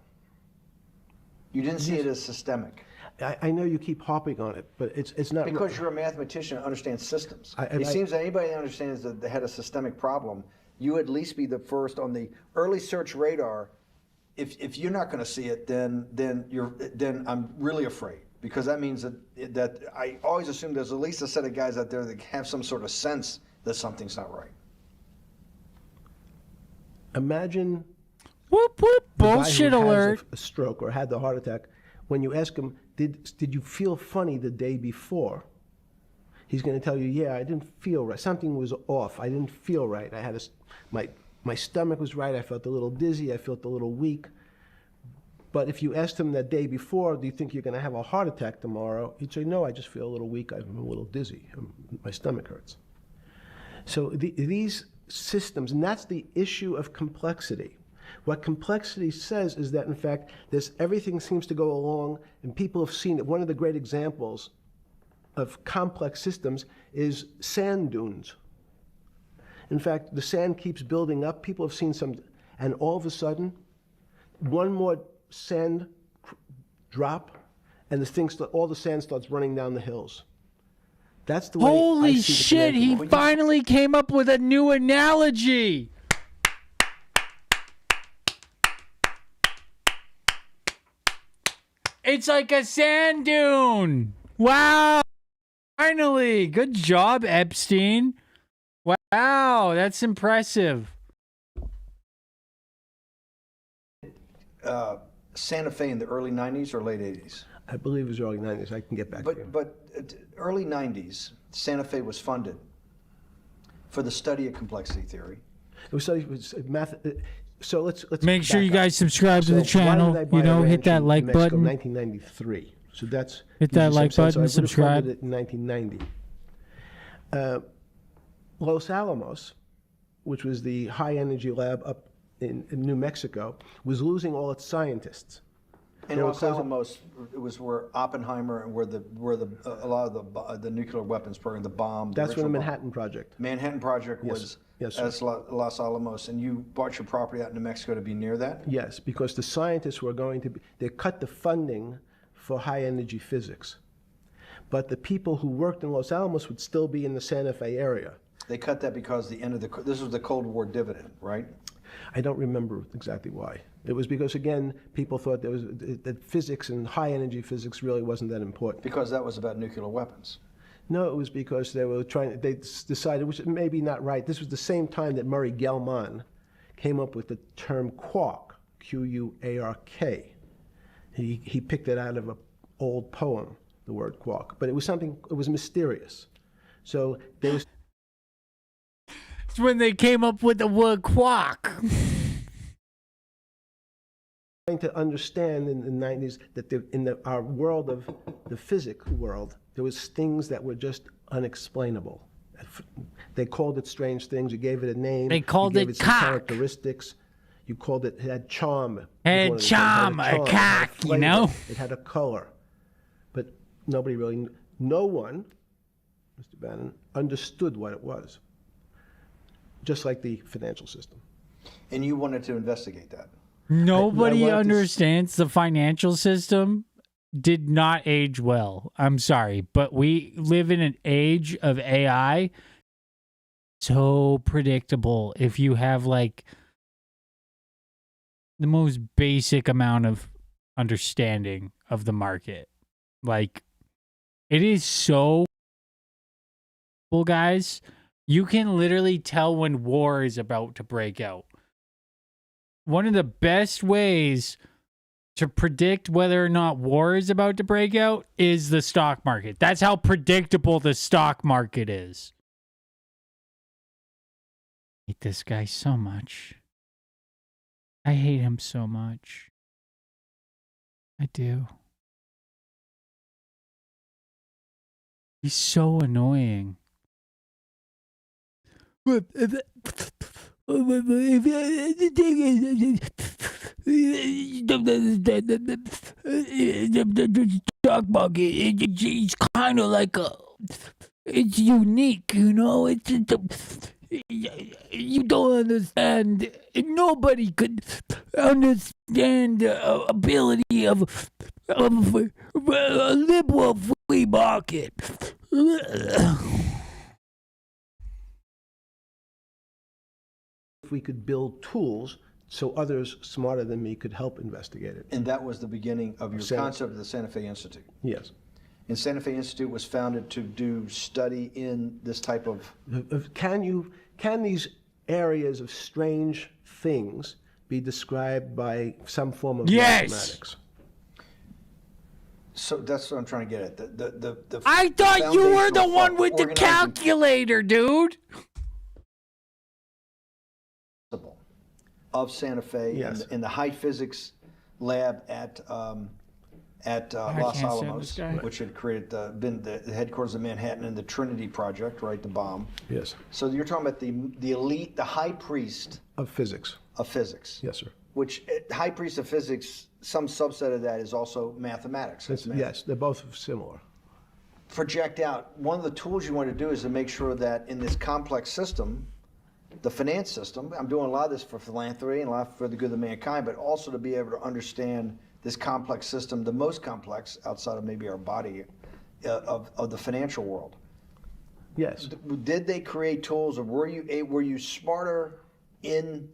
You didn't see it as systemic. I know you keep harping on it, but it's not. Because you're a mathematician and understands systems. It seems that anybody that understands that they had a systemic problem, you at least be the first on the early search radar. If you're not going to see it, then I'm really afraid, because that means that I always assume there's at least a set of guys out there that have some sort of sense that something's not right. Imagine. Whoop whoop! Bullshit the guy who alert. has a stroke or had the heart attack. When you ask him, did you feel funny the day before? He's going to tell you, yeah, I didn't feel right. Something was off. I didn't feel right. I had my stomach was right. I felt a little dizzy. I felt a little weak. But if you asked him that day before, do you think you're going to have a heart attack tomorrow? He'd say, no, I just feel a little weak. I'm a little dizzy. My stomach hurts. So these systems, and that's the issue of complexity. What complexity says is that, in fact, everything seems to go along, and people have seen it. One of the great examples of complex systems is sand dunes. In fact, the sand keeps building up. People have seen some, and all of a sudden, one more sand drop, and all the sand starts running down the hills. That's the way Holy I see the shit, he finally came up with a new analogy. It's like a sand dune. Wow. Finally. Good job, Epstein. Wow, that's impressive. Santa Fe in the early 90s or late 80s? I believe it was early 90s. I can get back to you. But early 90s, Santa Fe was funded for the study of complexity theory. It was math. So let's make sure you guys subscribe to the channel. You know, hit that like button. 1993. So that's hit that like button. So subscribe. It in 1990. Los Alamos, which was the high energy lab up in New Mexico, was losing all its scientists. And Los Alamos, it was where Oppenheimer and where a lot of the nuclear weapons program, the bomb. That's where the Manhattan Project. Manhattan Project was as Los Alamos, and you bought your property out in New Mexico to be near that? Yes, because the scientists were going to be, they cut the funding for high energy physics. But the people who worked in Los Alamos would still be in the Santa Fe area. They cut that because this was the Cold War dividend, right? I don't remember exactly why. It was because, again, people thought that physics and high energy physics really wasn't that important. Because that was about nuclear weapons. No, it was because they decided, which may be not right. This was the same time that Murray Gell-Mann came up with the term quark, Q-U-A-R-K. He picked it out of an old poem, the word quark. But it was mysterious. So there was. It's when they came up with the word quark. to understand in the 90s that our world of the physics world, there was things that were just unexplainable. They called it strange things. You gave it a name. They called it some cock. Characteristics. You called it had charm. Had charm, a cock, you know? It had a color. But nobody really, no one, Mr. Bannon, understood what it was. Just like the financial system. And you wanted to investigate that? Nobody understands the financial system. Did not age well. I'm sorry, but we live in an age of AI. So predictable if you have like the most basic amount of understanding of the market. Like, it is so, guys, you can literally tell when war is about to break out. One of the best ways to predict whether or not war is about to break out is the stock market. That's how predictable the stock market is. I hate this guy so much. I hate him so much. I do. He's so annoying. The stock market, it's kind of like it's unique, you know? You don't understand. Nobody could understand the ability of a liberal free market. If we could build tools so others smarter than me could help investigate it. And that was the beginning of your concept of the Santa Fe Institute. Yes. And Santa Fe Institute was founded to do study in this type of... Can these areas of strange things be described by some form of mathematics? So that's what I'm trying to get at. The I thought you were the one with the calculator, dude. Of Santa Fe, yes. in the high physics lab at Los Alamos, which had been the headquarters of Manhattan, and the Trinity Project, right, the bomb. Yes. So you're talking about the elite, the high priest of physics. Of physics. Yes, sir. Which high priest of physics, some subset of that is also mathematics. Yes, they're both similar. Project out. One of the tools you want to do is to make sure that in this complex system, the finance system, I'm doing a lot of this for philanthropy and a lot for the good of mankind, but also to be able to understand this complex system, the most complex outside of maybe our body, of the financial world. Yes. Did they create tools, or were you smarter in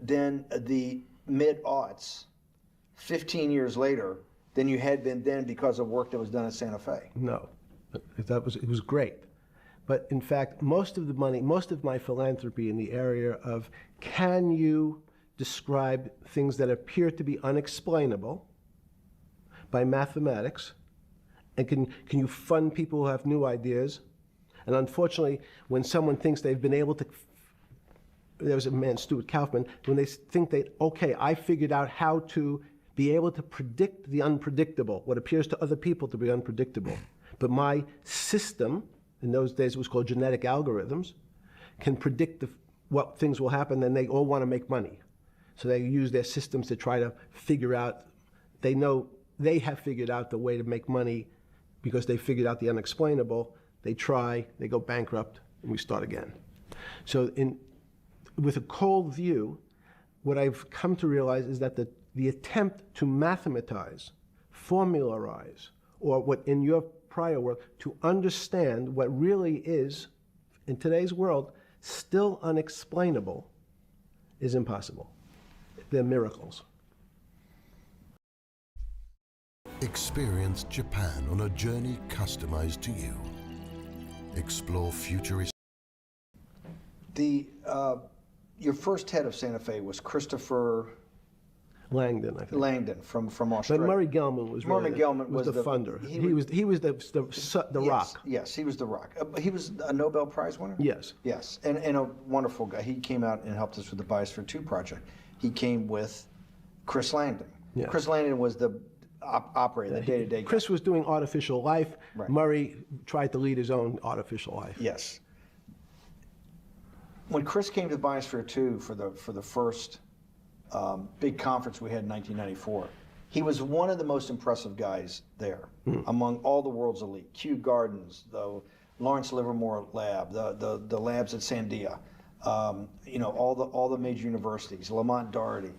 than the mid-aughts, 15 years later, than you had been then because of work that was done at Santa Fe? No, it was great. But in fact, most of the money, most of my philanthropy in the area of can you describe things that appear to be unexplainable by mathematics, and can you fund people who have new ideas? And unfortunately, when someone thinks they've been able to, there was a man, Stuart Kaufman, when they think okay, I figured out how to be able to predict the unpredictable, what appears to other people to be unpredictable. But my system, in those days it was called genetic algorithms, can predict what things will happen, and they all want to make money. So they use their systems to try to figure out, they know they have figured out the way to make money because they figured out the unexplainable. They try, they go bankrupt, and we start again. So with a cold view, what I've come to realize is that the attempt to mathematize, formularize, or what in your prior world, to understand what really is, in today's world, still unexplainable, is impossible. They're miracles. Experience Japan on a journey customized to you. Explore futuristic. Your first head of Santa Fe was Christopher Langdon, I think. Langdon from Australia. But Murray Gell-Mann was the funder. He was the rock. Yes, he was the rock. He was a Nobel Prize winner? Yes. Yes, and a wonderful guy. He came out and helped us with the Biosphere 2 project. He came with Chris Langdon. Yes. Chris Landon was the operator, the day-to-day guy. Chris was doing artificial life. Right. Murray tried to lead his own artificial life. Yes. When Chris came to the Biosphere 2 for the first big conference we had in 1994, he was one of the most impressive guys there among all the world's elite. Kew Gardens, the Lawrence Livermore Lab, the labs at Sandia, all the major universities, Lamont Doherty,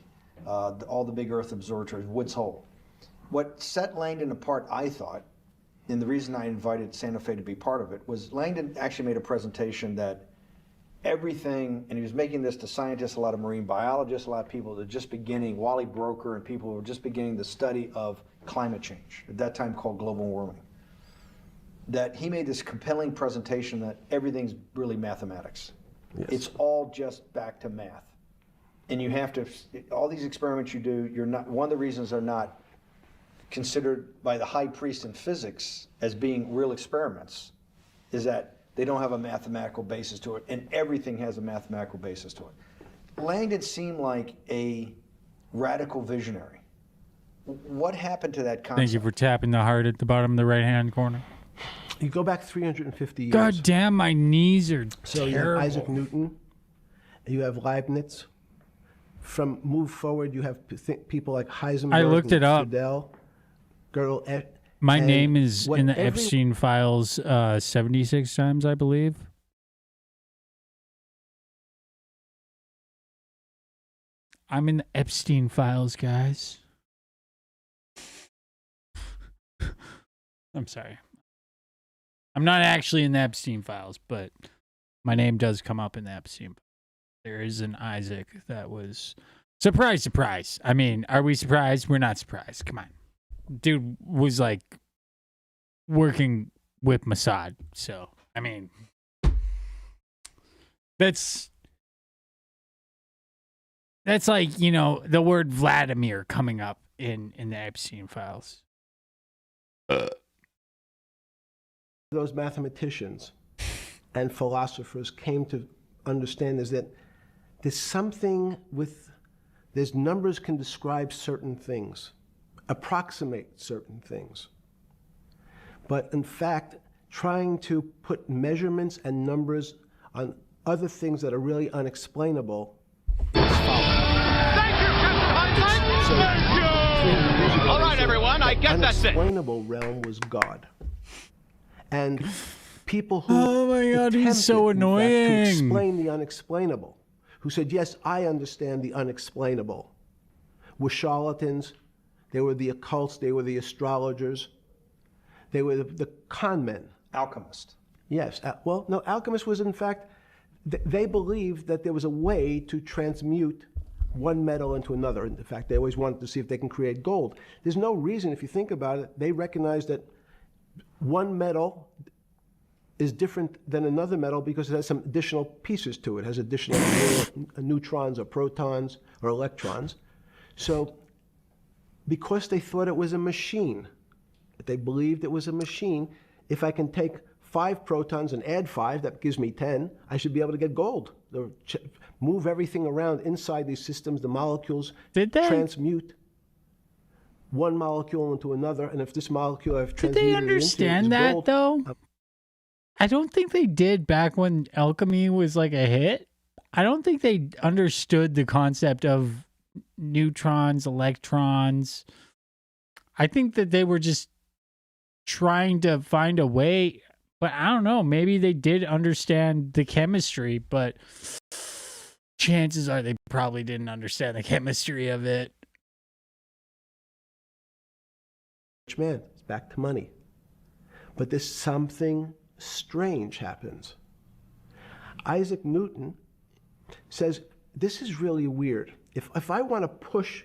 all the big Earth observatories, Woods Hole. What set Langdon apart, I thought, and the reason I invited Santa Fe to be part of it, was Langdon actually made a presentation that everything, and he was making this to scientists, a lot of marine biologists, a lot of people that are just beginning, Wally Broker and people who were just beginning the study of climate change, at that time called global warming. That he made this compelling presentation that everything's really mathematics. Yes. It's all just back to math. And you have to, all these experiments you do, you're not, one of the reasons they're not considered by the high priest in physics as being real experiments is that they don't have a mathematical basis to it, and everything has a mathematical basis to it. Langdon seemed like a radical visionary. What happened to that concept? Thank you for tapping the heart at the bottom of the right-hand corner. You go back 350 years. God damn, my knees are So you terrible. have Isaac Newton, you have Leibniz. From move forward, you have people like Heisenberg. I looked it up. Gödel, Gödel, My and name is what in the every- Epstein files 76 times, I believe. I'm in the Epstein files, guys. I'm sorry. I'm not actually in the Epstein files, but my name does come up in the Epstein. There is an Isaac that was... Surprise, surprise. I mean, are we surprised? We're not surprised. Come on. Dude was like working with Mossad. So, I mean, that's like, you know, the word Vladimir coming up in the Epstein files. Those mathematicians and philosophers came to understand is that there's something with, there's numbers can describe certain things, approximate certain things. But in fact, trying to put measurements and numbers on other things that are really unexplainable is foul. Thank you, Captain Hindsight. Thank you. All right, everyone, I guess that's it. The unexplainable realm was God. And people who Oh my God, he's so attempted, in fact, annoying. to explain the unexplainable, who said, yes, I understand the unexplainable, were charlatans. They were the occults. They were the astrologers. They were the con men. Alchemist. Yes. Well, no, alchemist was, in fact, they believed that there was a way to transmute one metal into another. In fact, they always wanted to see if they can create gold. There's no reason, if you think about it, they recognize that one metal is different than another metal because it has some additional pieces to it. It has additional neutrons or protons or electrons. So because they thought it was a machine, they believed it was a machine, if I can take 5 protons and add 5, that gives me 10, I should be able to get gold. Move everything around inside these systems, the molecules transmute one molecule into another, and if this molecule I've Did transmuted they understand into is that, gold, though? I don't think they did back when alchemy was like a hit. I don't think they understood the concept of neutrons, electrons. I think that they were just trying to find a way, but I don't know. Maybe they did understand the chemistry, but chances are they probably didn't understand the chemistry of it. rich man, it's back to money. But there's something strange happens. Isaac Newton says, this is really weird. If I want to push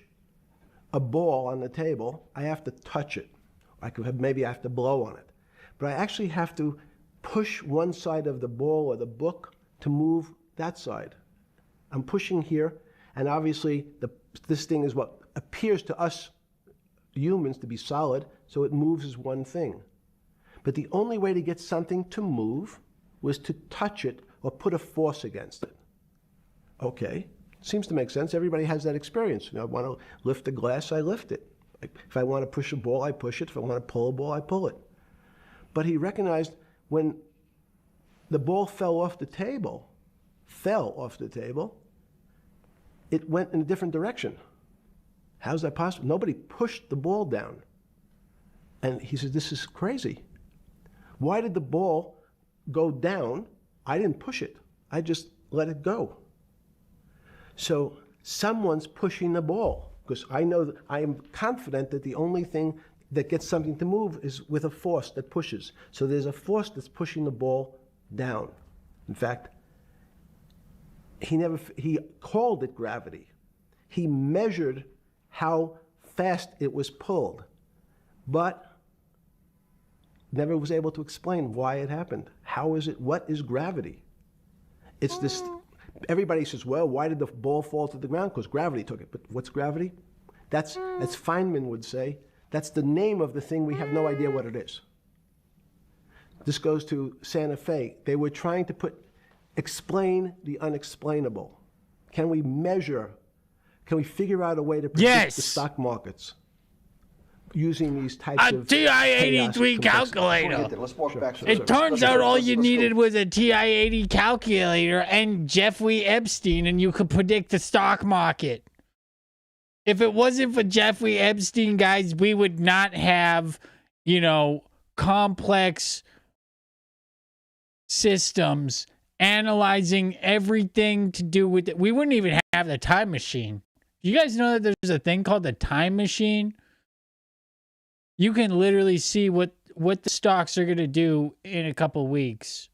a ball on the table, I have to touch it. Maybe I have to blow on it. But I actually have to push one side of the ball or the book to move that side. I'm pushing here, and obviously this thing is what appears to us humans to be solid, so it moves as one thing. But the only way to get something to move was to touch it or put a force against it. Okay, Seems to make sense. Everybody has that experience. I want to lift a glass, I lift it. If I want to push a ball, I push it. If I want to pull a ball, I pull it. But he recognized when the ball fell off the table, it went in a different direction. How's that possible? Nobody pushed the ball down. And he said, this is crazy. Why did the ball go down? I didn't push it. I just let it go. So someone's pushing the ball, because I know that I am confident that the only thing that gets something to move is with a force that pushes. So there's a force that's pushing the ball down. In fact, he called it gravity. He measured how fast it was pulled, but never was able to explain why it happened. How is it? What is gravity? It's this. Everybody says, well, why did the ball fall to the ground? Because gravity took it. But what's gravity? That's, as Feynman would say, that's the name of the thing. We have no idea what it is. This goes to Santa Fe. They were trying to explain the unexplainable. Can we measure? Can we figure out a way to predict the stock markets using these types of TI-83 calculator? Let's walk back. It turns out all you needed was a TI-80 calculator and Jeffrey Epstein, and you could predict the stock market. If it wasn't for Jeffrey Epstein, guys, we would not have, complex systems analyzing everything to do with it. We wouldn't even have the time machine. Do you guys know that there's a thing called the time machine? You can literally see what the stocks are going to do in a couple weeks.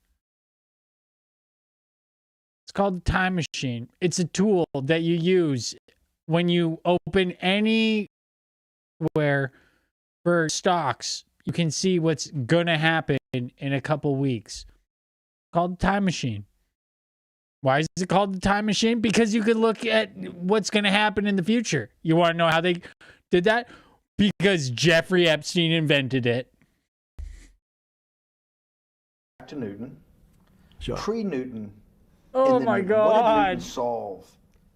It's called the time machine. It's a tool that you use when you open anywhere for stocks. You can see what's going to happen in a couple weeks. Called the time machine. Why is it called the time machine? Because you can look at what's going to happen in the future. You want to know how they did that? Because Jeffrey Epstein invented it. Back to Newton. Sure. Pre-Newton. Oh my God. What did Newton solve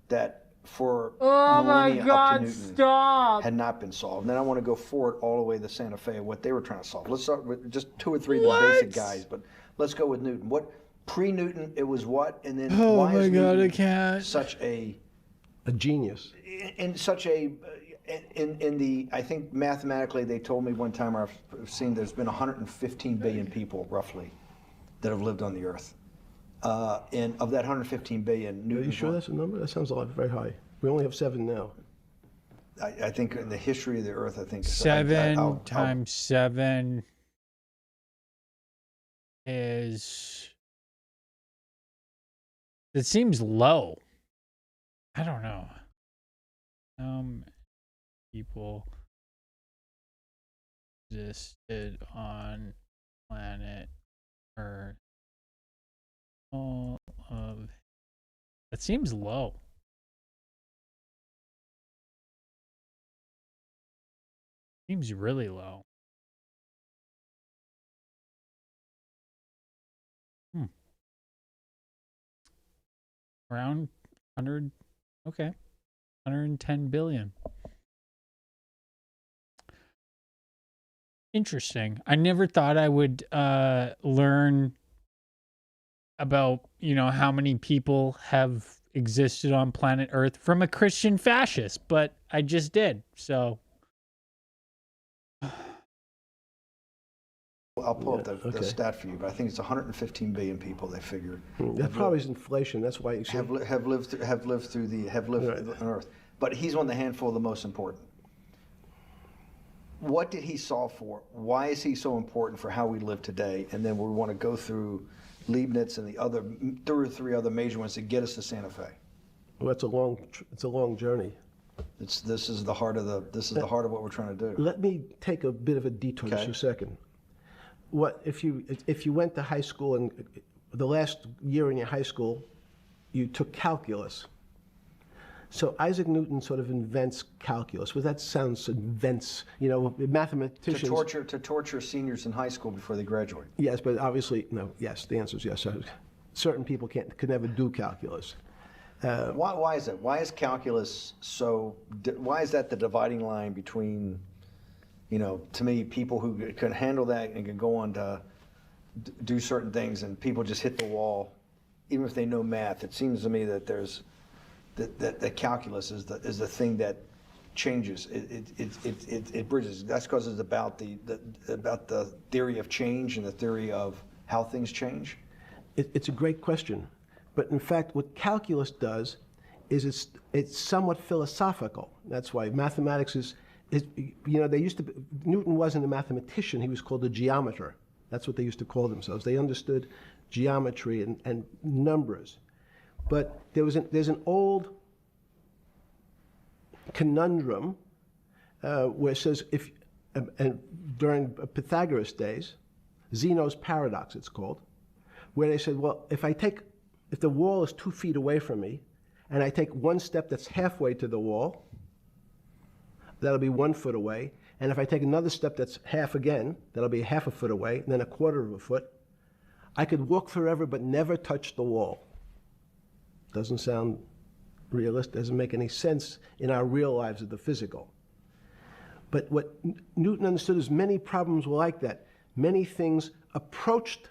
that for millennia up to Newton had not been solved? And then I want to go forward all the way to Santa Fe, what they were trying to solve. Let's start with just two or three of the basic guys, but let's go with Newton. What pre-Newton, it was what? And then why is Newton such a genius? In such a in the, I think mathematically they told me one time, I've seen there's been 115 billion people roughly that have lived on the earth. And of that 115 billion, Newton. Are you sure that's a number? That sounds a lot very high. We only have 7 now. I think in the history of the earth, I think 7 times 7 is. It seems low. I don't know. People existed on planet Earth. All of that seems low. Seems really low. Around 100. Okay. 110 billion. Interesting. I never thought I would learn about, how many people have existed on planet Earth from a Christian fascist, but I just did. So I'll pull up the stat for you, but I think it's 115 billion people they figured. That probably is inflation. That's why you have lived on Earth. But he's one of the handful of the most important. What did he solve for? Why is he so important for how we live today? And then we want to go through Leibniz and the other 2 or 3 other major ones to get us to Santa Fe. Well, it's a long journey. This is the heart of what we're trying to do. Let me take a bit of a detour just a second. What if you went to high school and the last year in your high school you took calculus? So Isaac Newton sort of invents calculus. Well, that sounds mathematicians to torture seniors in high school before they graduate. Yes, but obviously no. Yes, the answer is yes. Certain people could never do calculus. Why is that? Why is calculus so? Why is that the dividing line between, to me, people who can handle that and can go on to do certain things, and people just hit the wall, even if they know math? It seems to me that there's that calculus is the thing that changes. It bridges. That's because it's about the theory of change and the theory of how things change. It's a great question. But in fact, what calculus does is it's somewhat philosophical. That's why mathematics is Newton wasn't a mathematician, he was called a geometer. That's what they used to call themselves. They understood geometry and numbers. But there's an old conundrum where it says, and during Pythagoras' days, Zeno's paradox it's called, where they said, well, if the wall is 2 feet away from me, and I take one step that's halfway to the wall, that'll be 1 foot away. And if I take another step that's half again, that'll be half a foot away, and then 1/4 of a foot. I could walk forever but never touch the wall. Doesn't sound realistic, doesn't make any sense in our real lives of the physical. But what Newton understood is many problems were like that. Many things approached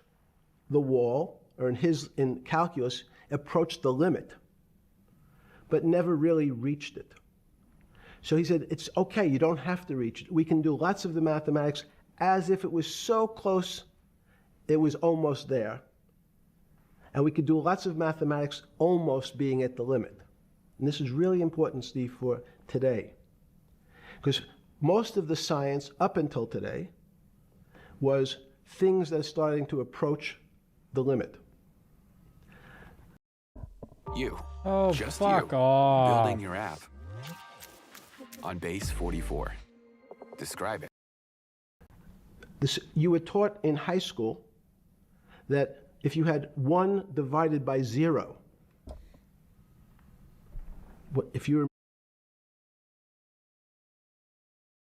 the wall, or in calculus, approached the limit, but never really reached it. So he said, it's okay, you don't have to reach it. We can do lots of the mathematics as if it was so close, it was almost there. And we could do lots of mathematics almost being at the limit. And this is really important, Steve, for today. Because most of the science up until today was things that are starting to approach the limit. You. Oh, just fuck you. off. Building your app. On base 44. Describe it. You were taught in high school that if you had 1 divided by 0, if you were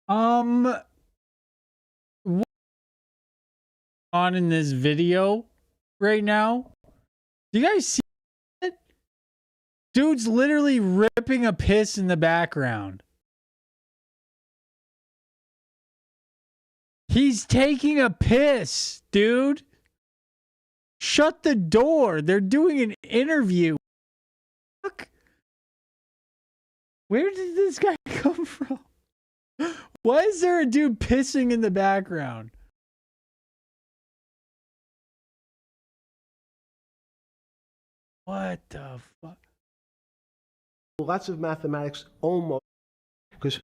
what on in this video right now? Do you guys see it? Dude's literally ripping a piss in the background. He's taking a piss, dude. Shut the door. They're doing an interview. Fuck. Where did this guy come from? Why is there a dude pissing in the background? What the fuck? Lots of mathematics almost, because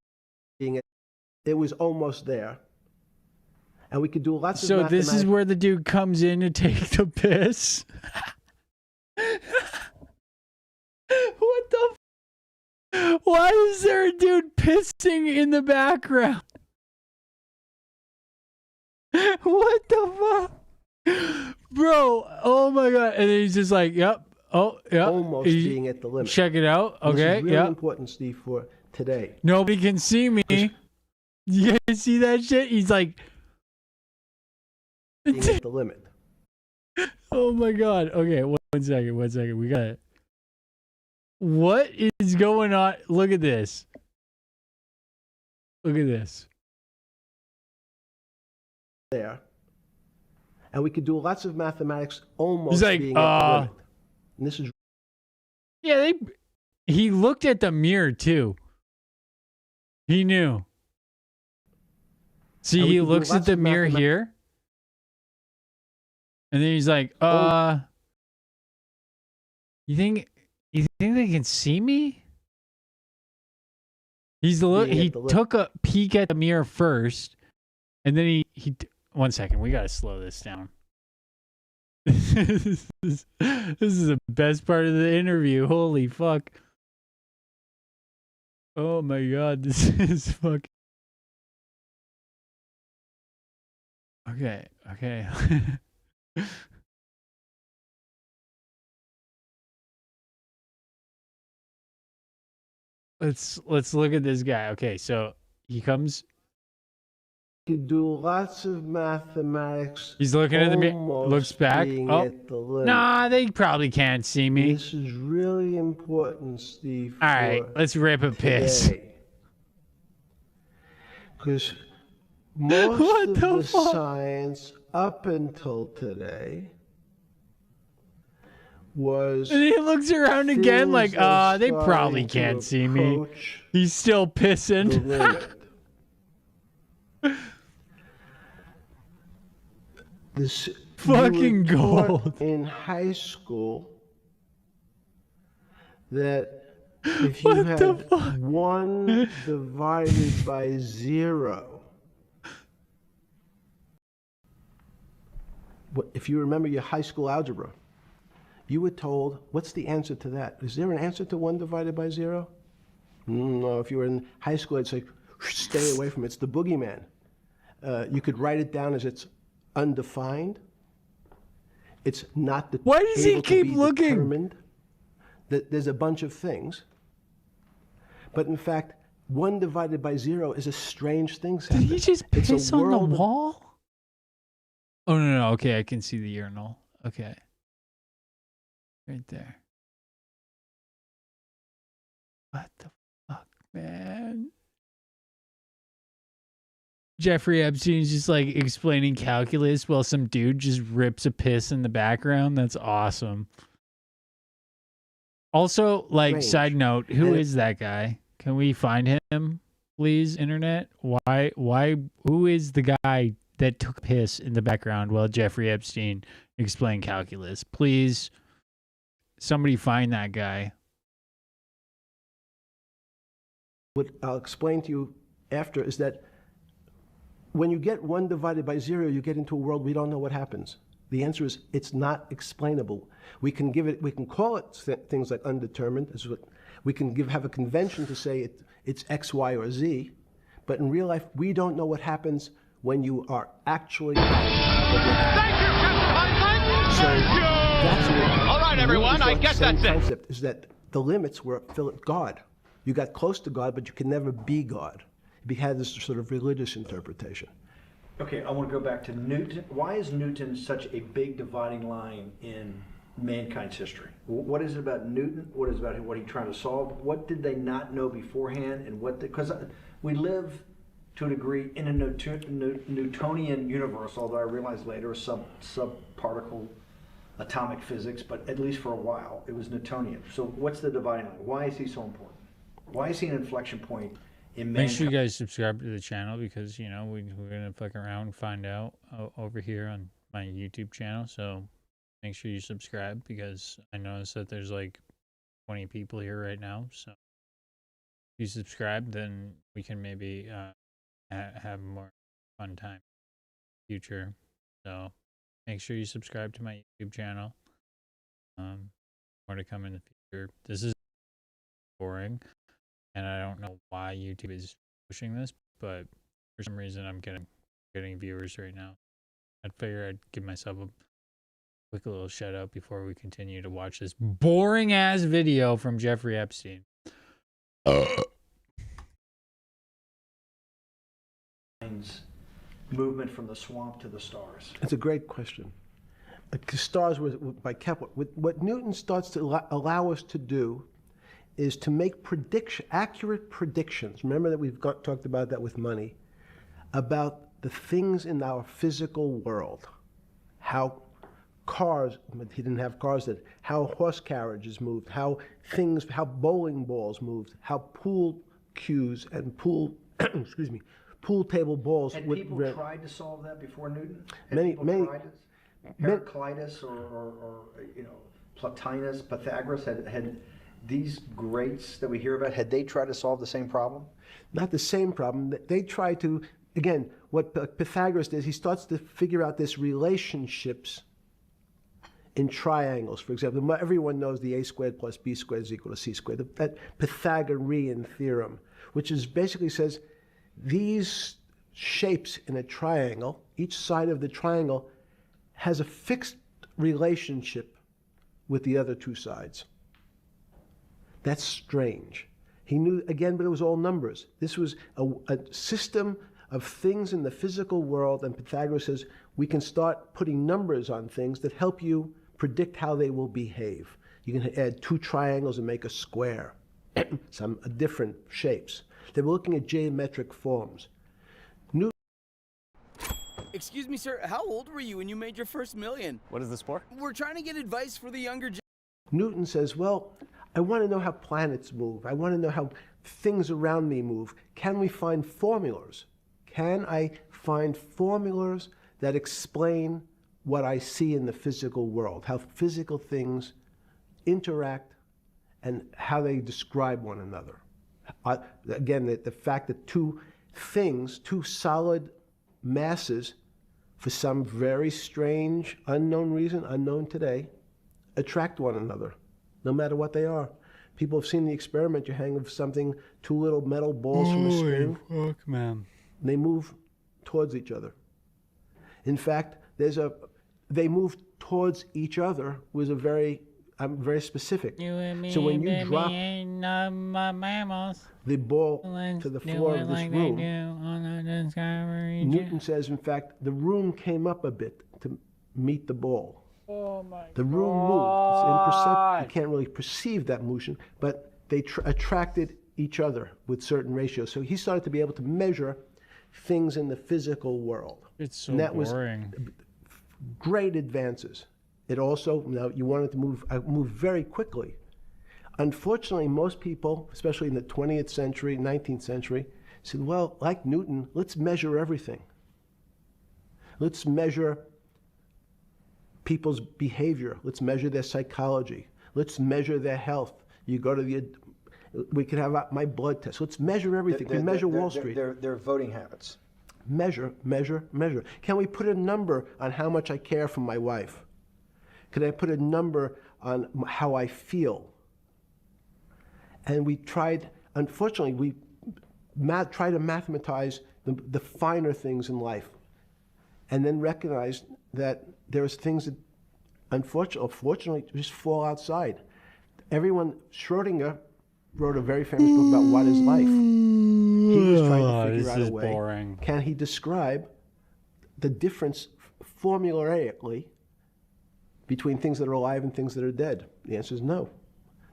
it was almost there. And we could do lots of mathematics. So this is where the dude comes in to take the piss? What the f? Why is there a dude pissing in the background? What the fuck? Bro, oh my god. And then he's just like, yep. Oh, yeah. Almost being at the limit. Check it out. Okay, this is really important, Steve, for today. Nobody can see me. You guys see that shit? He's like... being at the limit. Oh my god. Okay, one second. We got it. What is going on? Look at this. Look at this. There. And we could do lots of mathematics almost He's like, being at the limit. And this is... Yeah, he looked at the mirror too. He knew. See, he looks at the mirror here. And then he's like, you think they can see me? He took a peek at the mirror first, and then he 1 second, we gotta slow this down. This is the best part of the interview. Holy fuck. Oh my god, this is fucking... Okay. Let's look at this guy. Okay, so he comes could do lots of mathematics. He's looking at the almost looks back. being Oh, at the limit. nah, they probably can't see me. This is really important, Steve. All right, let's rip a piss. Because most What of the the fuck? science up until today was. And he looks around again like, things are they probably starting to can't see me. approach He's still the pissing. limit. This Fucking you were taught gold. in high school that if you What the had 1 divided by 0, if you remember your high school algebra, you were told, what's the answer to that? Is there an answer to 1 divided by 0? No, if you were in high school, it's like, stay away from it. It's the boogeyman. You could write it down as it's undefined. It's not the. Why does he able to keep be looking? determined. There's a bunch of things. But in fact, 1 divided by 0 is a strange thing. Did he just piss on the wall? Oh, no. Okay, I can see the urinal. Okay. Right there. What the fuck, man? Jeffrey Epstein's just like explaining calculus while some dude just rips a piss in the background. That's awesome. Also, like, Range. side note, who And is that guy? Can we find him, please, internet? Who is the guy that took piss in the background while Jeffrey Epstein explained calculus? Please, somebody find that guy. What I'll explain to you after is that when you get 1 divided by 0, you get into a world we don't know what happens. The answer is it's not explainable. We can call it things like undetermined. This is what we can have a convention to say it's X, Y, or Z, but in real life we don't know what happens when you are actually. Thank you, Captain Hindsight. Thank you. All right, everyone. I guess that's it. Concept is that the limits were God. You got close to God, but you can never be God. It had this sort of religious interpretation. Okay, I want to go back to Newton. Why is Newton such a big dividing line in mankind's history? What is it about Newton? What is it about what he's trying to solve? What did they not know beforehand? And what? Because we live to a degree in a Newtonian universe, although I realized later subparticle atomic physics, but at least for a while it was Newtonian. So what's the dividing line? Why is he so important? Why is he an inflection point? Make sure you guys subscribe to the channel because, you know, we're going to fuck around and find out over here on my YouTube channel. So make sure you subscribe because I noticed that there's like 20 people here right now. So if you subscribe, then we can maybe have more fun time in the future. So make sure you subscribe to my YouTube channel. More to come in the future. This is boring. And I don't know why YouTube is pushing this, but for some reason I'm getting viewers right now. I'd figure I'd give myself a quick little shout out before we continue to watch this boring ass video from Jeffrey Epstein. Movement from the swamp to the stars. It's a great question. The stars were by Kepler. What Newton starts to allow us to do is to make accurate predictions. Remember that we've talked about that with money, about the things in our physical world, how cars, but he didn't have cars then, how horse carriages moved, how bowling balls moved, how pool cues and pool, pool table balls. Had people tried to solve that before Newton? Many. Heraclitus or Plotinus, Pythagoras had these greats that we hear about, had they tried to solve the same problem? Not the same problem. They try to, again, what Pythagoras does, he starts to figure out this relationships in triangles. For example, everyone knows the a squared plus b squared is equal to c squared, that Pythagorean theorem, which is basically says these shapes in a triangle, each side of the triangle has a fixed relationship with the other two sides. That's strange. He knew, again, but it was all numbers. This was a system of things in the physical world, and Pythagoras says we can start putting numbers on things that help you predict how they will behave. You can add 2 triangles and make a square, some different shapes. They were looking at geometric forms. Excuse me, sir, how old were you when you made your first million? What is this for? We're trying to get advice for the younger Newton says, well, I want to know how planets move. I want to know how things around me move. Can we find formulas? Can I find formulas that explain what I see in the physical world, how physical things interact and how they describe one another? Again, the fact that 2 things, 2 solid masses, for some very strange, unknown reason, unknown today, attract one another, no matter what they are. People have seen the experiment. You hang something, 2 little metal balls from a string. Fuck, man. They move towards each other. In fact, they move towards each other was a very specific. You and me, so when you baby, drop ain't no mammals. the ball to the floor of this room, Newton says, in fact, the room came up a bit to meet the ball. Oh my The room moved. It's imperceptible. You can't really perceive that motion, but they attracted each other with certain ratios. So he started to be able to measure things in the physical world. It's so and that boring. Was great advances. It also, now you wanted to move very quickly. Unfortunately, most people, especially in the 20th century, 19th century, said, well, like Newton, let's measure everything. Let's measure people's behavior. Let's measure their psychology. Let's measure their health. You go to we can have my blood test. Let's measure everything. We measure Wall Street. Their voting habits. Measure, measure, measure. Can we put a number on how much I care for my wife? Can I put a number on how I feel? And we tried, unfortunately, we tried to mathematize the finer things in life, and then recognized that there's things that, unfortunately, just fall outside. Schrodinger wrote a very famous book about what is life. He was trying to figure out a way. Boring. Can he describe the difference formulaically between things that are alive and things that are dead? The answer is no.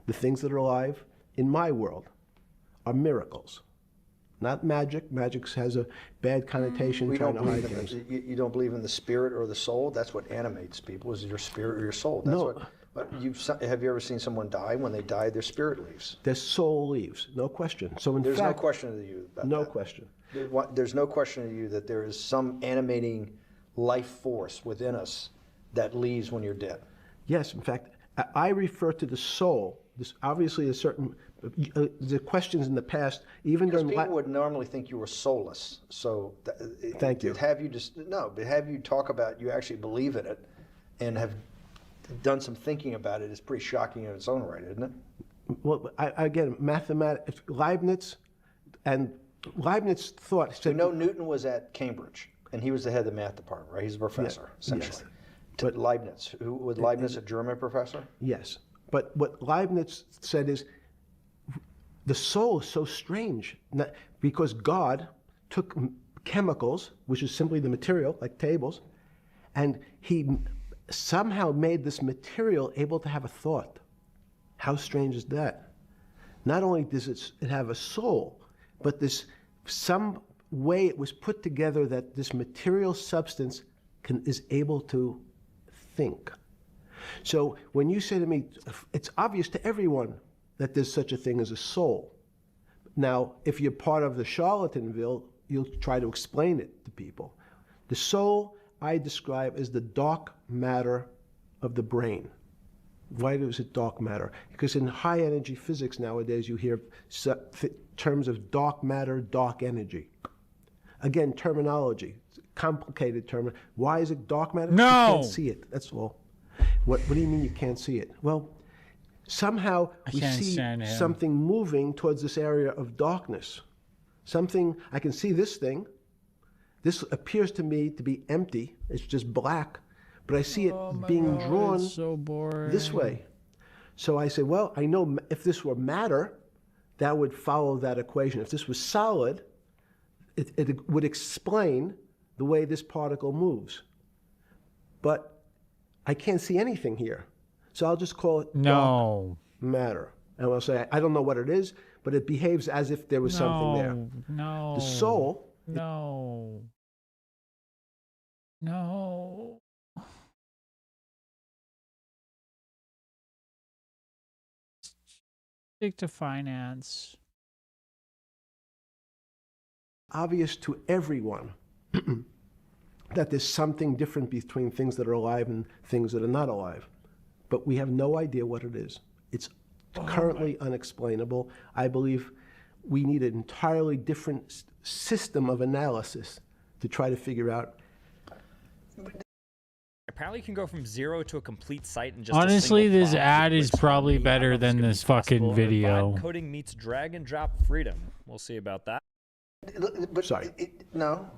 The things that are alive in my world are miracles, not magic. Magic has a bad connotation. We trying don't to hide believe things. you don't believe in the spirit or the soul. That's what animates people, is your spirit or your soul. That's No. But have you ever seen someone die? When they die, their spirit leaves. Their soul leaves, no question. So in There's fact, no question to you about no that. question. There's no question to you that there is some animating life force within us that leaves when you're dead. Yes, in fact, I refer to the soul. This obviously is certain. The questions in the past, even Because during people would normally think you were soulless. So Thank you. But have you talk about you actually believe in it, and have done some thinking about it is pretty shocking in its own right, isn't it? Well, again, mathematics. Leibniz thought. So Newton was at Cambridge, and he was the head of the math department, right? He's a professor, essentially. Yes. But Leibniz, was Leibniz a German professor? Yes, but what Leibniz said is the soul is so strange, because God took chemicals, which is simply the material, like tables, and he somehow made this material able to have a thought. How strange is that? Not only does it have a soul, but some way it was put together that this material substance is able to think. So when you say to me, it's obvious to everyone that there's such a thing as a soul. Now, if you're part of the Charlatanville, you'll try to explain it to people. The soul I describe as the dark matter of the brain. Why is it dark matter? Because in high energy physics nowadays you hear terms of dark matter, dark energy. Again, terminology, complicated term. Why is it dark matter? No! You can't see it, that's all. What do you mean you can't see it? Well, somehow we see something moving towards this area of darkness. Something, I can see this thing. This appears to me to be empty. It's just black. But I see it being drawn this way. So I say, well, I know if this were matter, that would follow that equation. If this was solid, it would explain the way this particle moves. But I can't see anything here. So I'll just call it dark matter. And I'll say, I don't know what it is, but it behaves as if there was something there. No. The soul. No. No. Stick to finance. Obvious to everyone that there's something different between things that are alive and things that are not alive. But we have no idea what it is. It's currently unexplainable. I believe we need an entirely different system of analysis to try to figure out. Apparently, you can go from 0 to a complete site in just Honestly, a single this file, ad is which probably for me, I better don't know if than it's this gonna be fucking possible, or video. vibe coding meets drag and drop freedom. We'll see about that. But sorry. No,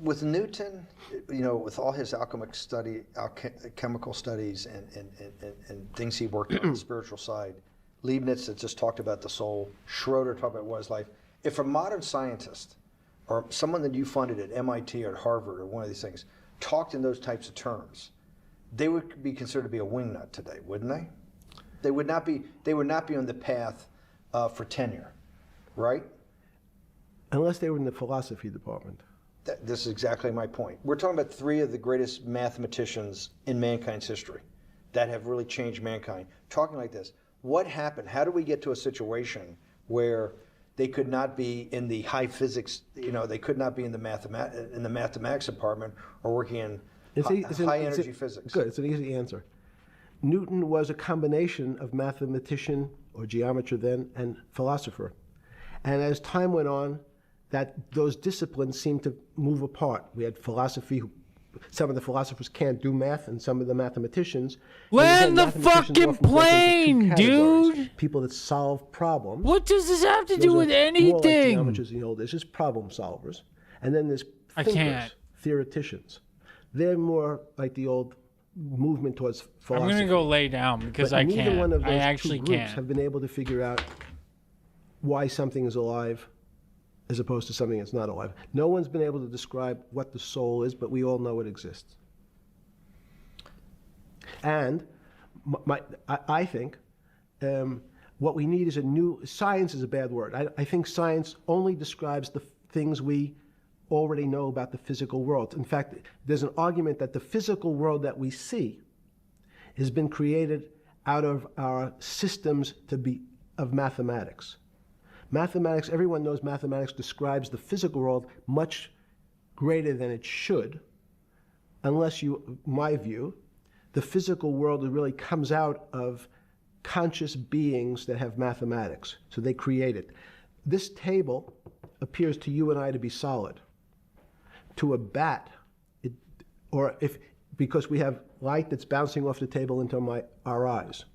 with Newton, you know, with all his chemical studies and things he worked on the spiritual side, Leibniz had just talked about the soul, Schroeder talked about what is life. If a modern scientist or someone that you funded at MIT or at Harvard or one of these things talked in those types of terms, they would be considered to be a wingnut today, wouldn't they? They would not be. They would not be on the path for tenure, right? Unless they were in the philosophy department. This is exactly my point. We're talking about three of the greatest mathematicians in mankind's history that have really changed mankind. Talking like this, what happened? How do we get to a situation where they could not be in the high physics, you know, they could not be in the mathematics department or working in high energy physics? Good, it's an easy answer. Newton was a combination of mathematician or geometer then and philosopher. And as time went on, those disciplines seemed to move apart. We had philosophy. Some of the philosophers can't do math, and some of the mathematicians. Land the fucking plane, dude! People that solve problems. What does this have to do with More like anything? geometers in the old days, just problem solvers. And then there's thinkers, theoreticians. They're more like the old movement towards philosophy. I'm gonna go lay down because But I neither can't. one of those I actually two groups can't. have been able to figure out why something is alive as opposed to something that's not alive. No one's been able to describe what the soul is, but we all know it exists. And I think what we need is a new, science is a bad word. I think science only describes the things we already know about the physical world. In fact, there's an argument that the physical world that we see has been created out of our systems of mathematics. Mathematics, everyone knows mathematics describes the physical world much greater than it should, unless my view, the physical world really comes out of conscious beings that have mathematics. So they create it. This table appears to you and I to be solid. To a bat, because we have light that's bouncing off the table into our eyes,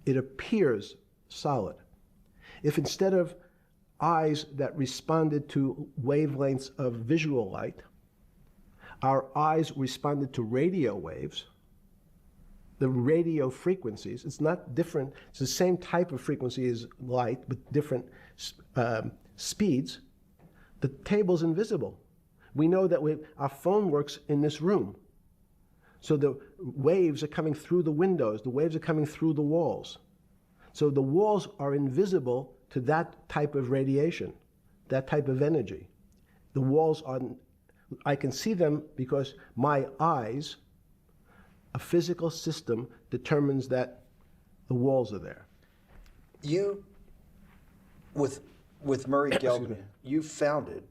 it appears solid. If instead of eyes that responded to wavelengths of visual light, our eyes responded to radio waves, the radio frequencies, it's not different, it's the same type of frequency as light, but different speeds, the table's invisible. We know that our phone works in this room. So the waves are coming through the windows, the waves are coming through the walls. So the walls are invisible to that type of radiation, that type of energy. The walls are, I can see them because my eyes, a physical system determines that the walls are there. You, with Murray Geldman, you founded,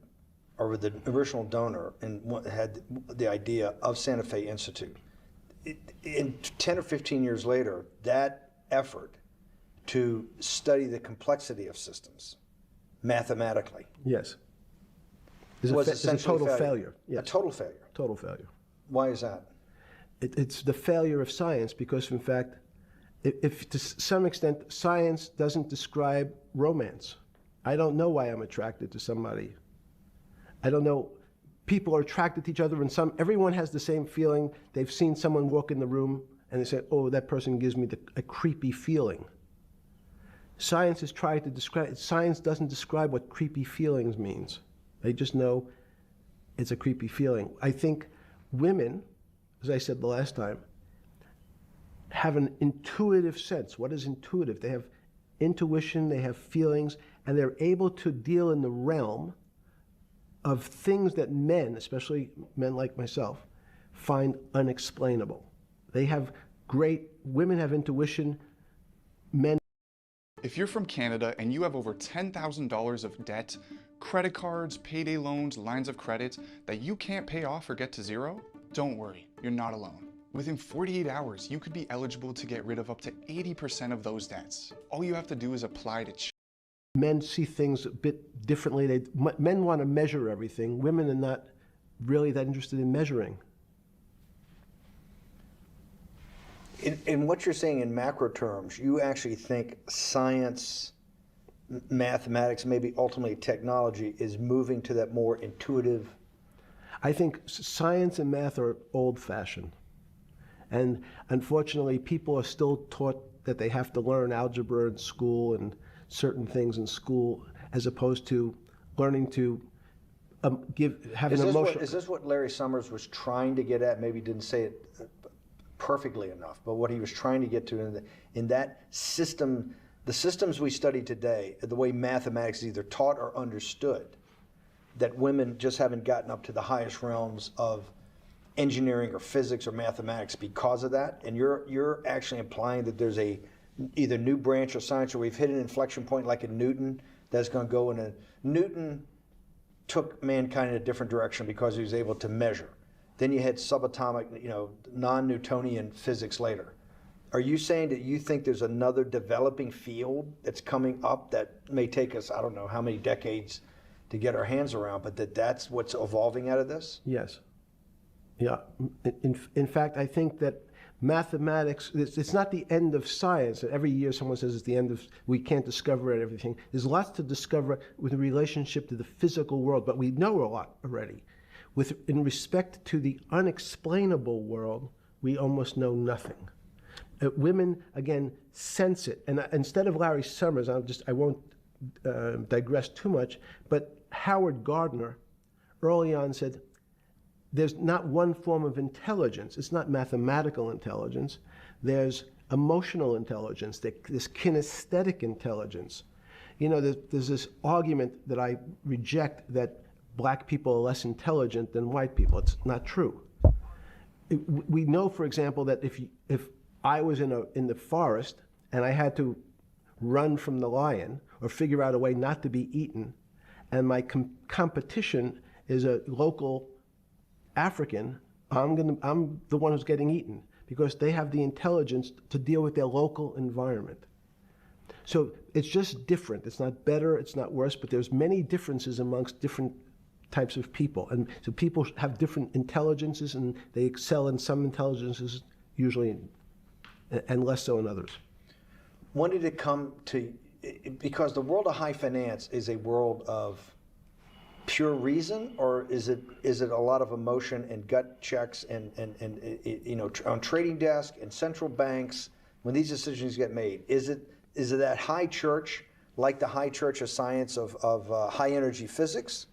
or were the original donor, and had the idea of Santa Fe Institute. In 10 or 15 years later, that effort to study the complexity of systems mathematically. Yes. It's a total failure. Yes. A total failure. Total failure. Why is that? It's the failure of science because, in fact, if to some extent science doesn't describe romance, I don't know why I'm attracted to somebody. I don't know. People are attracted to each other, and everyone has the same feeling. They've seen someone walk in the room, and they say, "Oh, that person gives me a creepy feeling." Science has tried to describe. Science doesn't describe what creepy feelings means. They just know it's a creepy feeling. I think women, as I said the last time, have an intuitive sense. What is intuitive? They have intuition, they have feelings, and they're able to deal in the realm of things that men, especially men like myself, find unexplainable. They have women have intuition, men. If you're from Canada and you have over $10,000 of debt, credit cards, payday loans, lines of credit that you can't pay off or get to zero, don't worry, you're not alone. Within 48 hours, you could be eligible to get rid of up to 80% of those debts. All you have to do is apply to Men see things a bit differently. Men want to measure everything. Women are not really that interested in measuring. In what you're saying in macro terms, you actually think science, mathematics, maybe ultimately technology is moving to that more intuitive? I think science and math are old-fashioned. And unfortunately, people are still taught that they have to learn algebra in school and certain things in school, as opposed to learning to have an emotion. Is this what Larry Summers was trying to get at? Maybe didn't say it perfectly enough, but what he was trying to get to in that system, the systems we study today, the way mathematics is either taught or understood, that women just haven't gotten up to the highest realms of engineering or physics or mathematics because of that, and you're actually implying that there's a either new branch of science, or we've hit an inflection point like in Newton that's going to go in a Newton took mankind in a different direction because he was able to measure. Then you had subatomic, non-Newtonian physics later. Are you saying that you think there's another developing field that's coming up that may take us, I don't know how many decades to get our hands around, but that's what's evolving out of this? Yes. Yeah. In fact, I think that mathematics, it's not the end of science. Every year someone says it's the end of, we can't discover everything. There's lots to discover with relationship to the physical world, but we know a lot already. In respect to the unexplainable world, we almost know nothing. Women, again, sense it. And instead of Larry Summers, I won't digress too much, but Howard Gardner early on said, there's not one form of intelligence. It's not mathematical intelligence. There's emotional intelligence, this kinesthetic intelligence. There's this argument that I reject that black people are less intelligent than white people. It's not true. We know, for example, that if I was in the forest and I had to run from the lion or figure out a way not to be eaten, and my competition is a local African, I'm the one who's getting eaten because they have the intelligence to deal with their local environment. So it's just different. It's not better, it's not worse, but there's many differences amongst different types of people. And so people have different intelligences, and they excel in some intelligences usually, and less so in others. When did it come to, because the world of high finance is a world of pure reason, or is it a lot of emotion and gut checks and on trading desk and central banks when these decisions get made? Is it that high church, like the high church of science of high energy physics,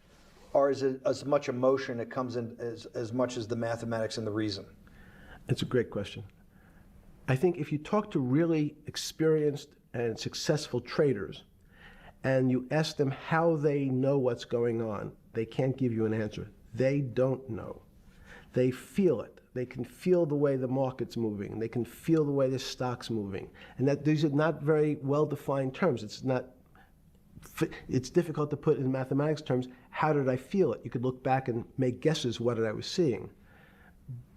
or is it as much emotion that comes in as much as the mathematics and the reason? It's a great question. I think if you talk to really experienced and successful traders, and you ask them how they know what's going on, they can't give you an answer. They don't know. They feel it. They can feel the way the market's moving. They can feel the way the stock's moving. And that these are not very well-defined terms. It's difficult to put in mathematics terms, how did I feel it? You could look back and make guesses what I was seeing.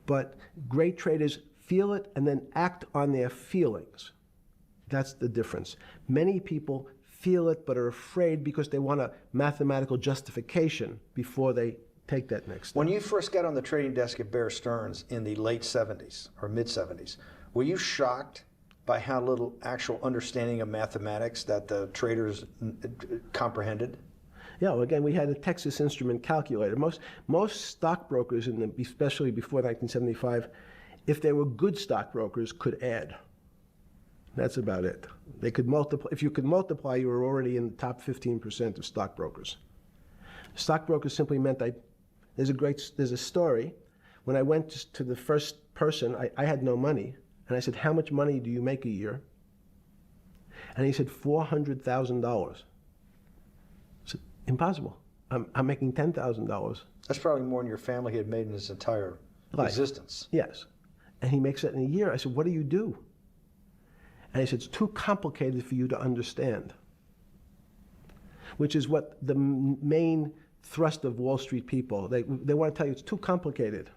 But great traders feel it and then act on their feelings. That's the difference. Many people feel it but are afraid because they want a mathematical justification before they take that next step. When you first got on the trading desk at Bear Stearns in the late 70s or mid 70s, were you shocked by how little actual understanding of mathematics that the traders comprehended? Yeah, well, again, we had a Texas Instrument calculator. Most stockbrokers, especially before 1975, if they were good stockbrokers, could add. That's about it. They could multiply. If you could multiply, you were already in the top 15% of stockbrokers. Stockbrokers simply meant There's a story. When I went to the first person, I had no money, and I said, "How much money do you make a year?" And he said, $400,000. I said, "Impossible. I'm making $10,000." That's probably more than your family had made in its entire existence. Yes. And he makes that in a year. I said, "What do you do?" And he said, "It's too complicated for you to understand." Which is what the main thrust of Wall Street people, they want to tell you it's too complicated.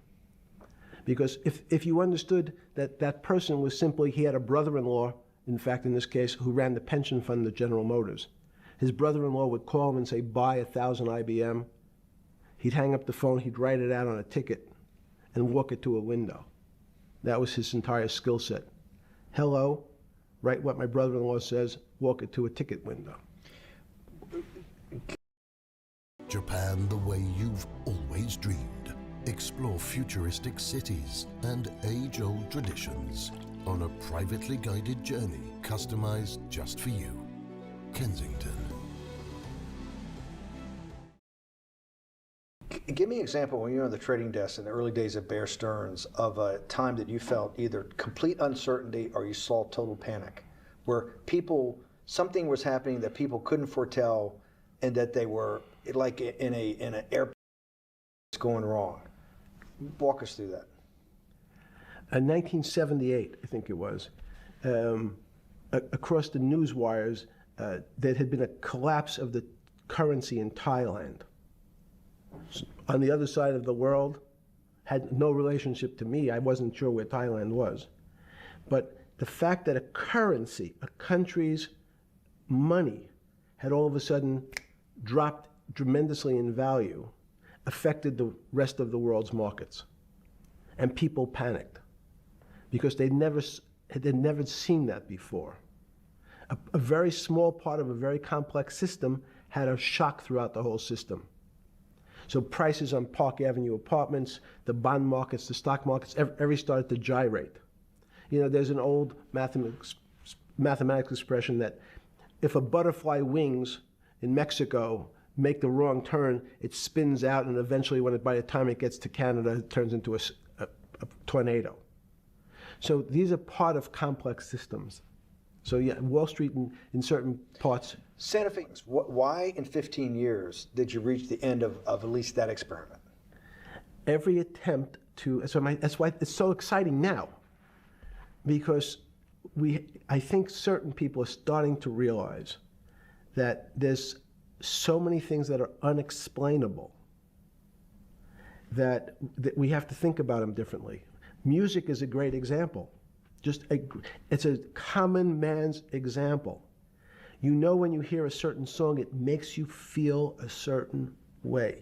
Because if you understood that that person was simply, he had a brother-in-law, in fact in this case, who ran the pension fund at General Motors. His brother-in-law would call him and say, "Buy 1,000 IBM. He'd hang up the phone, he'd write it out on a ticket and walk it to a window. That was his entire skill set. Hello, write what my brother-in-law says, walk it to a ticket window. Japan the way you've always dreamed. Explore futuristic cities and age-old traditions on a privately guided journey customized just for you. Kensington. Give me an example when you're on the trading desk in the early days of Bear Stearns of a time that you felt either complete uncertainty or you saw total panic, where something was happening that people couldn't foretell and that they were like in an airplane going wrong. Walk us through that. In 1978, I think it was, across the news wires, there had been a collapse of the currency in Thailand. On the other side of the world, had no relationship to me. I wasn't sure where Thailand was. But the fact that a currency, a country's money, had all of a sudden dropped tremendously in value, affected the rest of the world's markets. And people panicked because they'd never seen that before. A very small part of a very complex system had a shock throughout the whole system. So prices on Park Avenue apartments, the bond markets, the stock markets, every started to gyrate. You know, there's an old mathematics expression that if a butterfly wings in Mexico make the wrong turn, it spins out, and eventually, by the time it gets to Canada, it turns into a tornado. So these are part of complex systems. So yeah, Wall Street in certain parts. Santa Fe, why in 15 years did you reach the end of at least that experiment? Every attempt to, that's why it's so exciting now, because I think certain people are starting to realize that there's so many things that are unexplainable that we have to think about them differently. Music is a great example. It's a common man's example. You know when you hear a certain song, it makes you feel a certain way.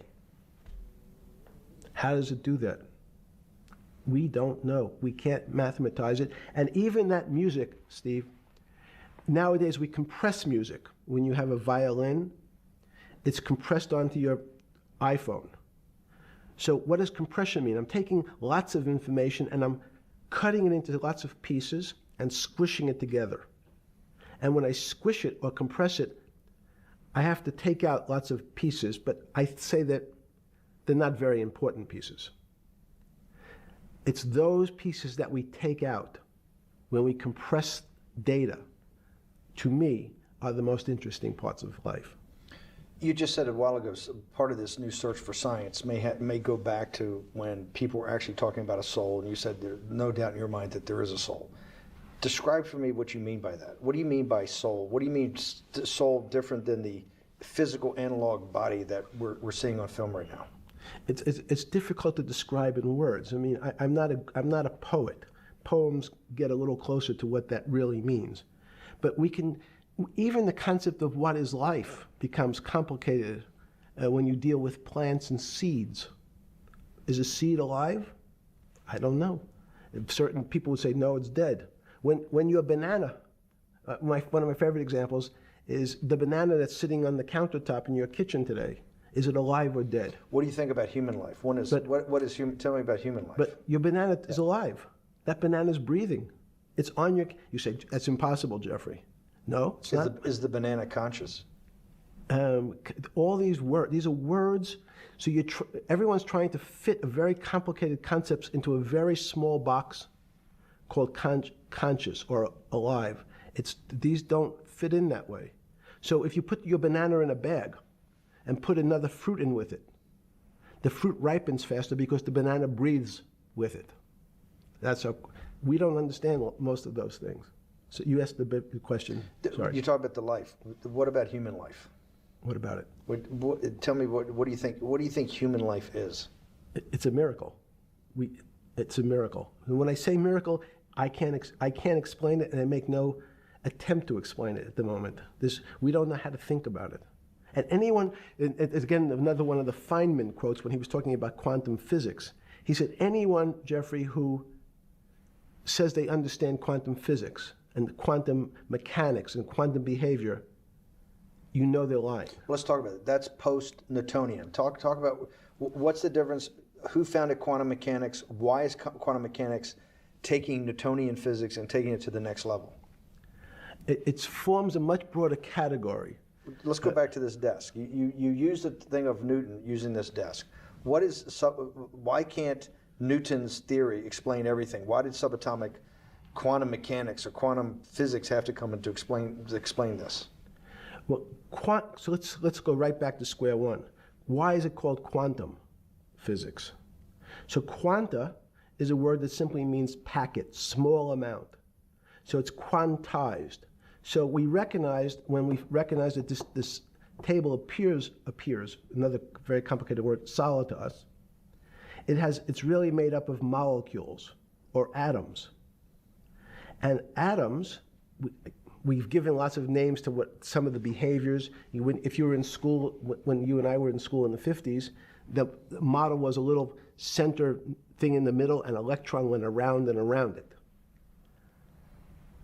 How does it do that? We don't know. We can't mathematize it. And even that music, Steve, nowadays we compress music. When you have a violin, it's compressed onto your iPhone. So what does compression mean? I'm taking lots of information and I'm cutting it into lots of pieces and squishing it together. And when I squish it or compress it, I have to take out lots of pieces, but I say that they're not very important pieces. It's those pieces that we take out when we compress data, to me, are the most interesting parts of life. You just said a while ago, part of this new search for science may go back to when people were actually talking about a soul, and you said there's no doubt in your mind that there is a soul. Describe for me what you mean by that. What do you mean by soul? What do you mean soul different than the physical analog body that we're seeing on film right now? It's difficult to describe in words. I mean, I'm not a poet. Poems get a little closer to what that really means. But even the concept of what is life becomes complicated when you deal with plants and seeds. Is a seed alive? I don't know. Certain people would say, no, it's dead. When you're a banana, one of my favorite examples is the banana that's sitting on the countertop in your kitchen today. Is it alive or dead? What do you think about human life? Tell me about human life. But your banana is alive. That banana is breathing. It's on your, you say, that's impossible, Jeffrey. No, it's not. Is the banana conscious? All these words are words. So everyone's trying to fit a very complicated concepts into a very small box called conscious or alive. These don't fit in that way. So if you put your banana in a bag and put another fruit in with it, the fruit ripens faster because the banana breathes with it. We don't understand most of those things. So you asked the big question. Sorry. You talk about the life. What about human life? What about it? Tell me what do you think? What do you think human life is? It's a miracle. It's a miracle. And when I say miracle, I can't explain it, and I make no attempt to explain it at the moment. We don't know how to think about it. And anyone, again, another one of the Feynman quotes when he was talking about quantum physics. He said, anyone, Jeffrey, who says they understand quantum physics and quantum mechanics and quantum behavior, you know they're lying. Let's talk about it. That's post-Newtonian. Talk about what's the difference, who founded quantum mechanics, why is quantum mechanics taking Newtonian physics and taking it to the next level? It forms a much broader category. Let's go back to this desk. You used the thing of Newton using this desk. Why can't Newton's theory explain everything? Why did subatomic quantum mechanics or quantum physics have to come in to explain this? Well, so let's go right back to square one. Why is it called quantum physics? So quanta is a word that simply means packet, small amount. So it's quantized. So we recognized, when we recognized that this table appears, another very complicated word, solid to us, it's really made up of molecules or atoms. And atoms, we've given lots of names to what some of the behaviors. If you were in school, when you and I were in school in the 50s, the model was a little center thing in the middle, and an electron went around and around it.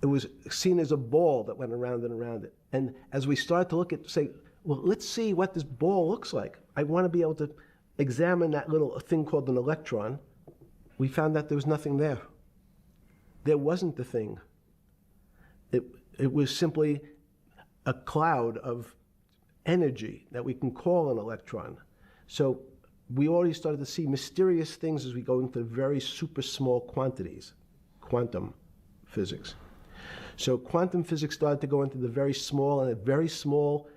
It was seen as a ball that went around and around it. And as we started to look at, say, well, let's see what this ball looks like. I want to be able to examine that little thing called an electron. We found that there was nothing there. There wasn't the thing. It was simply a cloud of energy that we can call an electron. So we already started to see mysterious things as we go into very super small quantities, quantum physics. So quantum physics started to go into the very small, and at very small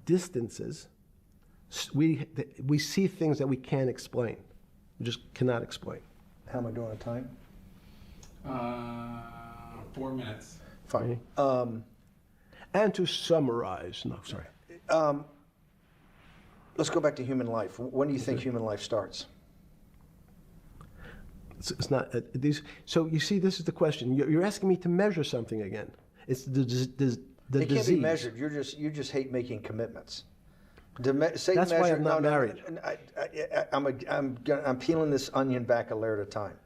distances, we see things that we can't explain. We just cannot explain. How am I doing on time? 4 minutes. Fine. And to summarize, no, sorry. Let's go back to human life. When do you think human life starts? It's not these. So you see, this is the question. You're asking me to measure something again. It's the disease. It can't be measured. You just hate making commitments. That's why I'm not married. I'm peeling this onion back a layer at a time.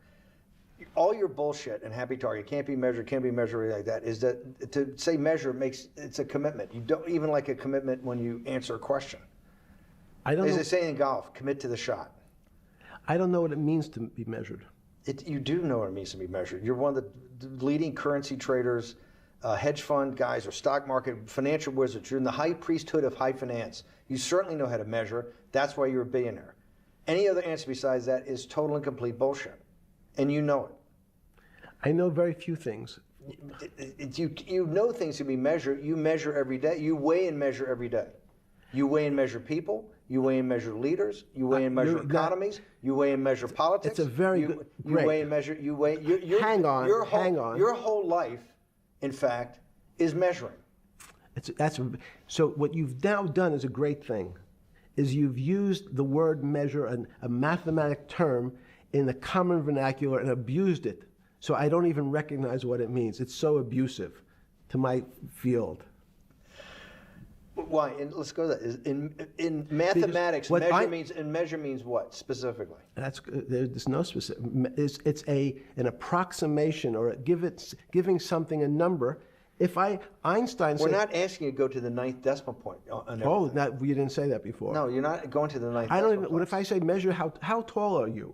All your bullshit and happy target can't be measured like that. Is that to say measure it's a commitment. You don't even like a commitment when you answer a question. I don't. As they say in golf, commit to the shot. I don't know what it means to be measured. You do know what it means to be measured. You're one of the leading currency traders, hedge fund guys, or stock market financial wizards. You're in the high priesthood of high finance. You certainly know how to measure. That's why you're a billionaire. Any other answer besides that is total and complete bullshit, and you know it. I know very few things. You know things can be measured. You measure every day. You weigh and measure every day. You weigh and measure people. You weigh and measure leaders. You weigh and measure economies. You weigh and measure politics. It's a very good. You weigh and measure. You weigh. Hang on. Your whole life, in fact, is measuring. So what you've now done is a great thing, is you've used the word measure, a mathematic term, in the common vernacular and abused it. So I don't even recognize what it means. It's so abusive to my field. Why? And let's go to that. In mathematics, measure means what specifically? There's no specific. It's an approximation, or giving something a number. Einstein said, we're not asking you to go to the 9th decimal point. You didn't say that before. No, you're not going to the 9th. I don't even. What if I say measure how tall are you?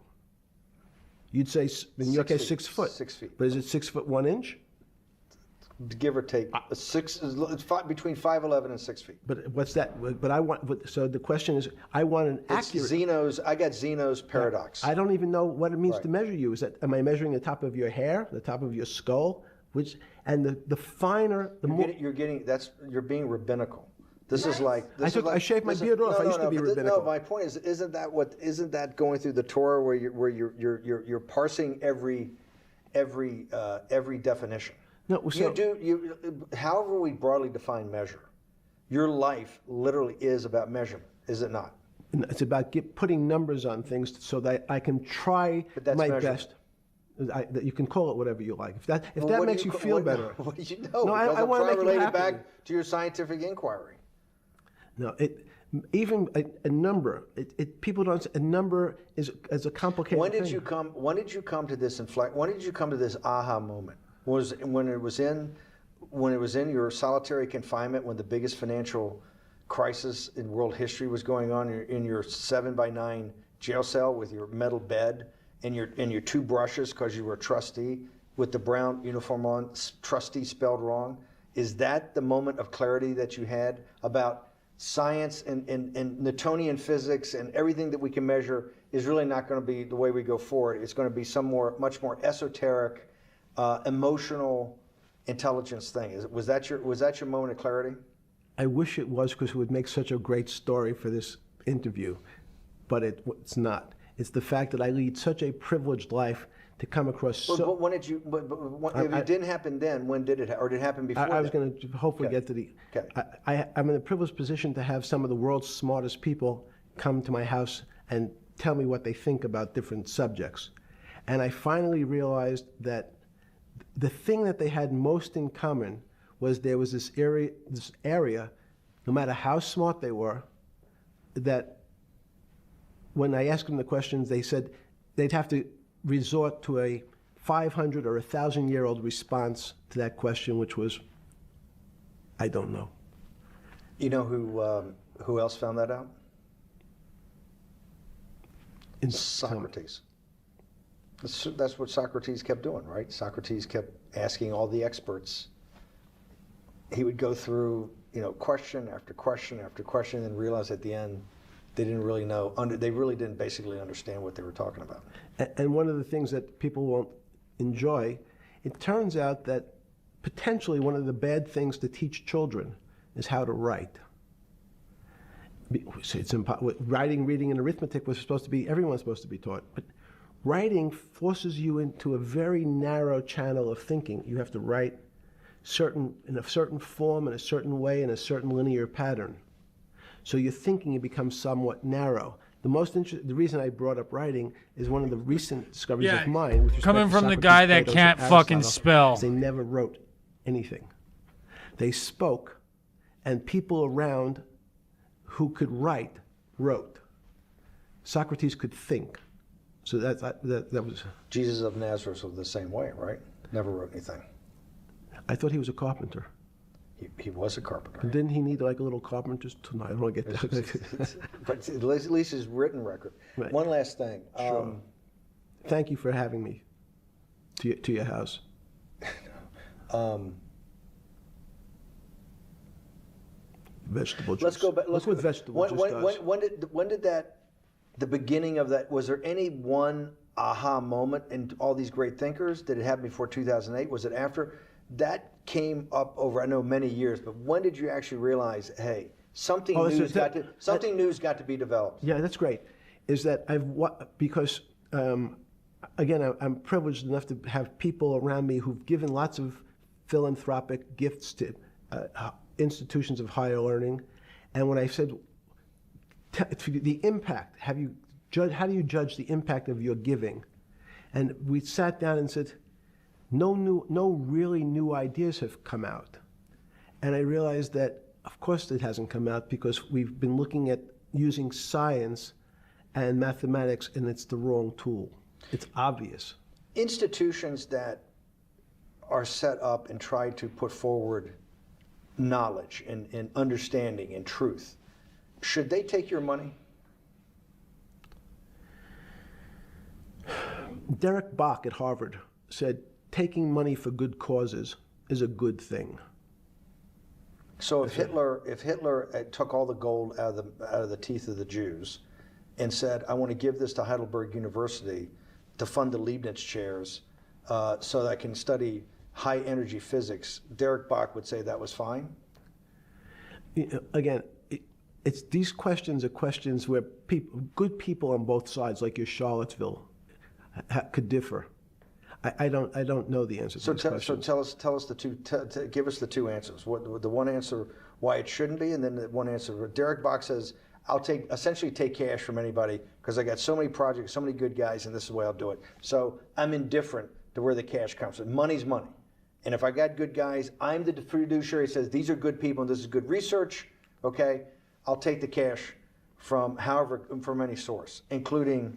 You'd say in your case 6 foot. 6 feet. But is it 6 foot 1 inch? give or take. Between 5'11" and 6 feet. But what's that? But I want. So the question is, I want an accurate. I got Zeno's paradox. I don't even know what it means to measure you. Is that, am I measuring the top of your hair, the top of your skull, and the finer, the more. You're being rabbinical. This is like. I shaved my beard off. I used to be rabbinical. No, my point is, isn't that going through the Torah where you're parsing every definition? No, so, however we broadly define measure, your life literally is about measurement, is it not? It's about putting numbers on things so that I can try my best. You can call it whatever you like. If that makes you feel better. What do you know? No, I want to make you happy. Back to your scientific inquiry. No, even a number. People don't. A number is a complicated. When did you come to this inflect? When did you come to this aha moment? Was when it was in your solitary confinement, when the biggest financial crisis in world history was going on, in your 7x9 jail cell with your metal bed and your two brushes because you were a trustee with the brown uniform on, trustee spelled wrong. Is that the moment of clarity that you had about science and Newtonian physics and everything that we can measure is really not going to be the way we go forward? It's going to be much more esoteric, emotional intelligence thing. Was that your moment of clarity? I wish it was, because it would make such a great story for this interview, but it's not. It's the fact that I lead such a privileged life to come across. But when did you? If it didn't happen then, when did it? Or did it happen before? I was going to hopefully get to the. Okay. I'm in a privileged position to have some of the world's smartest people come to my house and tell me what they think about different subjects, and I finally realized that the thing that they had most in common was there was this area, no matter how smart they were, that when I asked them the questions, they said they'd have to resort to a 500 or 1,000-year-old response to that question, which was, I don't know. You know who else found that out? Socrates. That's what Socrates kept doing, right? Socrates kept asking all the experts. He would go through, question after question after question, and realize at the end they didn't really know. They really didn't basically understand what they were talking about. And one of the things that people won't enjoy, it turns out that potentially one of the bad things to teach children is how to write. Writing, reading, and arithmetic was supposed to be, everyone's supposed to be taught. But writing forces you into a very narrow channel of thinking. You have to write in a certain form, in a certain way, in a certain linear pattern. So your thinking becomes somewhat narrow. The reason I brought up writing is one of the recent discoveries of mine. With coming from the guy that can't fucking spell. They never wrote anything. They spoke, and people around who could write wrote. Socrates could think. So that was. Jesus of Nazareth was the same way, right? Never wrote anything. I thought he was a carpenter. He was a carpenter. But didn't he need like a little carpenter's tool? I don't want to get that. But at least his written record. Right. One last thing. Sure. Thank you for having me to your house. Vegetable juice. Let's go back. Look what vegetable juice does. When did that? The beginning of that. Was there any one aha moment in all these great thinkers? Did it happen before 2008? Was it after? That came up over, I know, many years, but when did you actually realize, hey, something new's got to be developed? Yeah, that's great. Is that because again, I'm privileged enough to have people around me who've given lots of philanthropic gifts to institutions of higher learning, and when I said the impact, how do you judge the impact of your giving? And we sat down and said, no really new ideas have come out. And I realized that, of course, it hasn't come out because we've been looking at using science and mathematics, and it's the wrong tool. It's obvious. Institutions that are set up and try to put forward knowledge and understanding and truth, should they take your money? Derek Bach at Harvard said, taking money for good causes is a good thing. So if Hitler took all the gold out of the teeth of the Jews and said, I want to give this to Heidelberg University to fund the Leibniz chairs so that I can study high energy physics, Derek Bach would say that was fine? Again, these questions are questions where good people on both sides, like your Charlottesville, could differ. I don't know the answer to these questions. So tell us the two. Give us the two answers. What the one answer why it shouldn't be, and then the one answer. Derek Bach says, "I'll essentially take cash from anybody because I got so many projects, so many good guys, and this is the way I'll do it. So I'm indifferent to where the cash comes from. Money's money, and if I got good guys, I'm the fiduciary. Says these are good people and this is good research. Okay, I'll take the cash from any source, including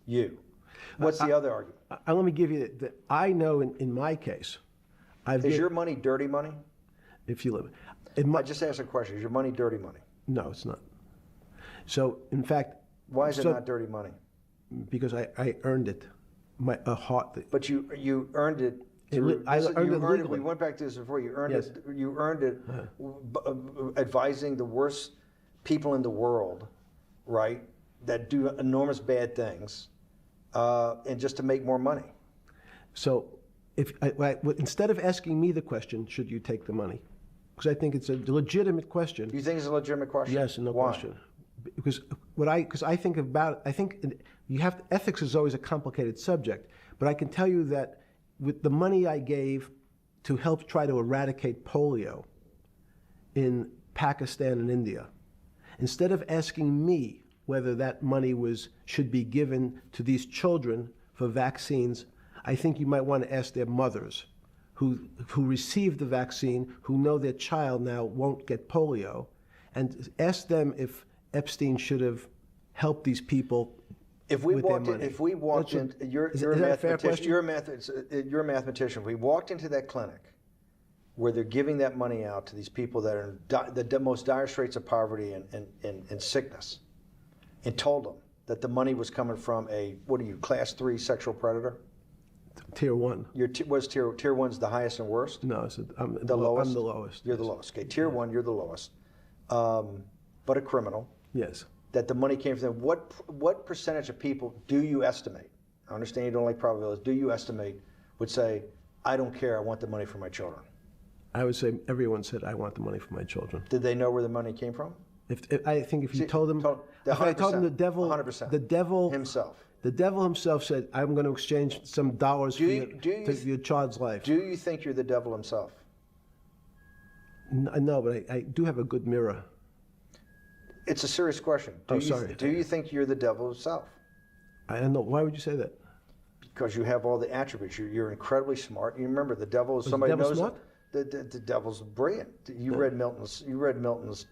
you." What's the other argument? Let me give you that. I know in my case, is your money dirty money? If you live, I just asked a question. Is your money dirty money? No, it's not. So, in fact, why is it not dirty money? Because I earned it, a heart. But you earned it. I earned it legally. We went back to this before. You earned Yes. it. You earned it, advising the worst people in the world, right? That do enormous bad things. And just to make more money. So, instead of asking me the question, should you take the money? Because I think it's a legitimate question. You think it's a legitimate question? Yes, no Why? question. Because I think about, ethics is always a complicated subject. But I can tell you that with the money I gave to help try to eradicate polio in Pakistan and India, instead of asking me whether that money should be given to these children for vaccines, I think you might want to ask their mothers who received the vaccine, who know their child now won't get polio, and ask them if Epstein should have helped these people with their money. If we walked in, you're a mathematician. If we walked into that clinic where they're giving that money out to these people that are in the most dire straits of poverty and sickness, and told them that the money was coming from class 3 sexual predator? Tier 1. Tier 1's the highest and worst? No, I'm the lowest. I'm the lowest. You're the lowest. Okay, tier 1, you're the lowest. But a criminal. Yes. That the money came from them. What percentage of people do you estimate? I understand you don't like probabilities. Do you estimate would say, I don't care, I want the money for my children? I would say everyone said, I want the money for my children. Did they know where the money came from? I think if you told them, if I told them the devil, 100%. the devil himself. The devil himself said, I'm going to exchange some dollars for your child's life. Do you think you're the devil himself? No, but I do have a good mirror. It's a serious question. Do you think you're the devil himself? I don't know. Why would you say that? Because you have all the attributes. You're incredibly smart. You remember, the devil is somebody who knows. Smart? The devil's brilliant. You read Milton's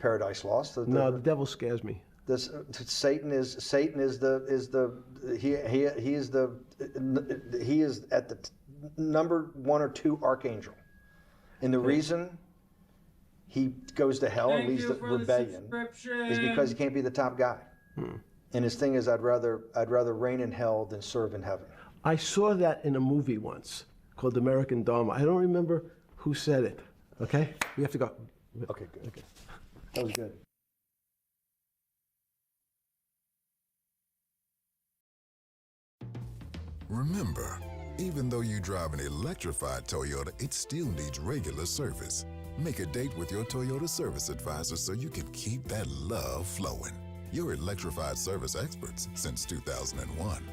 Paradise Lost. No, the devil scares me. Satan is at the number 1 or 2 archangel, and the reason he goes to hell and leads the rebellion is because he can't be the top guy. And his thing is, I'd rather reign in hell than serve in heaven. I saw that in a movie once called American Dharma. I don't remember who said it. Okay, we have to go. Okay, good. Okay. That was good. Remember, even though you drive an electrified Toyota, it still needs regular service. Make a date with your Toyota service advisor so you can keep that love flowing. Your electrified service experts since 2001.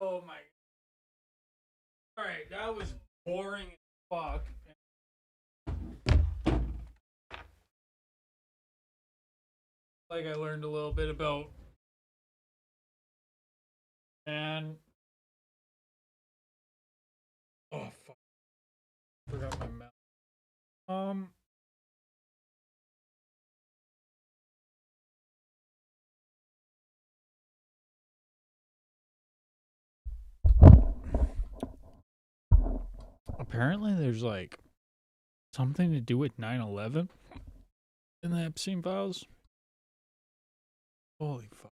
Oh my. Alright, that was boring as fuck. Like I learned a little bit about. And. Oh fuck. Forgot my mouth. apparently there's like something to do with 9/11 in the Epstein files. Holy fuck.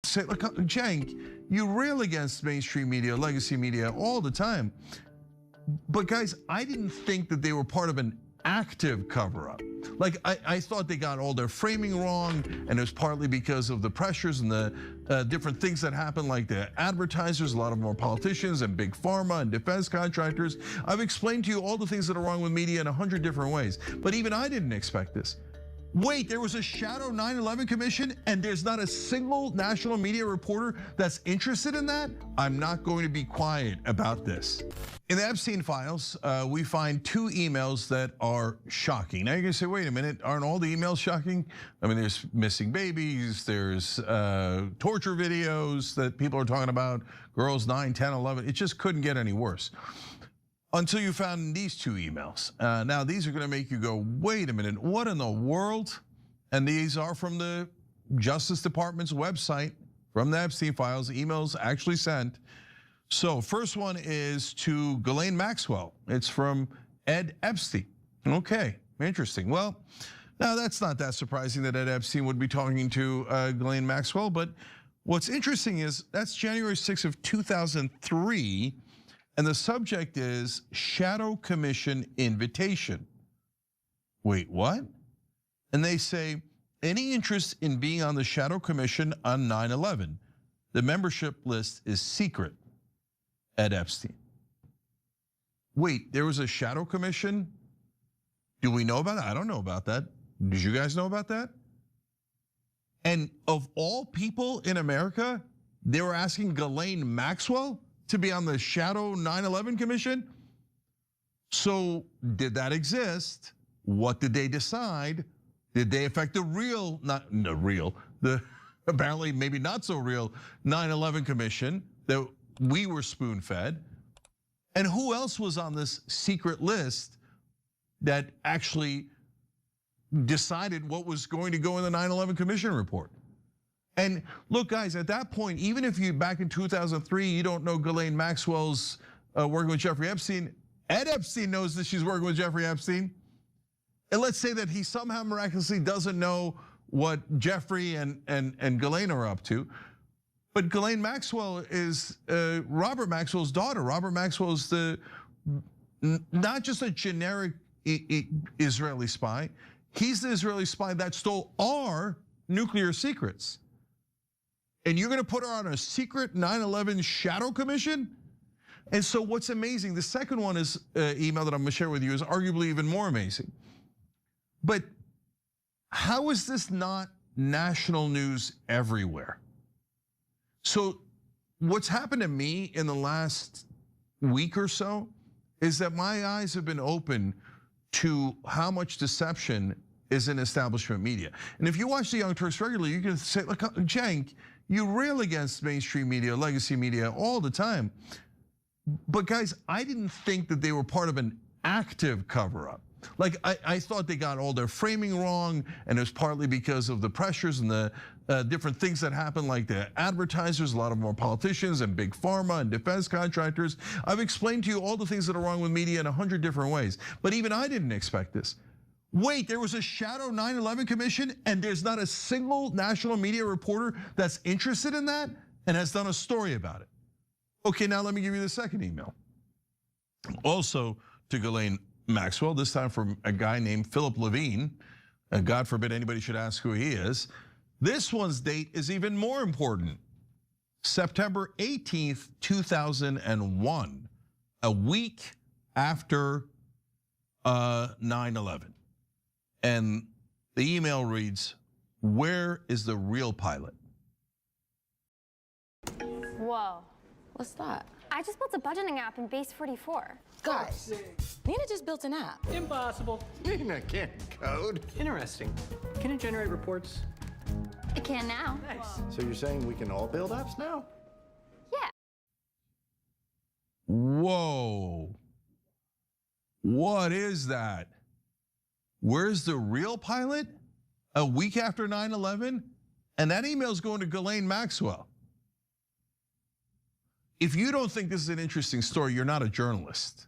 Say, look, Cenk, you rail against mainstream media, legacy media all the time. But guys, I didn't think that they were part of an active cover-up. Like, I thought they got all their framing wrong, and it was partly because of the pressures and the different things that happened, like the advertisers, a lot of them are politicians and big pharma and defense contractors. I've explained to you all the things that are wrong with media in 100 different ways, but even I didn't expect this. Wait, there was a shadow 9/11 commission and there's not a single national media reporter that's interested in that? I'm not going to be quiet about this. In the Epstein files, we find 2 emails that are shocking. Now you're gonna say, wait a minute, aren't all the emails shocking? I mean, there's missing babies, there's torture videos that people are talking about, girls 9, 10, 11, it just couldn't get any worse. Until you found these 2 emails. Now these are gonna make you go, wait a minute, what in the world? And these are from the Justice Department's website, from the Epstein files, emails actually sent. So first one is to Ghislaine Maxwell. It's from Ed Epstein. Okay, interesting. Well, now that's not that surprising that Ed Epstein would be talking to Ghislaine Maxwell, but what's interesting is that's January 6th of 2003, and the subject is Shadow Commission invitation. Wait, what? And they say, any interest in being on the Shadow Commission on 9/11? The membership list is secret. Ed Epstein. Wait, there was a Shadow Commission? Do we know about that? I don't know about that. Did you guys know about that? And of all people in America, they were asking Ghislaine Maxwell to be on the Shadow 9/11 Commission? So did that exist? What did they decide? Did they affect the real, the apparently maybe not so real 9/11 Commission that we were spoon-fed? And who else was on this secret list that actually decided what was going to go in the 9/11 Commission report? And look, guys, at that point, even if you back in 2003, you don't know Ghislaine Maxwell's working with Jeffrey Epstein, Ed Epstein knows that she's working with Jeffrey Epstein. And let's say that he somehow miraculously doesn't know what Jeffrey and Ghislaine are up to. But Ghislaine Maxwell is Robert Maxwell's daughter. Robert Maxwell is not just a generic Israeli spy. He's the Israeli spy that stole our nuclear secrets. And you're gonna put her on a secret 9/11 Shadow Commission? And so what's amazing, the second one is email that I'm gonna share with you is arguably even more amazing. But how is this not national news everywhere? So what's happened to me in the last week or so is that my eyes have been open to how much deception is in establishment media. And if you watch the Young Turks regularly, you can say, look, Cenk, you rail against mainstream media, legacy media all the time. But guys, I didn't think that they were part of an active cover-up. Like, I thought they got all their framing wrong, and it was partly because of the pressures and the different things that happened, like the advertisers, a lot of them are politicians and big pharma and defense contractors. I've explained to you all the things that are wrong with media in 100 different ways, but even I didn't expect this. Wait, there was a shadow 9/11 commission and there's not a single national media reporter that's interested in that and has done a story about it. Okay, now let me give you the second email. Also to Ghislaine Maxwell, this time from a guy named Philip Levine. God forbid anybody should ask who he is. This one's date is even more important. September 18th, 2001, a week after 9/11. And the email reads, where is the real pilot? Whoa. What's that? I just built a budgeting app in Base 44. Guys, Nina just built an app. Impossible. Nina can't code. Interesting. Can it generate reports? It can now. Nice. So you're saying we can all build apps now? Yeah. Whoa. What is that? Where's the real pilot? A week after 9/11? And that email is going to Ghislaine Maxwell. If you don't think this is an interesting story, you're not a journalist.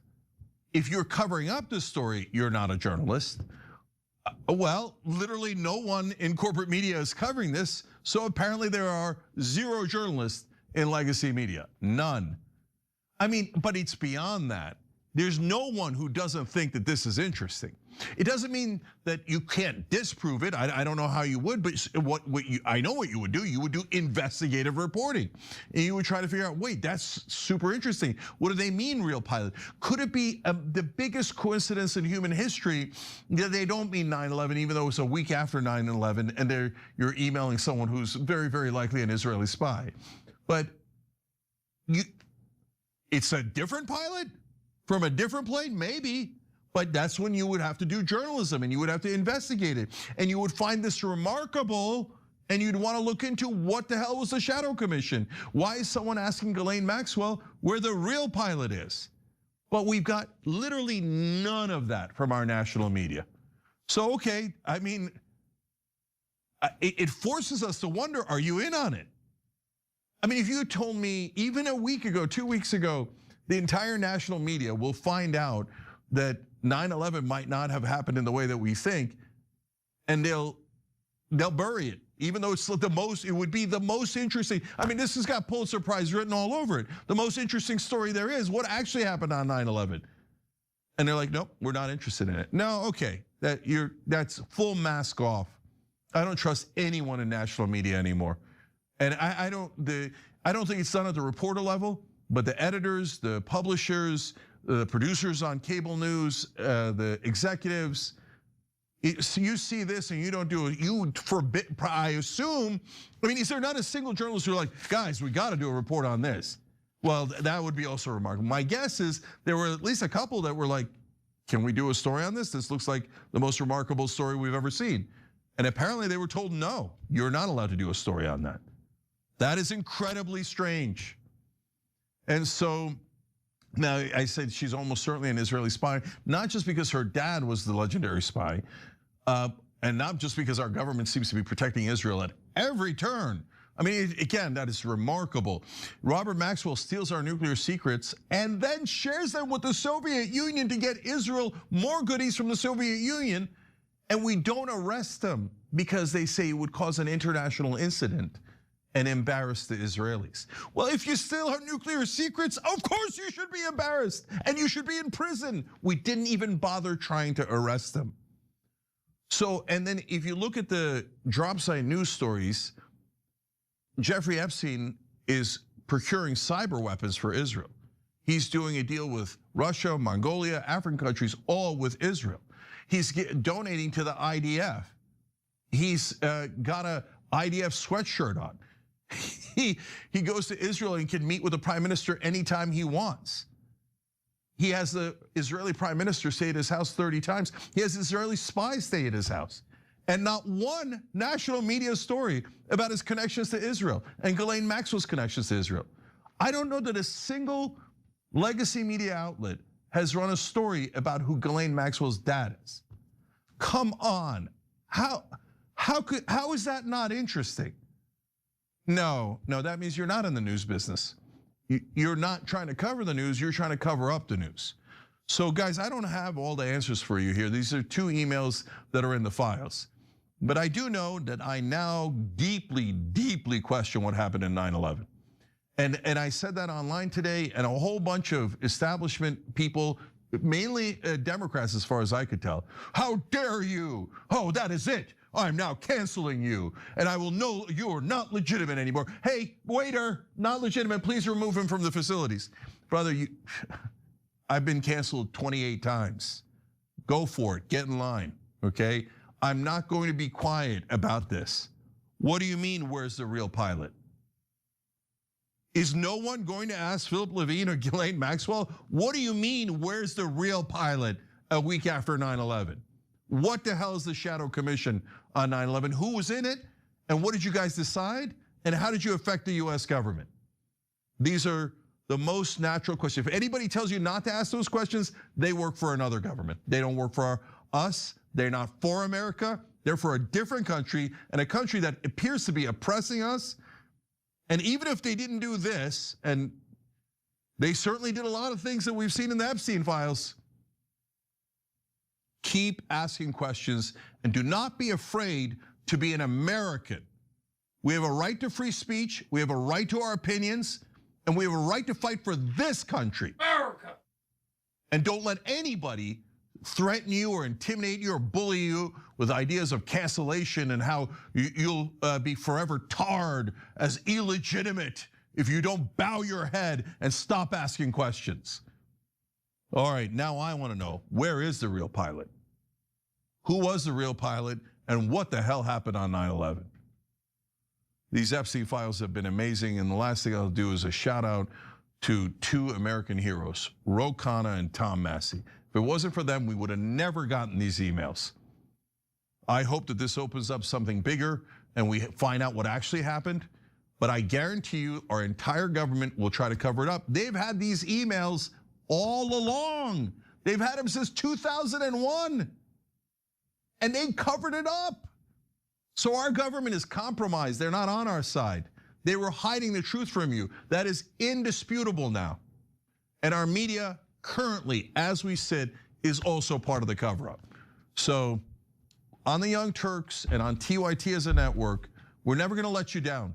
If you're covering up this story, you're not a journalist. Well, literally no one in corporate media is covering this, so apparently there are 0 journalists in legacy media, none. I mean, but it's beyond that. There's no one who doesn't think that this is interesting. It doesn't mean that you can't disprove it. I don't know how you would, but I know what you would do. You would do investigative reporting. And you would try to figure out, wait, that's super interesting. What do they mean, real pilot? Could it be the biggest coincidence in human history that they don't mean 9/11, even though it's a week after 9/11, and you're emailing someone who's very, very likely an Israeli spy? But it's a different pilot from a different plane, maybe. But that's when you would have to do journalism and you would have to investigate it. And you would find this remarkable, and you'd want to look into what the hell was the Shadow Commission? Why is someone asking Ghislaine Maxwell where the real pilot is? But we've got literally none of that from our national media. So, okay, I mean, it forces us to wonder, are you in on it? I mean, if you told me even a week ago, 2 weeks ago, the entire national media will find out that 9/11 might not have happened in the way that we think, and they'll bury it, even though it's it would be the most interesting. I mean, this has got Pulitzer Prize written all over it. The most interesting story there is, what actually happened on 9/11. And they're like, nope, we're not interested in it. No, okay, that's full mask off. I don't trust anyone in national media anymore. And I don't think it's done at the reporter level, but the editors, the publishers, the producers on cable news, the executives, so you see this and you don't do it, you forbid, I assume, I mean, is there not a single journalist who's like, guys, we gotta do a report on this? Well, that would be also remarkable. My guess is there were at least a couple that were like, can we do a story on this? This looks like the most remarkable story we've ever seen. And apparently they were told, no, you're not allowed to do a story on that. That is incredibly strange. And so, now I said she's almost certainly an Israeli spy, not just because her dad was the legendary spy, and not just because our government seems to be protecting Israel at every turn. I mean, again, that is remarkable. Robert Maxwell steals our nuclear secrets and then shares them with the Soviet Union to get Israel more goodies from the Soviet Union, and we don't arrest them because they say it would cause an international incident and embarrass the Israelis. Well, if you steal our nuclear secrets, of course you should be embarrassed and you should be in prison. We didn't even bother trying to arrest them. So, and then if you look at the drop site news stories, Jeffrey Epstein is procuring cyber weapons for Israel. He's doing a deal with Russia, Mongolia, African countries, all with Israel. He's donating to the IDF. He's got a IDF sweatshirt on. He goes to Israel and can meet with the prime minister anytime he wants. He has the Israeli prime minister stay at his house 30 times. He has Israeli spies stay at his house. And not one national media story about his connections to Israel and Ghislaine Maxwell's connections to Israel. I don't know that a single legacy media outlet has run a story about who Ghislaine Maxwell's dad is. Come on, how is that not interesting? No, that means you're not in the news business. You're not trying to cover the news, you're trying to cover up the news. So guys, I don't have all the answers for you here. These are 2 emails that are in the files. But I do know that I now deeply, deeply question what happened in 9/11. And I said that online today, and a whole bunch of establishment people, mainly Democrats as far as I could tell. How dare you? Oh, that is it. I'm now canceling you, and I will know you're not legitimate anymore. Hey, waiter, not legitimate, please remove him from the facilities. Brother, I've been canceled 28 times. Go for it, get in line, okay? I'm not going to be quiet about this. What do you mean, where's the real pilot? Is no one going to ask Philip Levine or Ghislaine Maxwell, what do you mean, where's the real pilot a week after 9/11? What the hell is the Shadow Commission on 9/11? Who was in it? And what did you guys decide? And how did you affect the US government? These are the most natural questions. If anybody tells you not to ask those questions, they work for another government. They don't work for us. They're not for America. They're for a different country, and a country that appears to be oppressing us. And even if they didn't do this, and they certainly did a lot of things that we've seen in the Epstein files, keep asking questions and do not be afraid to be an American. We have a right to free speech, we have a right to our opinions, and we have a right to fight for this country. America. And don't let anybody threaten you or intimidate you or bully you with ideas of cancellation and how you'll be forever tarred as illegitimate if you don't bow your head and stop asking questions. All right, now I want to know, where is the real pilot? Who was the real pilot, and what the hell happened on 9/11? These Epstein files have been amazing, and the last thing I'll do is a shout out to two American heroes, Ro Khanna and Tom Massey. If it wasn't for them, we would have never gotten these emails. I hope that this opens up something bigger and we find out what actually happened, but I guarantee you our entire government will try to cover it up. They've had these emails all along. They've had them since 2001, and they covered it up. So our government is compromised. They're not on our side. They were hiding the truth from you. That is indisputable now. And our media currently, as we sit, is also part of the cover-up. So on the Young Turks and on TYT as a network, we're never gonna let you down.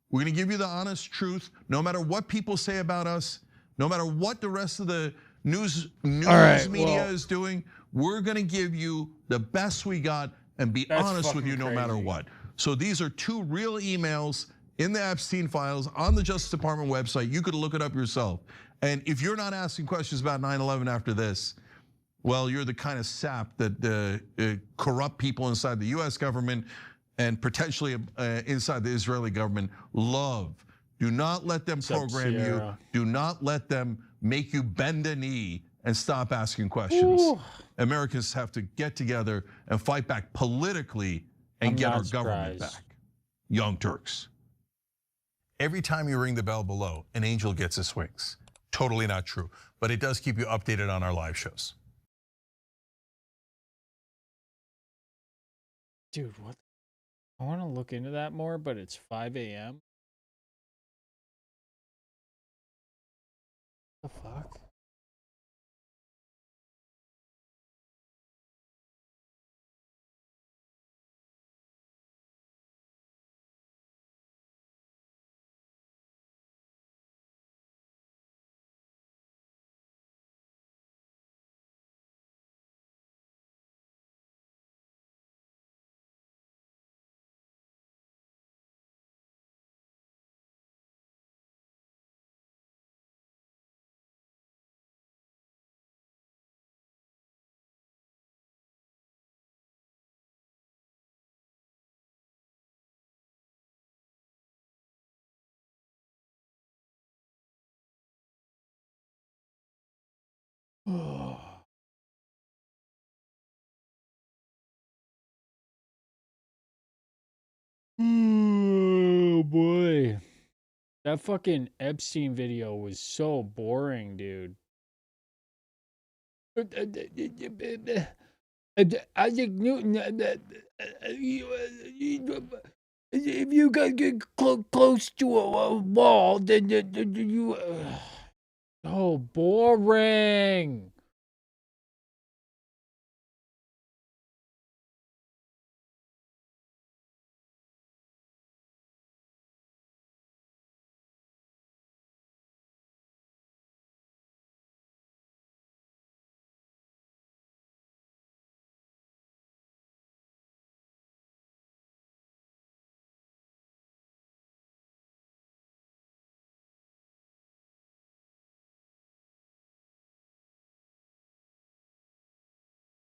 We're gonna give you the honest truth, no matter what people say about us, no matter what the rest of the news media is doing. We're gonna give you the best we got and be honest with you no matter what. So these are two real emails in the Epstein files on the Justice Department website. You could look it up yourself. And if you're not asking questions about 9/11 after this, well, you're the kind of sap that corrupt people inside the US government and potentially inside the Israeli government love. Do not let them program you. Do not let them make you bend a knee and stop asking questions. Ooh. Americans have to get together and fight back politically and get our government back. Young Turks. Every time you ring the bell below, an angel gets his wings. Totally not true, but it does keep you updated on our live shows. Dude, what? I want to look into that more, but it's 5 a.m. What the fuck? Oh boy. That fucking Epstein video was so boring, dude. Isaac Newton, if you get close to a wall, then you. Oh, boring.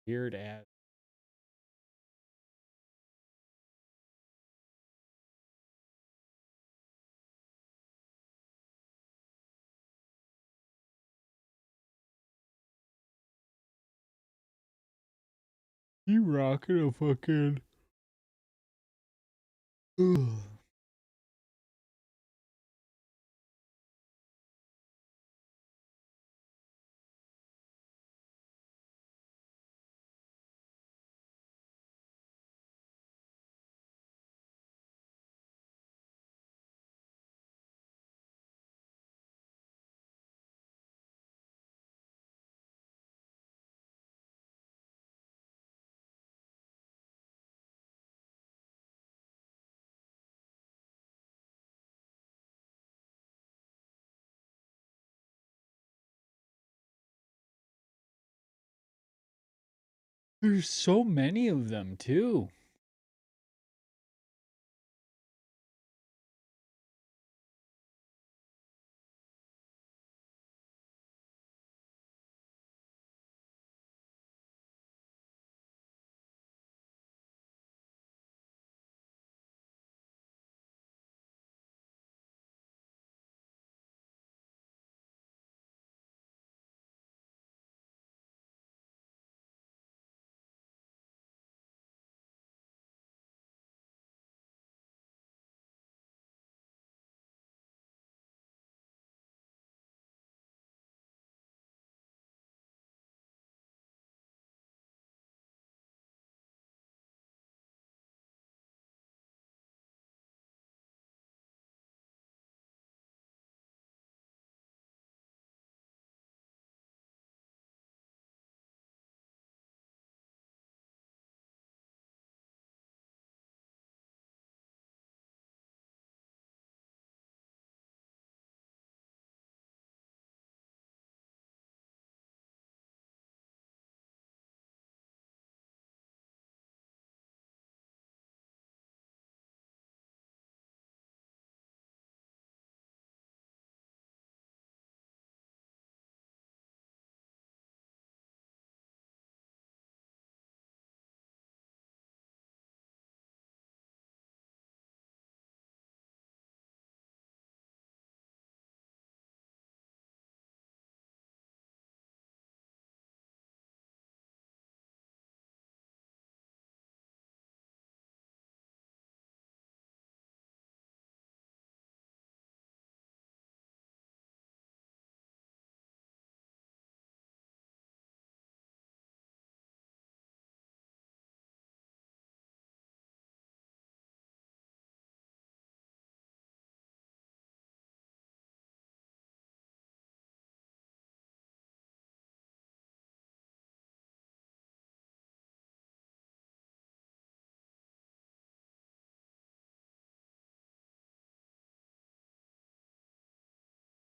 Weird ass. You rocking a fucking. Ugh. There's so many of them too.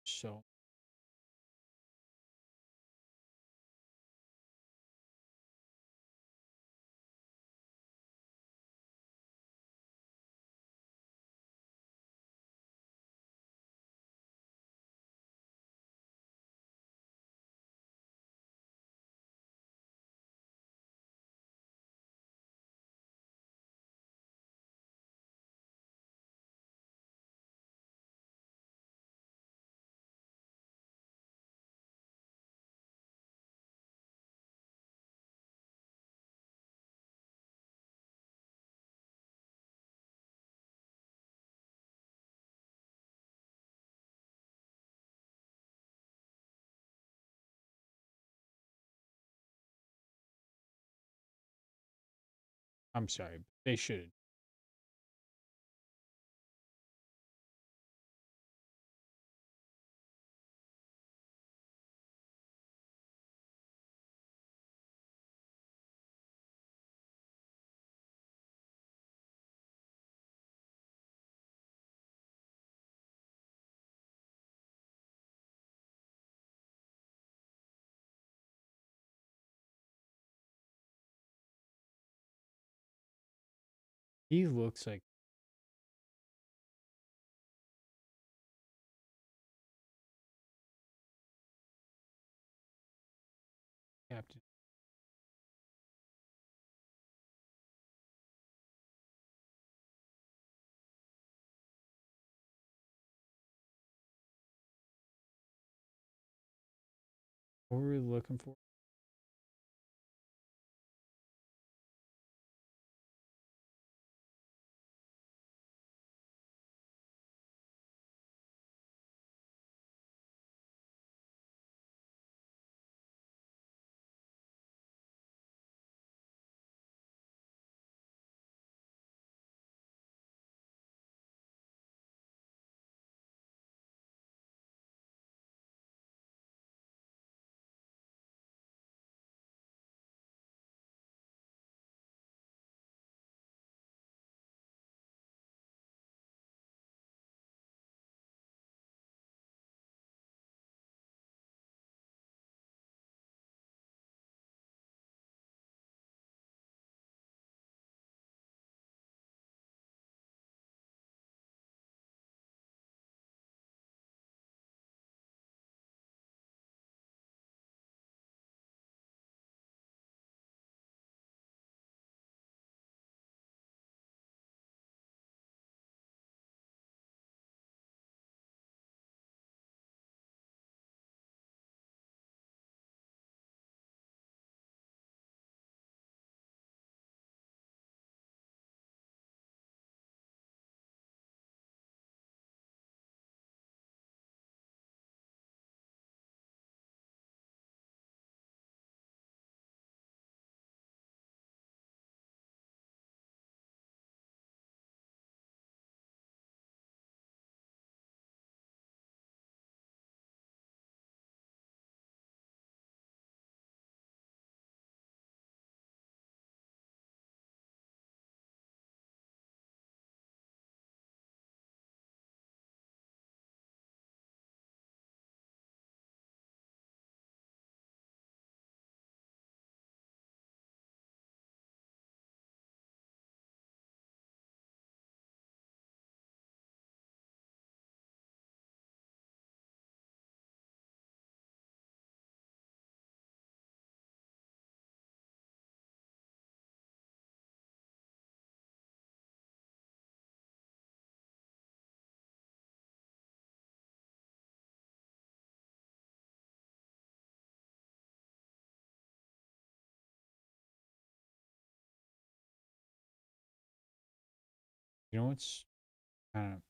So I'm sorry, but they should. He looks like Captain. What were we looking for? You know what's kind of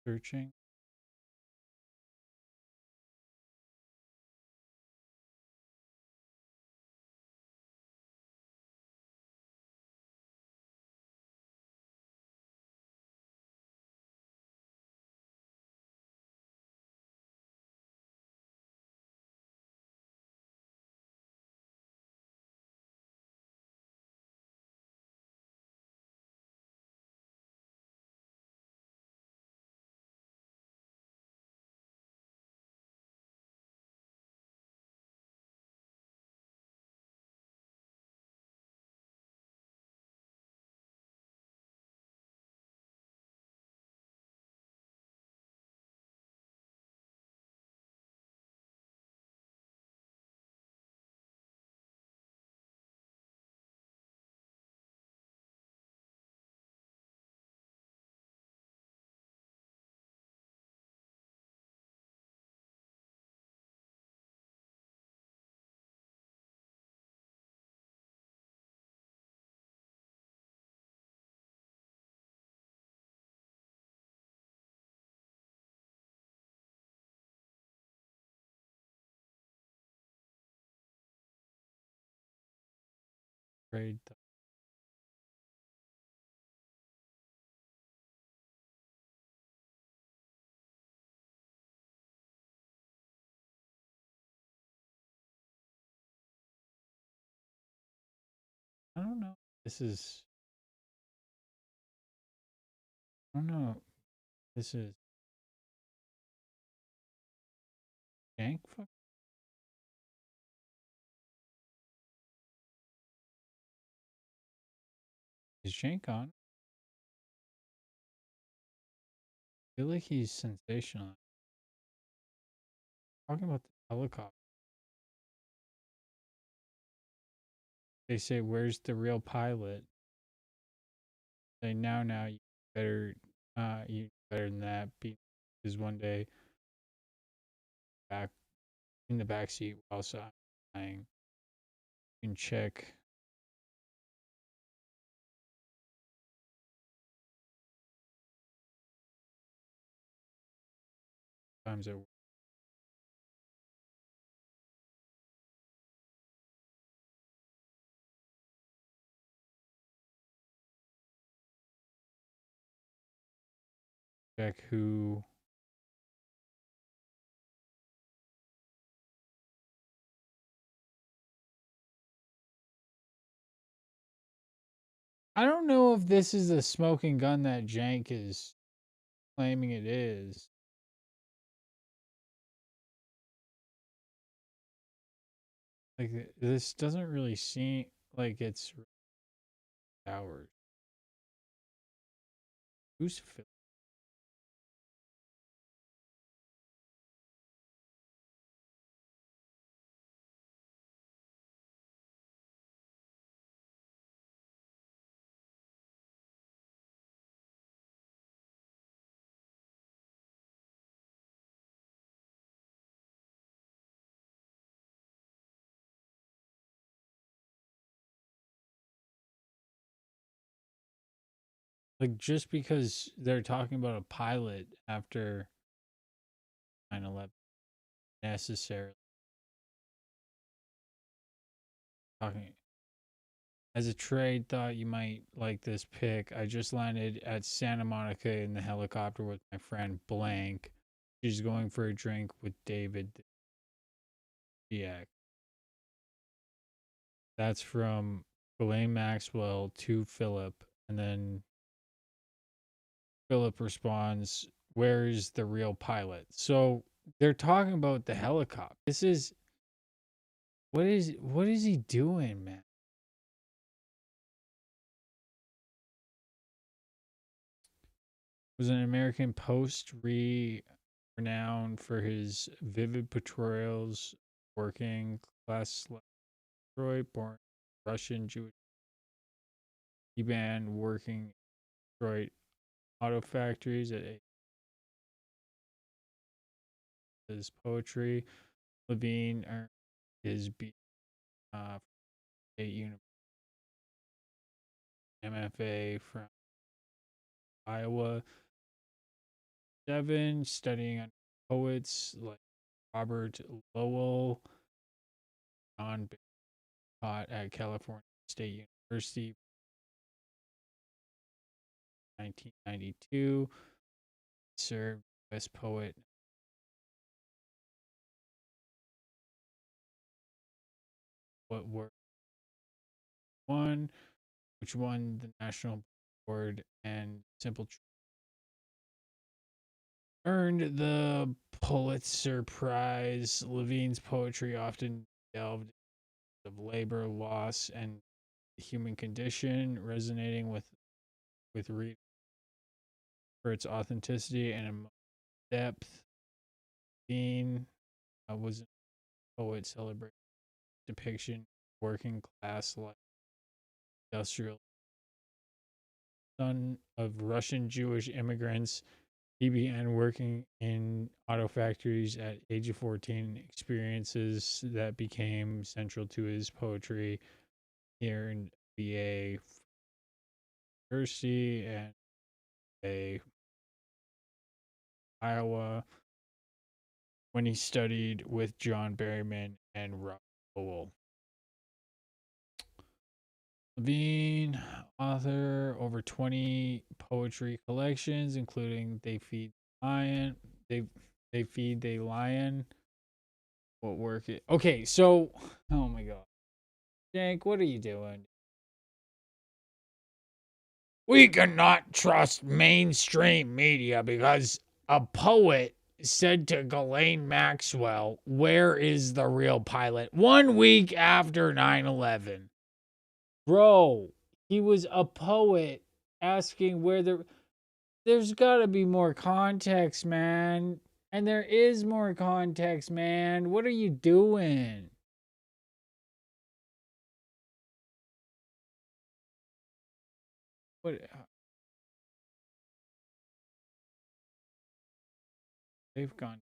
searching. Grade. I don't know. This is. I don't know. This is. Jank. Fuck. Is Jank on? I feel like he's sensational. Talking about the helicopter. They say, "Where's the real pilot?" Say, now, you better, you better than that. Because one day, back in the back seat while flying, you can check. Times at check who. I don't know if this is a smoking gun that Jank is claiming it is. Like, this doesn't really seem like it's ours. Who's like, just because they're talking about a pilot after 9/11 necessarily. Talking as a trade, thought you might like this pick. I just landed at Santa Monica in the helicopter with my friend Blank. She's going for a drink with David. Yeah. That's from Ghislaine Maxwell to Philip. And then Philip responds, "Where is the real pilot?" So they're talking about the helicopter. This is what is he doing, man? Was an American Post renowned for his vivid portrayals working class Detroit, born Russian Jewish. He began working Detroit auto factories at his poetry. Levine earned his State University MFA from Iowa. 7, studying under poets like Robert Lowell, John taught at California State University. 1992, served as poet. What were one, which won the National Award, and Simple Truth earned the Pulitzer Prize. Levine's poetry often delved into labor loss and the human condition, resonating with readers for its authenticity and depth. Levine was a poet celebrating depiction of working class life, industrial son of Russian Jewish immigrants. He began working in auto factories at age of 14, experiences that became central to his poetry here in BA University and Iowa when he studied with John Berryman and Rob Lowell. Levine, author, over 20 poetry collections, including They Feed the Lion. They Feed the Lion. What work it? Okay, so, oh my God. Jank, what are you doing? We cannot trust mainstream media because a poet said to Ghislaine Maxwell, "Where is the real pilot?" 1 week after 9/11. Bro, he was a poet asking where there's got to be more context, man. And there is more context, man. What are you doing? What they've gone.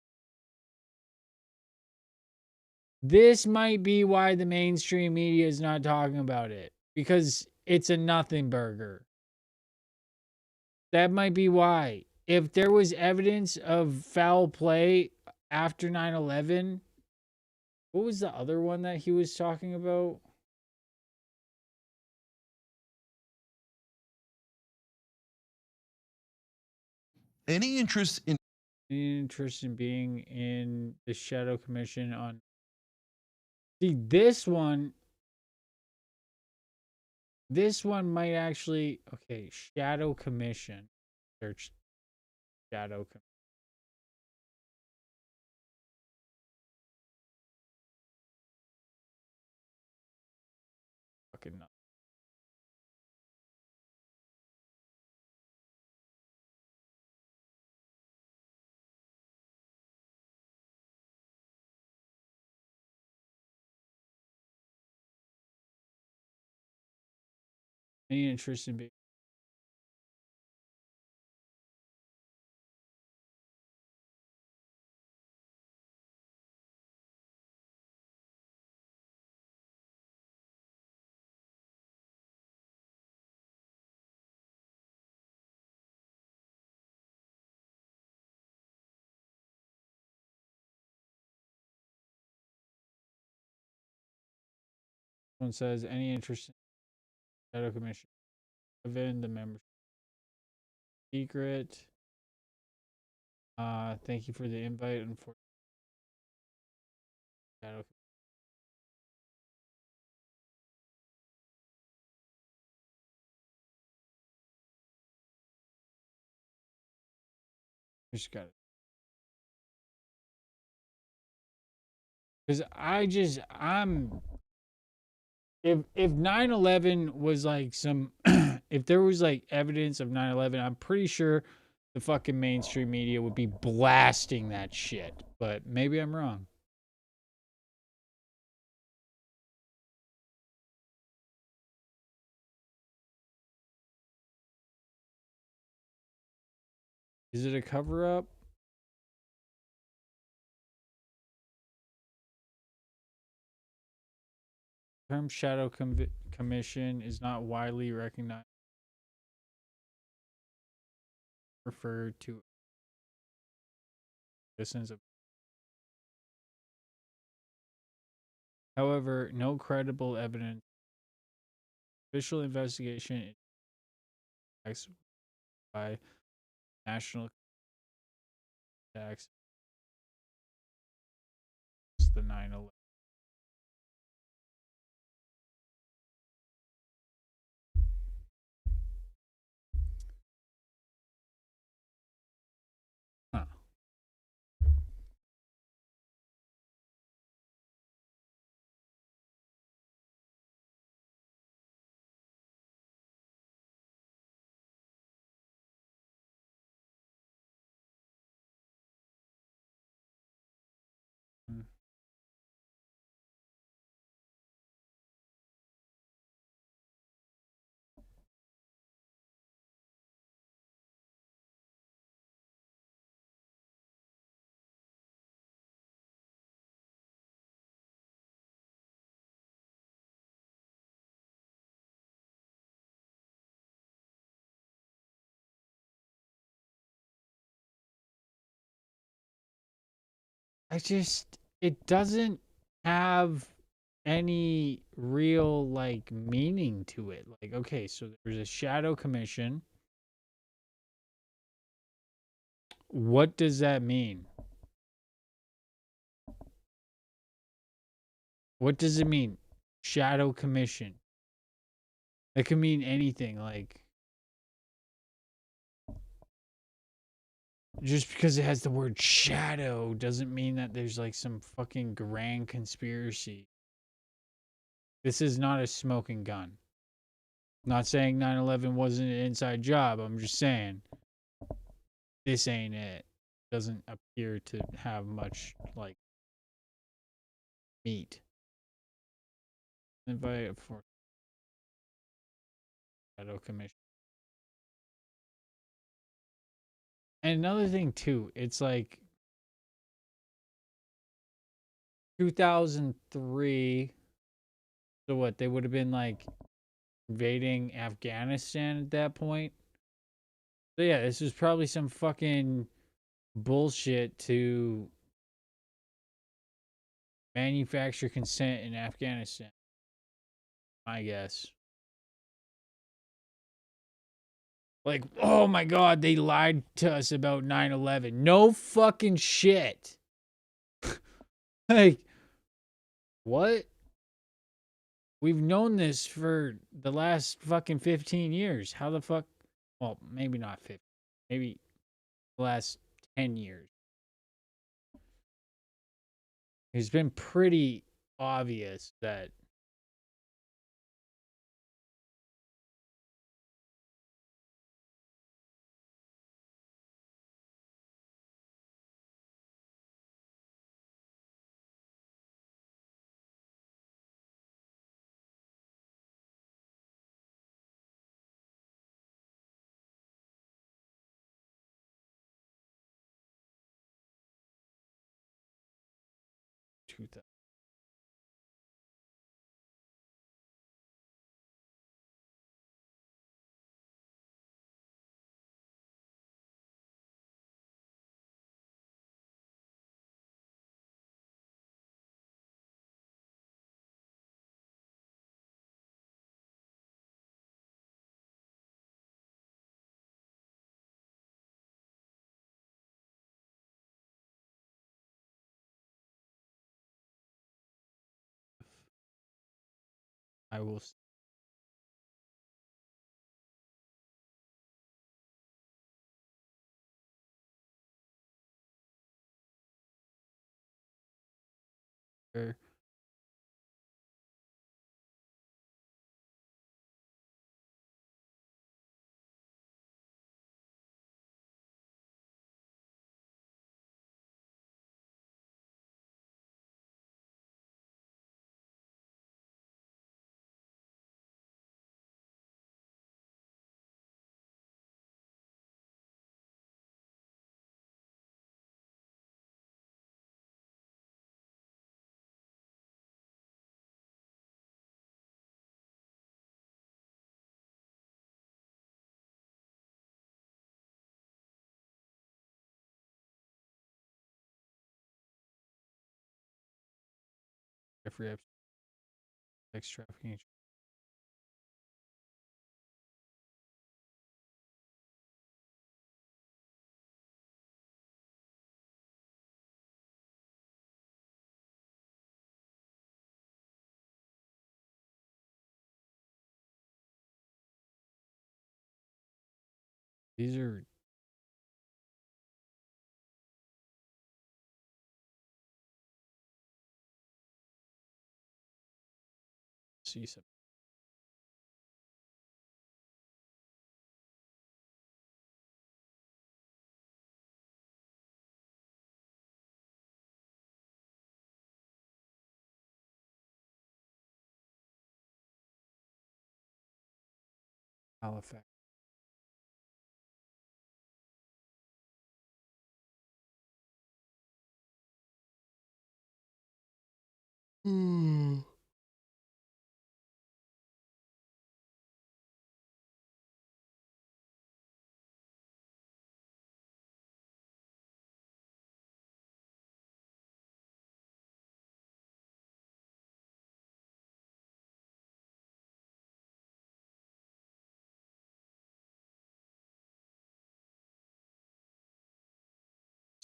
This might be why the mainstream media is not talking about it, because it's a nothing burger. That might be why. If there was evidence of foul play after 9/11, what was the other one that he was talking about? Any interest in being in the Shadow Commission on. See, this one might actually. Okay, Shadow Commission. Search Shadow Commission. Fucking nuts. Any interest in being. one says, any interest in Shadow Commission? Given the membership secret. Thank you for the invite. Unfortunately, Shadow just got it. Because I'm if 9/11 was like some if there was like evidence of 9/11, I'm pretty sure the fucking mainstream media would be blasting that shit. But maybe I'm wrong. Is it a cover up? The term Shadow Commission is not widely recognized. Referred to citizens of. However, no credible evidence. Official investigation is by national tax. The 9/11. Huh. It doesn't have any real like meaning to it. Like, okay, so there's a shadow commission. What does that mean? What does it mean? Shadow commission. It could mean anything. Like, just because it has the word shadow doesn't mean that there's like some fucking grand conspiracy. This is not a smoking gun. Not saying 9/11 wasn't an inside job. I'm just saying this ain't it. Doesn't appear to have much like meat. Invite for Shadow Commission. And another thing too, it's like 2003. So what? They would have been like invading Afghanistan at that point. So yeah, this was probably some fucking bullshit to manufacture consent in Afghanistan. I guess. Like, oh my god, they lied to us about 9/11. No fucking shit. Like, what? We've known this for the last fucking 15 years. How the fuck? Well, maybe not 50. Maybe the last 10 years. It's been pretty obvious that I will. Sure. Jeffrey Epstein, sex trafficking. These are see some. Halifax.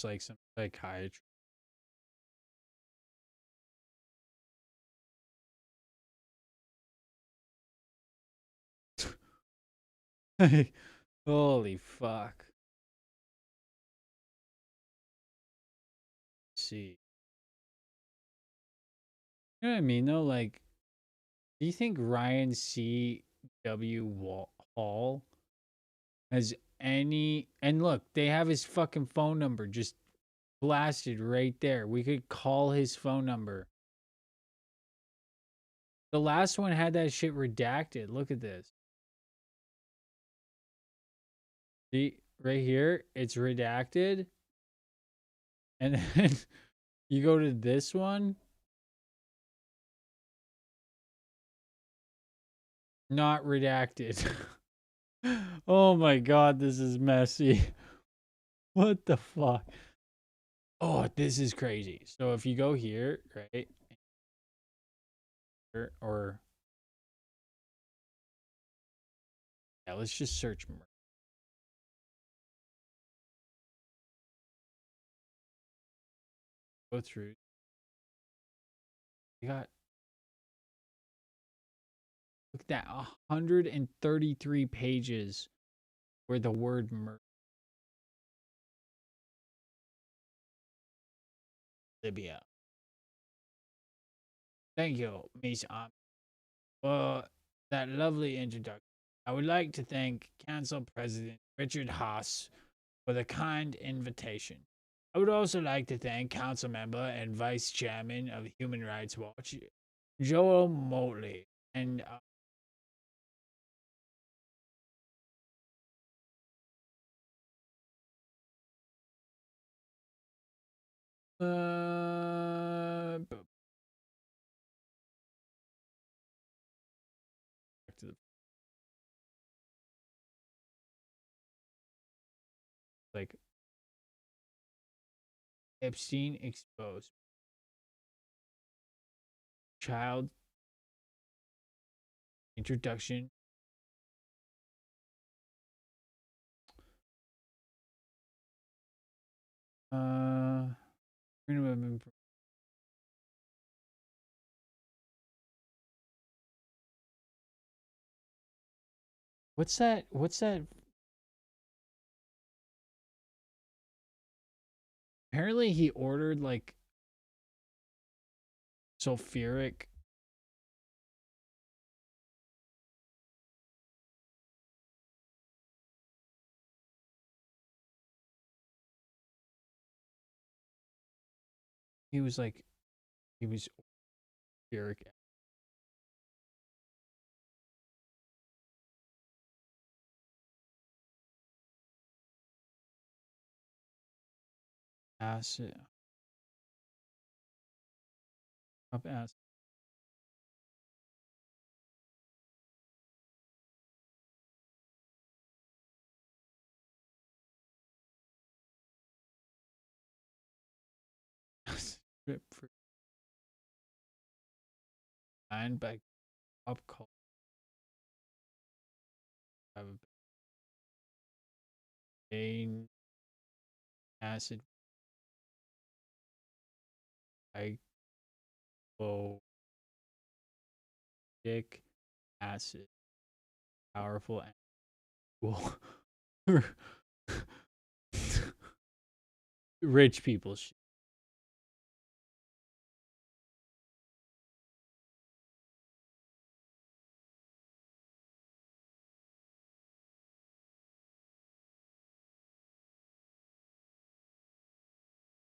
It's like some psychiatry. Holy fuck. Let's see. You know what I mean though? Like, do you think Ryan C. W. Hall has any? And look, they have his fucking phone number just blasted right there. We could call his phone number. The last one had that shit redacted. Look at this. See, right here, it's redacted. And then you go to this one. Not redacted. Oh my god, this is messy. What the fuck? Oh, this is crazy. So if you go here, right? Or yeah, let's just search more. Go through. You got, look at that, 133 pages where the word murder. Libya. Thank you, Miss for that lovely introduction. I would like to thank Council President Richard Haas for the kind invitation. I would also like to thank Council Member and Vice Chairman of Human Rights Watch, Joel Motley, and like Epstein exposed. Child introduction. Freedom of information. What's that? What's that? Apparently he ordered like sulfuric. He was sulfuric acid. Up acid. Strip for and by pop culture. Have a pain acid. Dick acid. Powerful and cool. Rich people shit.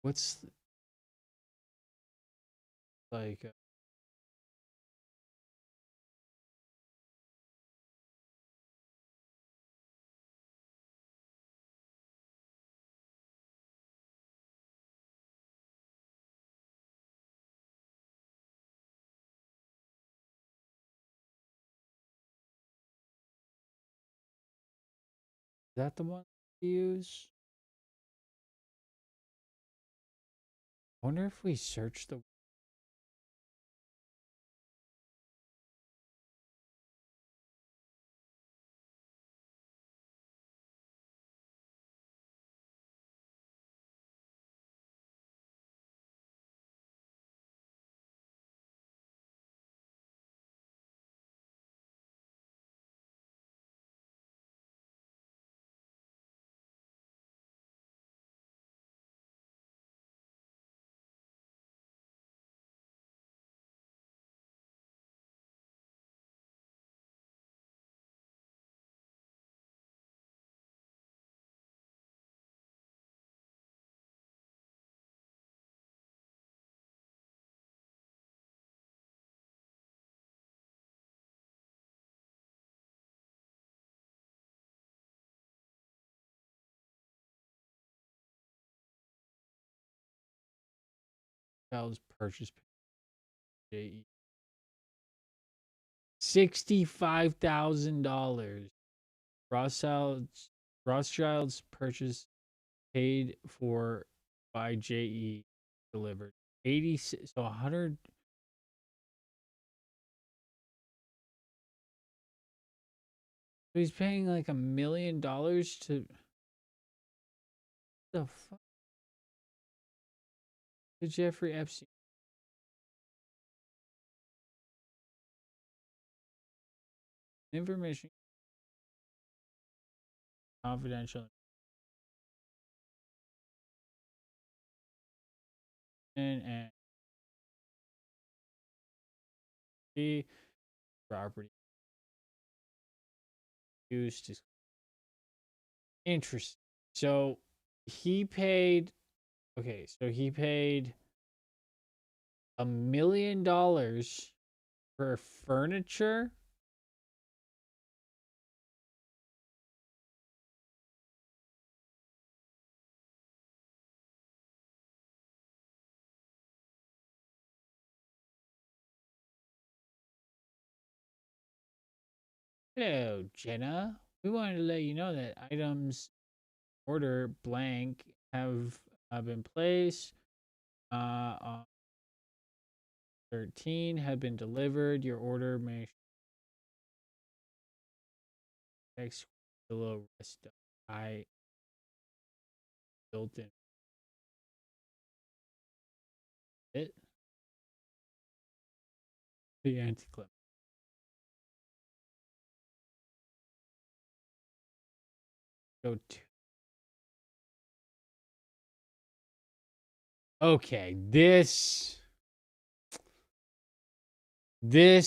What's like is that the one we use? I wonder if we search the child's purchase JE. $65,000. Rothschild's purchase paid for by JE delivered. 86 so 100. So he's paying like $1 million to the fuck to Jeffrey Epstein. Information confidential and the property used is interesting. So he paid so he paid $1 million for furniture. Hello, Jenna. We wanted to let you know that items order blank have been placed. On 13 have been delivered. Your order may text below rest. I built in it. The anti-clip. Go to. Okay, this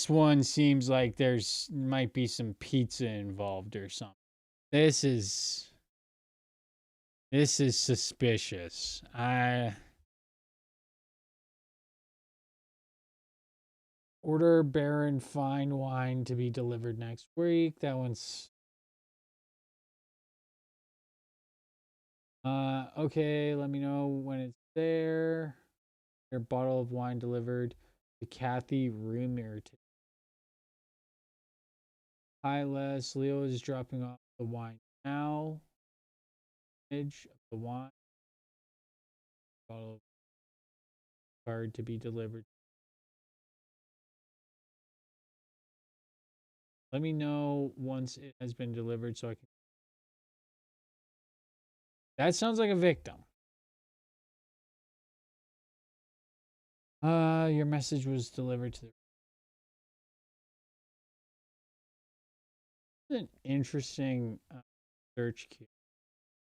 one seems like there's might be some pizza involved or something. This is suspicious. Order Baron fine wine to be delivered next week. That one's okay, let me know when it's there. Your bottle of wine delivered to Kathy Roomer. Hi Les, Leo is dropping off the wine now. Image of the wine. Bottle of card to be delivered. Let me know once it has been delivered so I can. That sounds like a victim. Your message was delivered to the. An interesting search queue.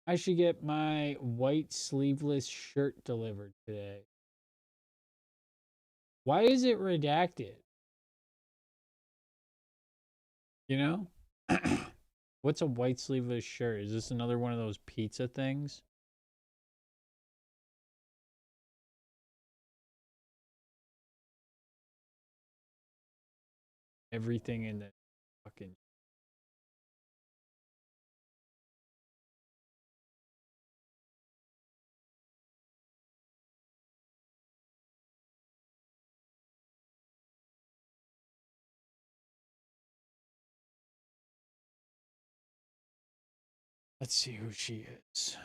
I should get my white sleeveless shirt delivered today. Why is it redacted? You know? What's a white sleeveless shirt? Is this another one of those pizza things? Everything in the fucking. Let's see who she is.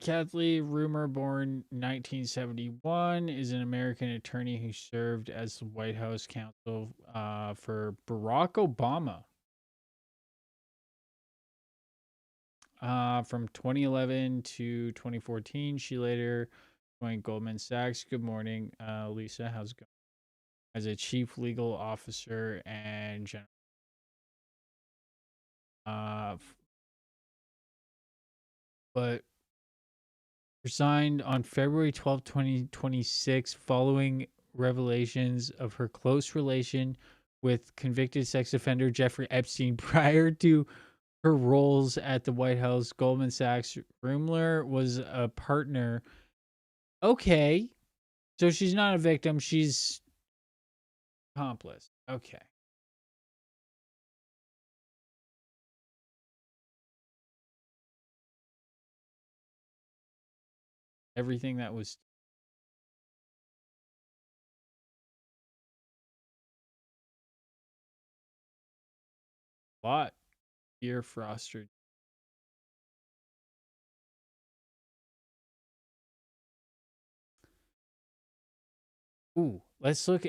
Kathleen Rumor, born 1971, is an American attorney who served as the White House counsel for Barack Obama. From 2011 to 2014, she later joined Goldman Sachs. Good morning, Lisa. How's it going? As a chief legal officer and general. But resigned on February 12, 2026, following revelations of her close relation with convicted sex offender Jeffrey Epstein. Prior to her roles at the White House, Goldman Sachs, Rumler was a partner. Okay. So she's not a victim. She's accomplice. Okay. Everything that was. Lot. Ear froster. Ooh, let's look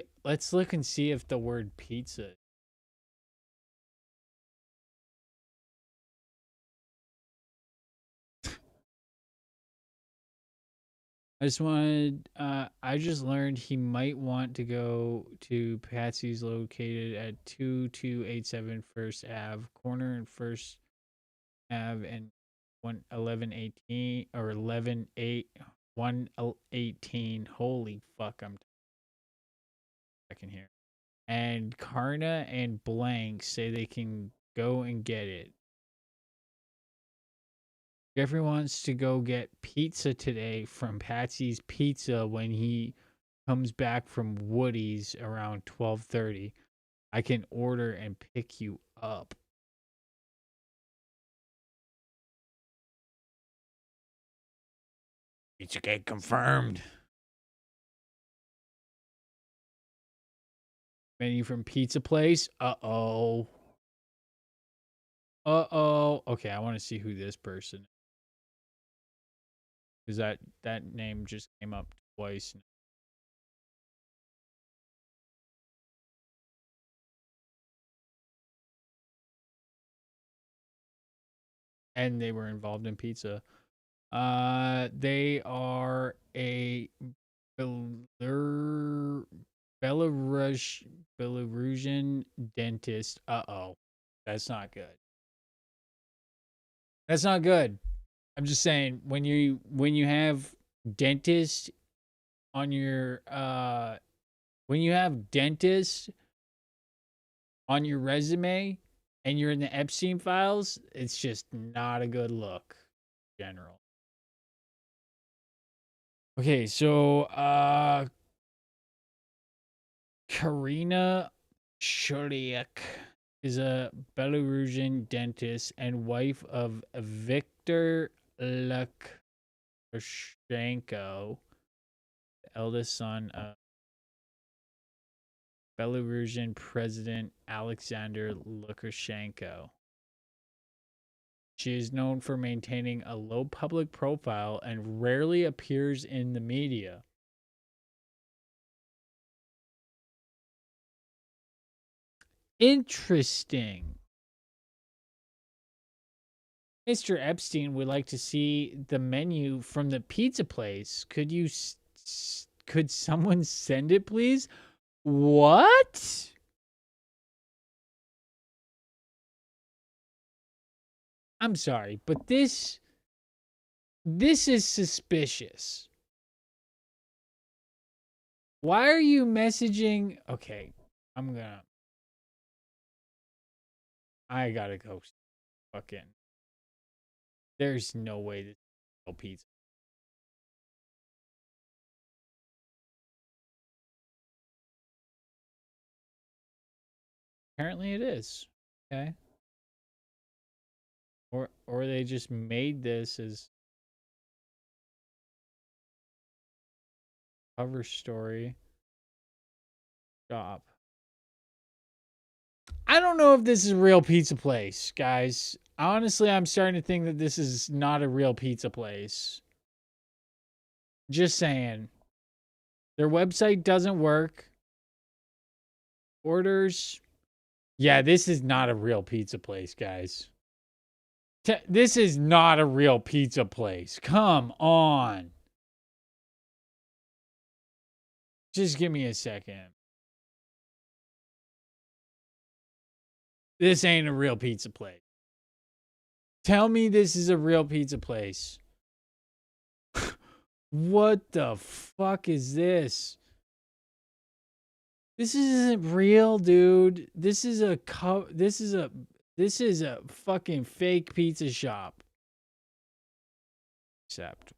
and see if the word pizza. I just learned he might want to go to Patsy's located at 2287 First Ave, corner and First Ave and 1118 or 118. Holy fuck, I'm checking here. And Karna and Blank say they can go and get it. Jeffrey wants to go get pizza today from Patsy's Pizza when he comes back from Woody's around 12:30. I can order and pick you up. Pizzagate confirmed. Menu from Pizza Place. Uh-oh. Uh-oh. Okay, I want to see who this person is. Because that name just came up twice. And they were involved in pizza. They are a Belarusian dentist. Uh-oh. That's not good. That's not good. I'm just saying when you have dentist on your when you have dentist on your resume and you're in the Epstein files, it's just not a good look in general. Okay, so Karina Shuriak is a Belarusian dentist and wife of Viktor Lukashenko, the eldest son of Belarusian President Alexander Lukashenko. She is known for maintaining a low public profile and rarely appears in the media. Interesting. Mr. Epstein would like to see the menu from the pizza place. Could someone send it, please? What? I'm sorry, but this is suspicious. Why are you messaging? Okay, I gotta go fucking. There's no way this is real pizza. Apparently it is. Okay. Or they just made this as cover story. Shop. I don't know if this is a real pizza place, guys. Honestly, I'm starting to think that this is not a real pizza place. Just saying. Their website doesn't work. Orders. Yeah, this is not a real pizza place, guys. This is not a real pizza place. Come on. Just give me a second. This ain't a real pizza place. Tell me this is a real pizza place. What the fuck is this? This isn't real, dude. This is a fucking fake pizza shop. Except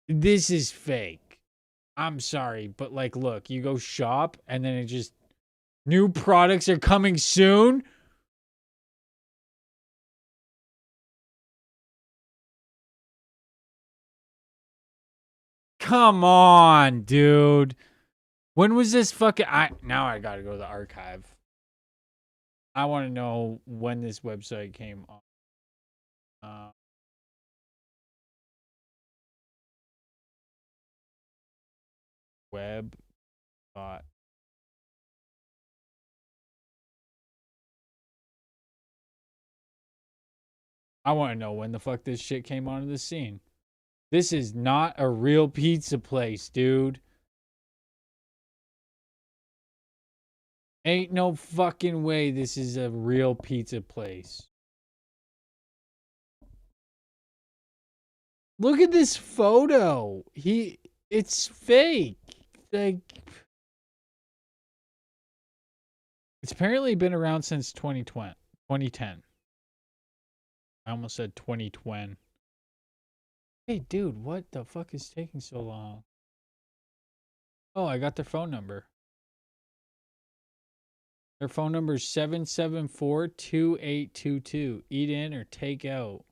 this is fake. I'm sorry, but like, look, you go shop and then it just new products are coming soon. Come on, dude. When was this fucking now I gotta go to the archive. I want to know when this website came on. Web bot. I want to know when the fuck this shit came onto the scene. This is not a real pizza place, dude. Ain't no fucking way this is a real pizza place. Look at this photo. It's fake. Like, it's apparently been around since 2010. I almost said 2020. Hey, dude, what the fuck is taking so long? Oh, I got their phone number. Their phone number is 774-2822. Eat in or take out.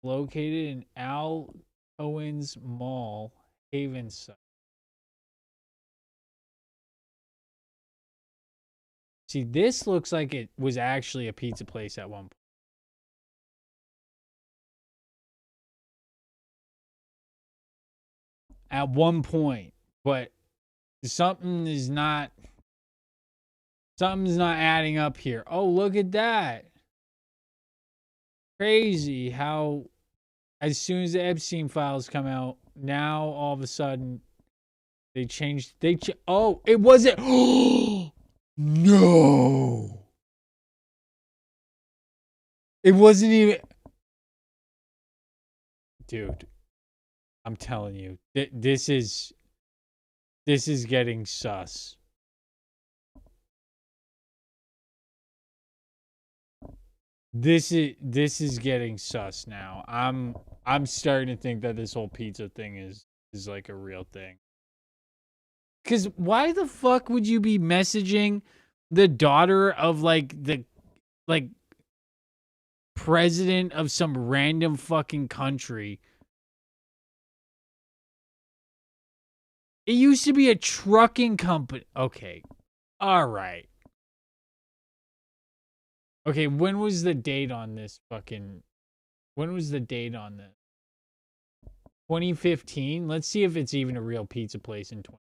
Located in Al Owens Mall, Havenside. See, this looks like it was actually a pizza place at one point. At one point, but something is not Something's not adding up here. Oh, look at that. Crazy how as soon as the Epstein files come out, now all of a sudden they changed. Oh, it wasn't. No. It wasn't even. Dude, I'm telling you, this is getting sus. This is getting sus now. I'm starting to think that this whole pizza thing is like a real thing. Cause why the fuck would you be messaging the daughter of the president of some random fucking country? It used to be a trucking company. Okay. All right. Okay, when was the date on this fucking... When was the date on this? 2015? Let's see if it's even a real pizza place in 20.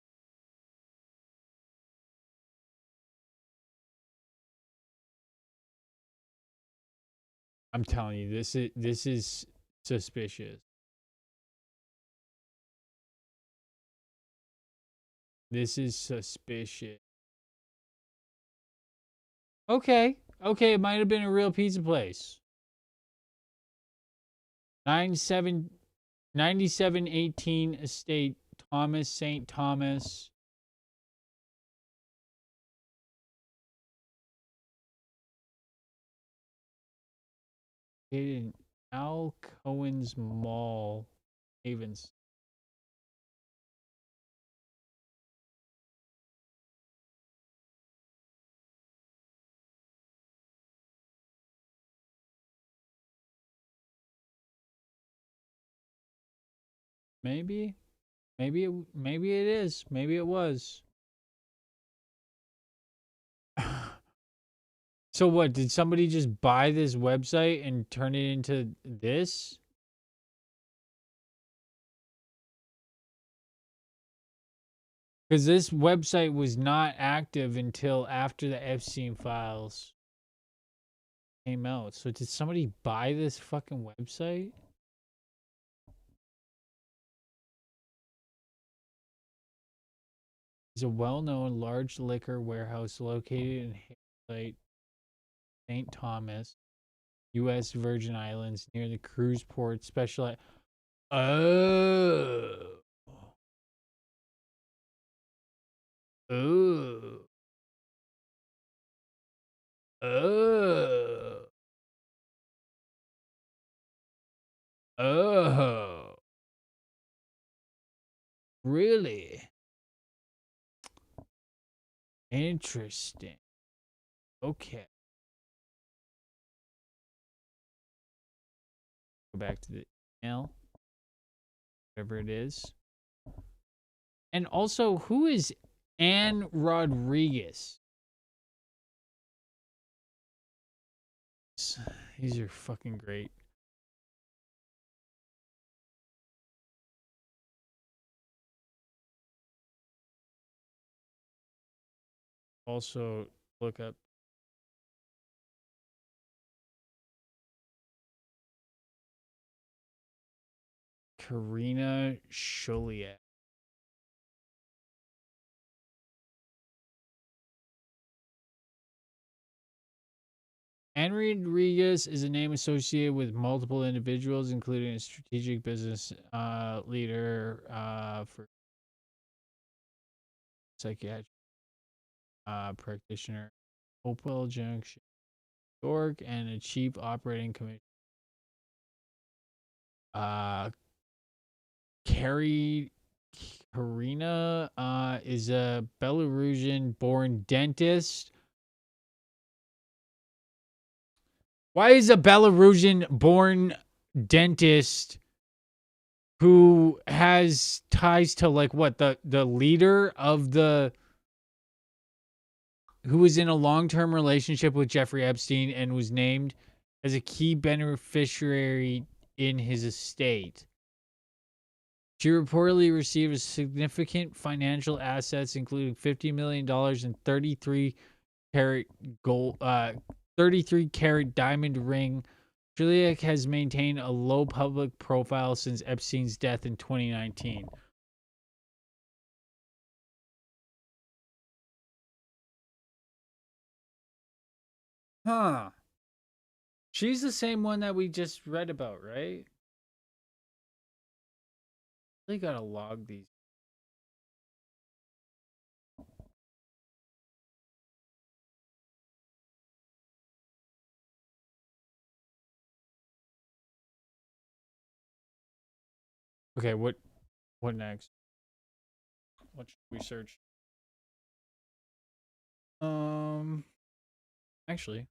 I'm telling you, this is suspicious. This is suspicious. Okay. Okay, it might have been a real pizza place. 9718 Estate, Thomas, St. Thomas. In Al Cohen's Mall, Havens. Maybe it is. Maybe it was. So what, did somebody just buy this website and turn it into this? Because this website was not active until after the Epstein files came out. So did somebody buy this fucking website? It's a well-known large liquor warehouse located in St. Thomas, U.S. Virgin Islands, near the cruise port. Specialized. Oh. Oh. Oh. Oh. Really? Interesting. Okay. Go back to the email. Whatever it is. And also, who is Anne Rodriguez? These are fucking great. Also, look up Karina Sholiak. Anne Rodriguez is a name associated with multiple individuals, including a strategic business leader for psychiatric practitioner, Hopewell Junction, New York, and a chief operating commissioner. Karina is a Belarusian-born dentist. Why is a Belarusian-born dentist who has ties to the leader of who was in a long-term relationship with Jeffrey Epstein and was named as a key beneficiary in his estate? She reportedly received significant financial assets, including $50 million and 33 carat gold, 33 carat diamond ring. Juliak has maintained a low public profile since Epstein's death in 2019. Huh. She's the same one that we just read about, right? They gotta log these. Okay, what next? What should we search? Actually.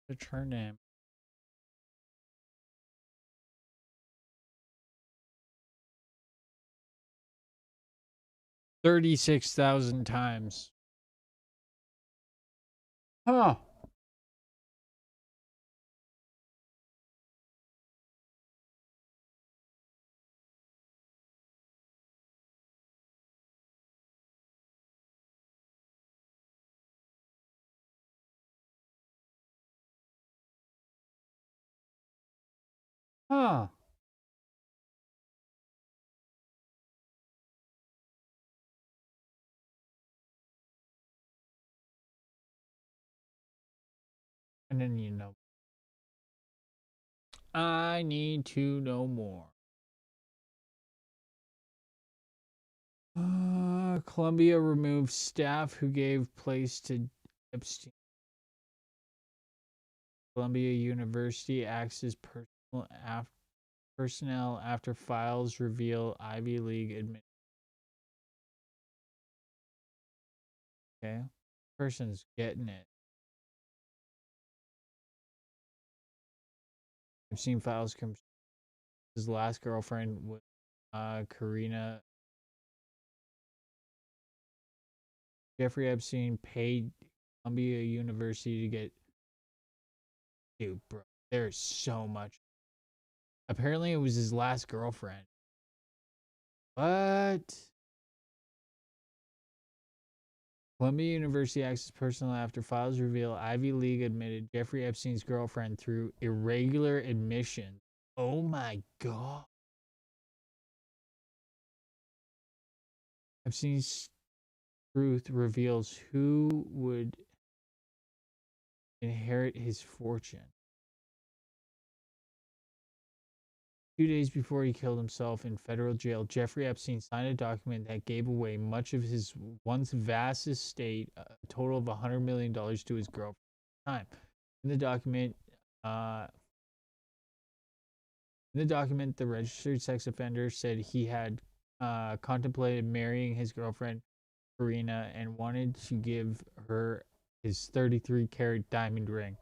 What's her name? $36,000 times. Huh. Huh. And then you know. I need to know more. Columbia removed staff who gave place to Epstein. Columbia University acts as personnel after files reveal Ivy League admin. Okay. Person's getting it. I've seen files come. His last girlfriend was Karina. Jeffrey Epstein paid Columbia University to get. Dude, bro, there's so much. Apparently, it was his last girlfriend. What? Columbia University acts as personnel after files reveal Ivy League admitted Jeffrey Epstein's girlfriend through irregular admission. Oh my god. Epstein's truth reveals who would inherit his fortune. 2 days before he killed himself in federal jail, Jeffrey Epstein signed a document that gave away much of his once vast estate, a total of $100 million, to his girlfriend at the time. In the document, the registered sex offender said he had contemplated marrying his girlfriend, Karina, and wanted to give her his 33 carat diamond ring.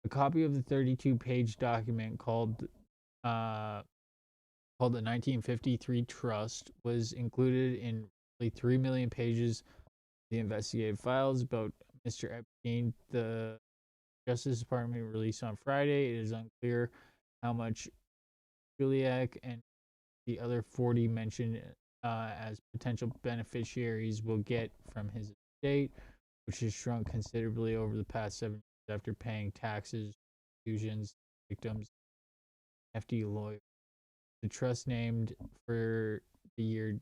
A copy of the 32-page document called the 1953 Trust was included in roughly 3 million pages of the investigative files about Mr. Epstein. The Justice Department released on Friday. It is unclear how much Juliak and the other 40 mentioned as potential beneficiaries will get from his estate, which has shrunk considerably over the past 7 years after paying taxes, contributions, victims, hefty lawyers. The trust named for the year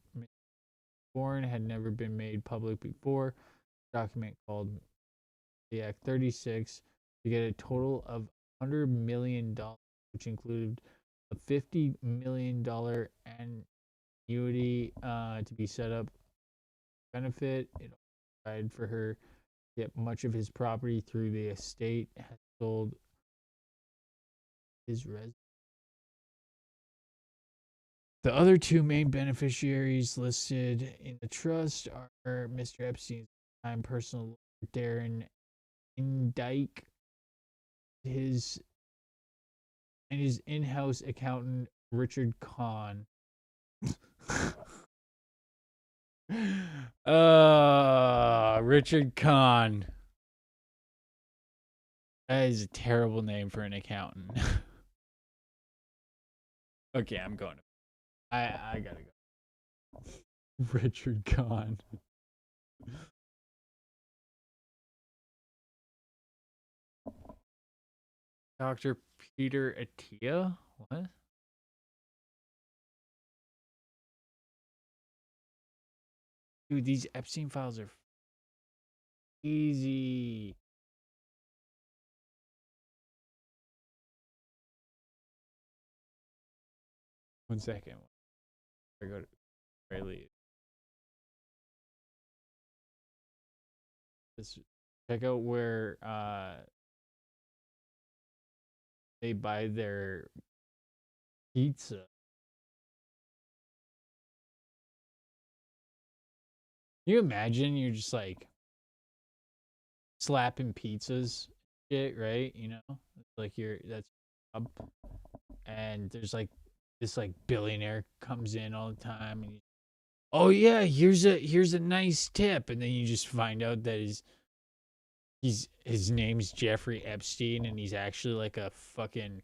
born had never been made public before. A document called the Act 36 to get a total of $100 million, which included a $50 million annuity to be set up benefit. It provided for her to get much of his property through the estate has sold his residence. The other two main beneficiaries listed in the trust are Mr. Epstein's time personal lawyer, Darren Indike, his in-house accountant, Richard Kahn. Richard Kahn. That is a terrible name for an accountant. Okay, I'm going. I gotta go. Richard Kahn. Dr. Peter Attia? What? Dude, these Epstein files are easy. One second. I go to Riley. Let's check out where they buy their pizza. Can you imagine you're just like slapping pizzas shit, right? You know? It's like that's up, and there's like this like billionaire comes in all the time and oh yeah, here's a nice tip, and then you just find out that his name's Jeffrey Epstein and he's actually like a fucking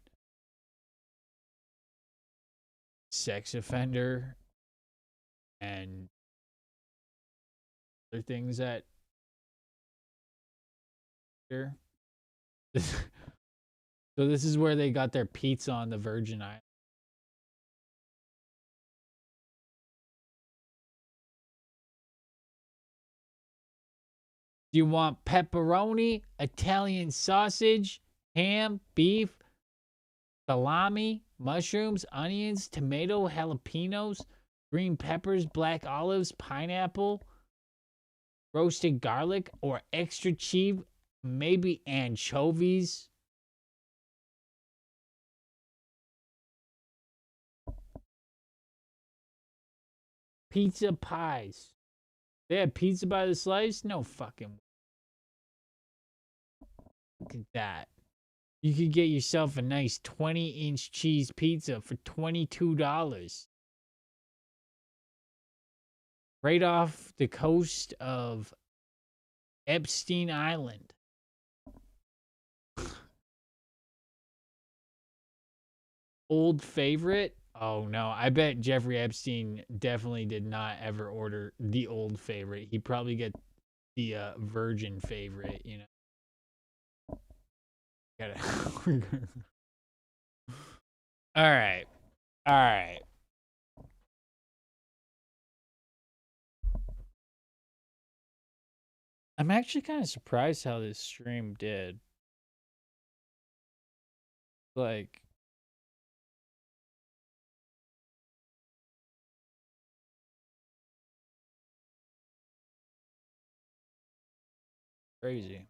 sex offender and other things that here. So this is where they got their pizza on the Virgin Islands. Do you want pepperoni, Italian sausage, ham, beef, salami, mushrooms, onions, tomato, jalapenos, green peppers, black olives, pineapple, roasted garlic, or extra cheese, maybe anchovies? Pizza pies. They have pizza by the slice? No fucking. Look at that. You could get yourself a nice 20-inch cheese pizza for $22. Right off the coast of Epstein Island. Old favorite? Oh no, I bet Jeffrey Epstein definitely did not ever order the old favorite. He probably get the virgin favorite, you know. All right. All right. I'm actually kind of surprised how this stream did. Like, crazy.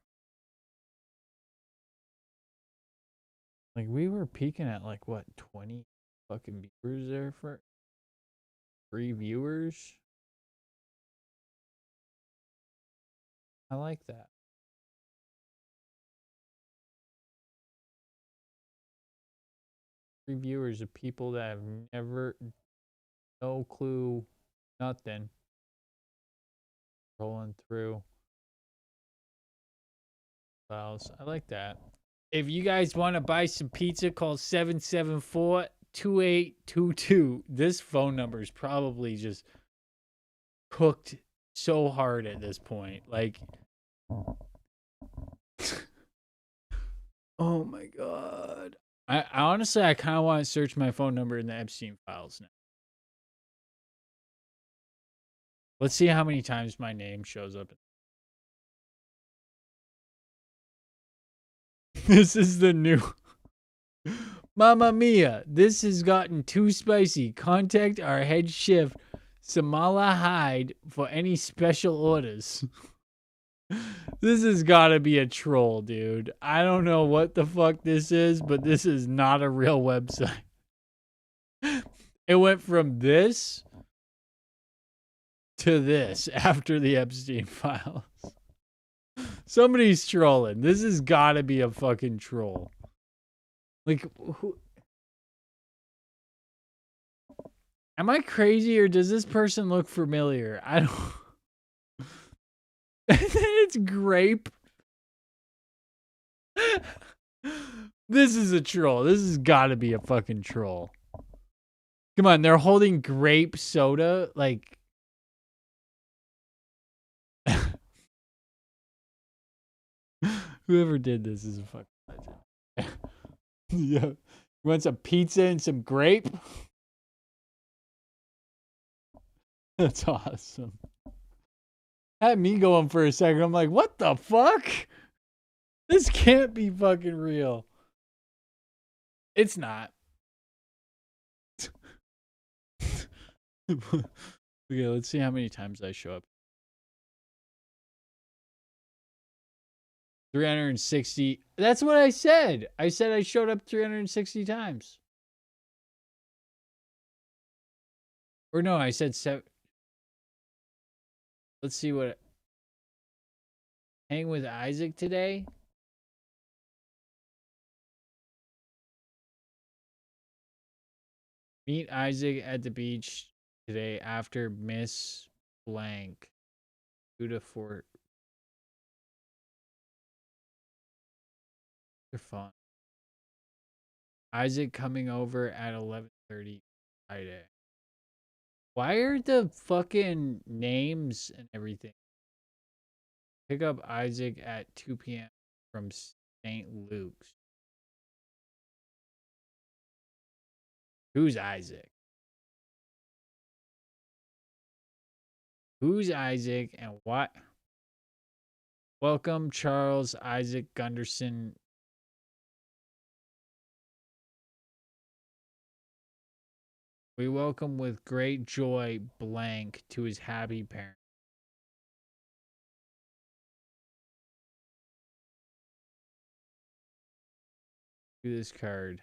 Like, we were peaking at like what, 20 fucking viewers there for 3 viewers. I like that. Viewers of people that have never, no clue, nothing. Rolling through files. I like that. If you guys want to buy some pizza, call 774-2822. This phone number is probably just cooked so hard at this point. Like, oh my God. I honestly, I kind of want to search my phone number in the Epstein files now. Let's see how many times my name shows up. This is the new. Mamma mia, this has gotten too spicy. Contact our head chef, Samala Hyde, for any special orders. This has got to be a troll, dude. I don't know what the fuck this is, but this is not a real website. It went from this to this after the Epstein files. Somebody's trolling. This has got to be a fucking troll. Like, who? Am I crazy or does this person look familiar? I don't. It's grape. This is a troll. This has got to be a fucking troll. Come on, they're holding grape soda. Like, whoever did this is a fucking legend. Yeah. You want some pizza and some grape? That's awesome. Had me going for a second. I'm like, what the fuck? This can't be fucking real. It's not. Okay, let's see how many times I show up. 360. That's what I said. I said I showed up 360 times. Or no, I said 7. Let's see what. Hang with Isaac today. Meet Isaac at the beach today after Miss Blank. 2 to 4. They're fun. Isaac coming over at 11:30 Friday. Why are the fucking names and everything? Pick up Isaac at 2 p.m. from St. Luke's. Who's Isaac? Who's Isaac and what? Welcome, Charles Isaac Gunderson. We welcome with great joy Blank to his happy parents. Do this card.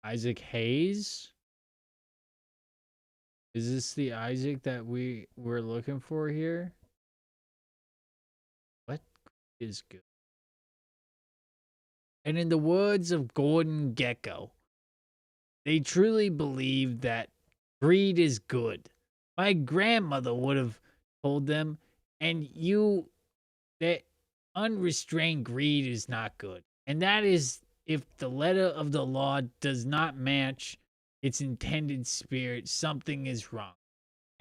Isaac Hayes? Is this the Isaac that we were looking for here? What is good? And in the words of Gordon Gekko, they truly believe that greed is good. My grandmother would have told them, and you, that unrestrained greed is not good. And that is if the letter of the law does not match its intended spirit, something is wrong.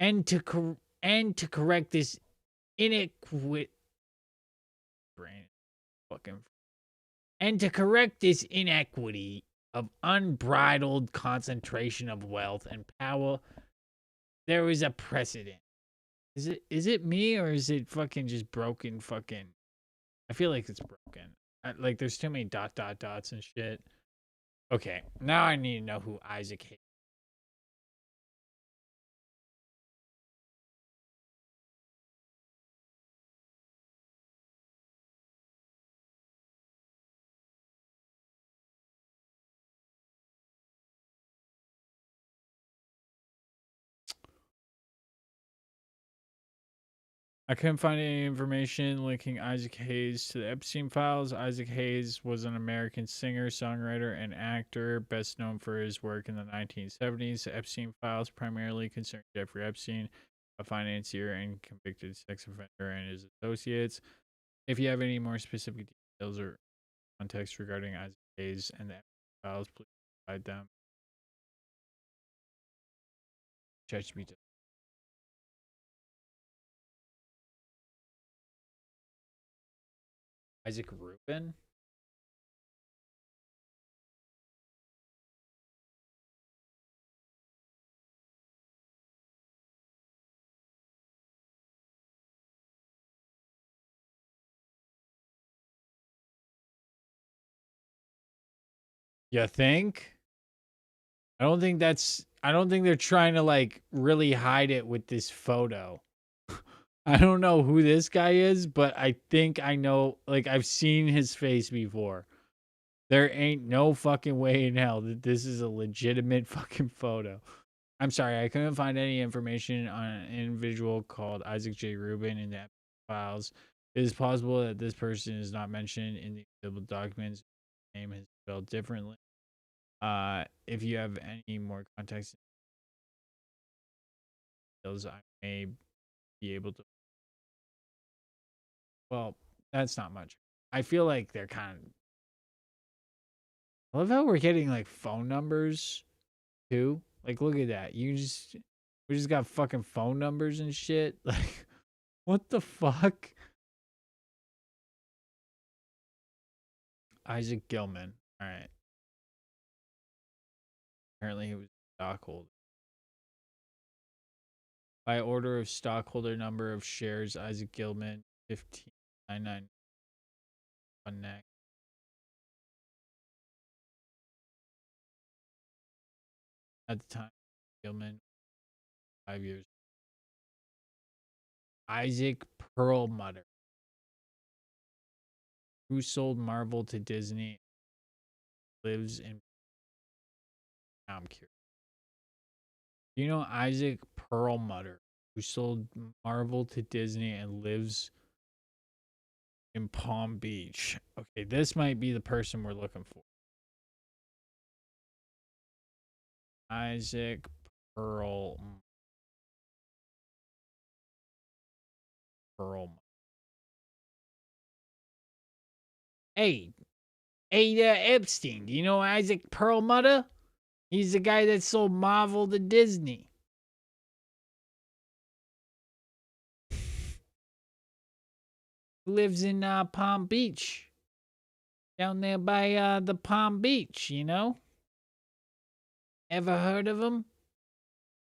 And to correct this inequity, and to correct this inequity of unbridled concentration of wealth and power, there is a precedent. Is it me or is it fucking just broken fucking? I feel like it's broken. Like there's too many dots and shit. Okay, now I need to know who Isaac Hayes. I couldn't find any information linking Isaac Hayes to the Epstein files. Isaac Hayes was an American singer, songwriter, and actor, best known for his work in the 1970s. The Epstein files primarily concerned Jeffrey Epstein, a financier and convicted sex offender, and his associates. If you have any more specific details or context regarding Isaac Hayes and the Epstein files, please provide them. ChatGPT. Isaac Rubin? You think? I don't think they're trying to like really hide it with this photo. I don't know who this guy is, but I think I know, like I've seen his face before. There ain't no fucking way in hell that this is a legitimate fucking photo. I'm sorry, I couldn't find any information on an individual called Isaac J. Rubin in the files. It is possible that this person is not mentioned in the available documents. Name is spelled differently. If you have any more context, I may be able to. Well, that's not much. I feel like they're kind of. I love how we're getting like phone numbers too. Like, look at that. We just got fucking phone numbers and shit. Like, what the fuck? Isaac Gilman. All right. Apparently, he was a stockholder. By order of stockholder number of shares, Isaac Gilman, 1599. Next. At the time, Gilman, 5 years. Isaac Perlmutter, who sold Marvel to Disney, lives in. I'm curious. You know Isaac Perlmutter, who sold Marvel to Disney and lives in Palm Beach. Okay, this might be the person we're looking for. Isaac Perlmutter. Hey, Epstein. Do you know Isaac Perlmutter? He's the guy that sold Marvel to Disney. Lives in Palm Beach. Down there by the Palm Beach, you know? Ever heard of him?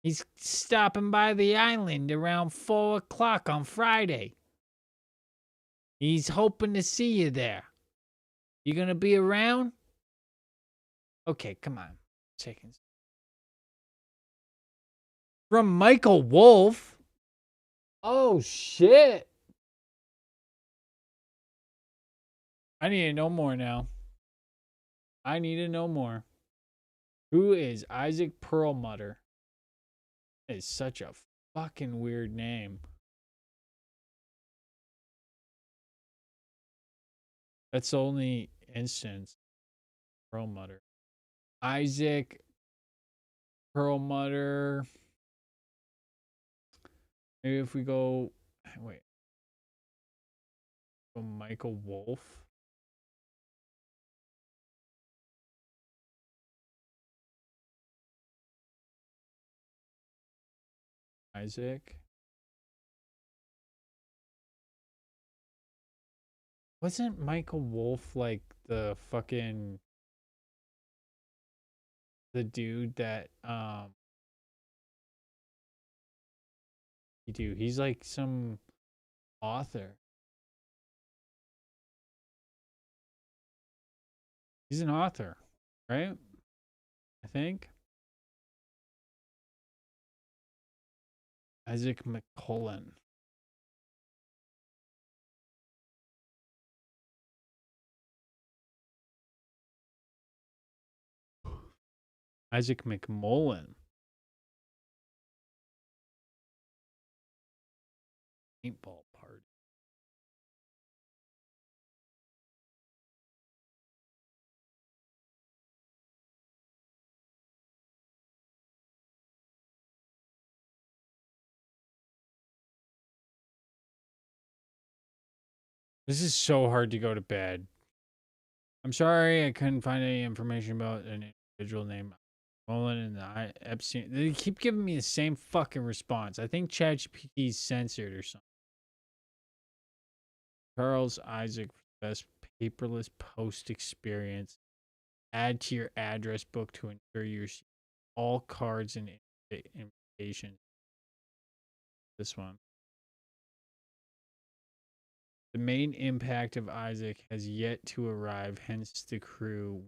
He's stopping by the island around 4 o'clock on Friday. He's hoping to see you there. You gonna be around? Okay, come on. Seconds. From Michael Wolff. Oh, shit. I need to know more now. I need to know more. Who is Isaac Perlmutter? That is such a fucking weird name. That's the only instance. Perlmutter. Isaac Perlmutter. Maybe if we go. Wait. Go Michael Wolff. Isaac. Wasn't Michael Wolff like the fucking the dude that he's like some author. He's an author, right? I think. Isaac McCullen. Isaac McMullen. Paintball party. This is so hard to go to bed. I'm sorry I couldn't find any information about an individual named Mullen and the Epstein. They keep giving me the same fucking response. I think ChatGPT is censored or something. Charles Isaac, best paperless post experience. Add to your address book to ensure you receive all cards and invitations. This one. The main impact of Isaac has yet to arrive, hence the crew.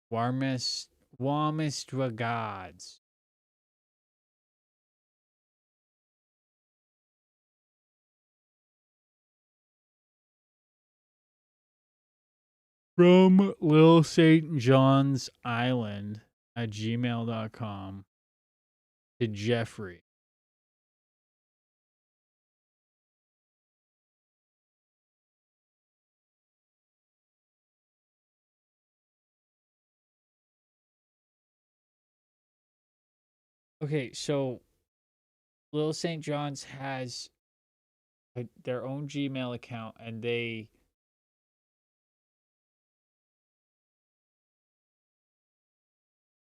Warmest regards. From Little St. John's Island at gmail.com to Jeffrey. Okay, so Little St. John's has their own Gmail account, and they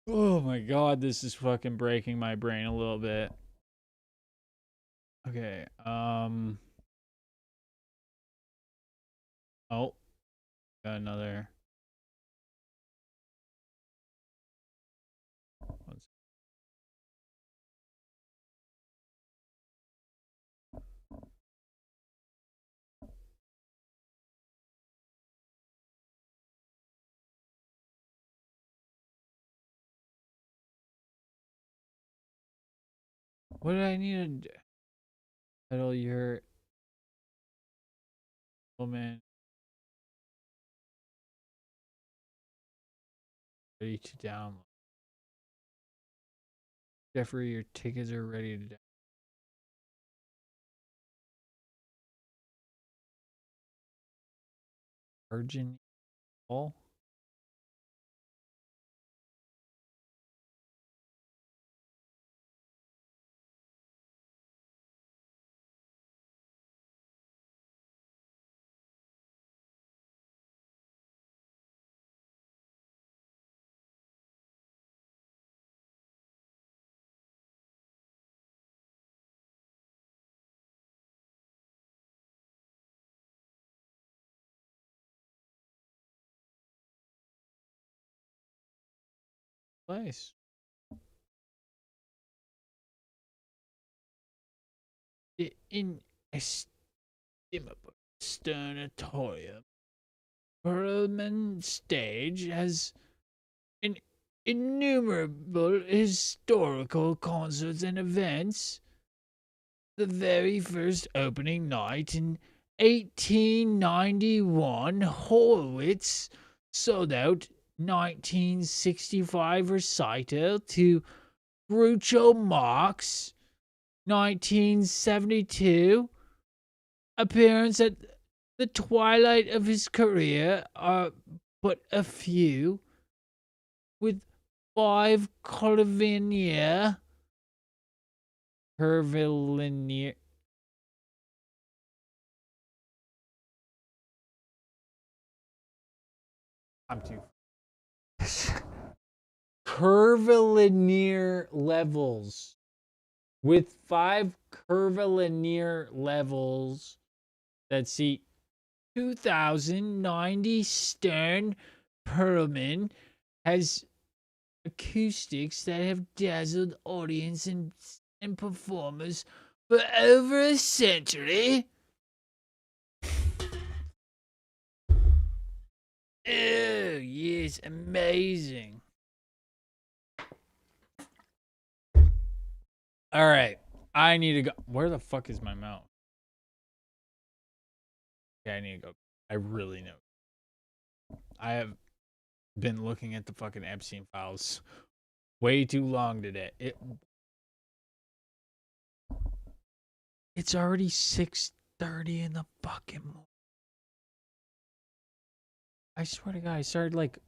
oh my god, this is fucking breaking my brain a little bit. Okay, oh, got another. What did I need to title your woman ready to download? Jeffrey, your tickets are ready to download. Virgin All? Place. The inestimable sternatorium Perlman stage has an innumerable historical concerts and events. The very first opening night in 1891, Horowitz sold out 1965 recital to Groucho Marx. 1972 appearance at the twilight of his career are but a few, with 5 Curvilinear I'm too curvilinear levels, with 5 curvilinear levels that seat 2,090 Stern Perlman, has acoustics that have dazzled audience and performers for over a century. Oh, yes, amazing. All right, I need to go. Where the fuck is my mouse? Okay, I need to go. I really know. I have been looking at the fucking Epstein files way too long today. It's already 6:30 in the fucking morning. I swear to God, I started like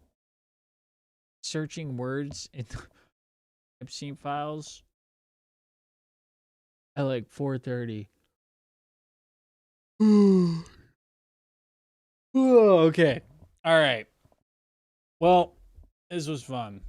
searching words in the Epstein files at like 4:30. Okay. All right. Well, this was fun.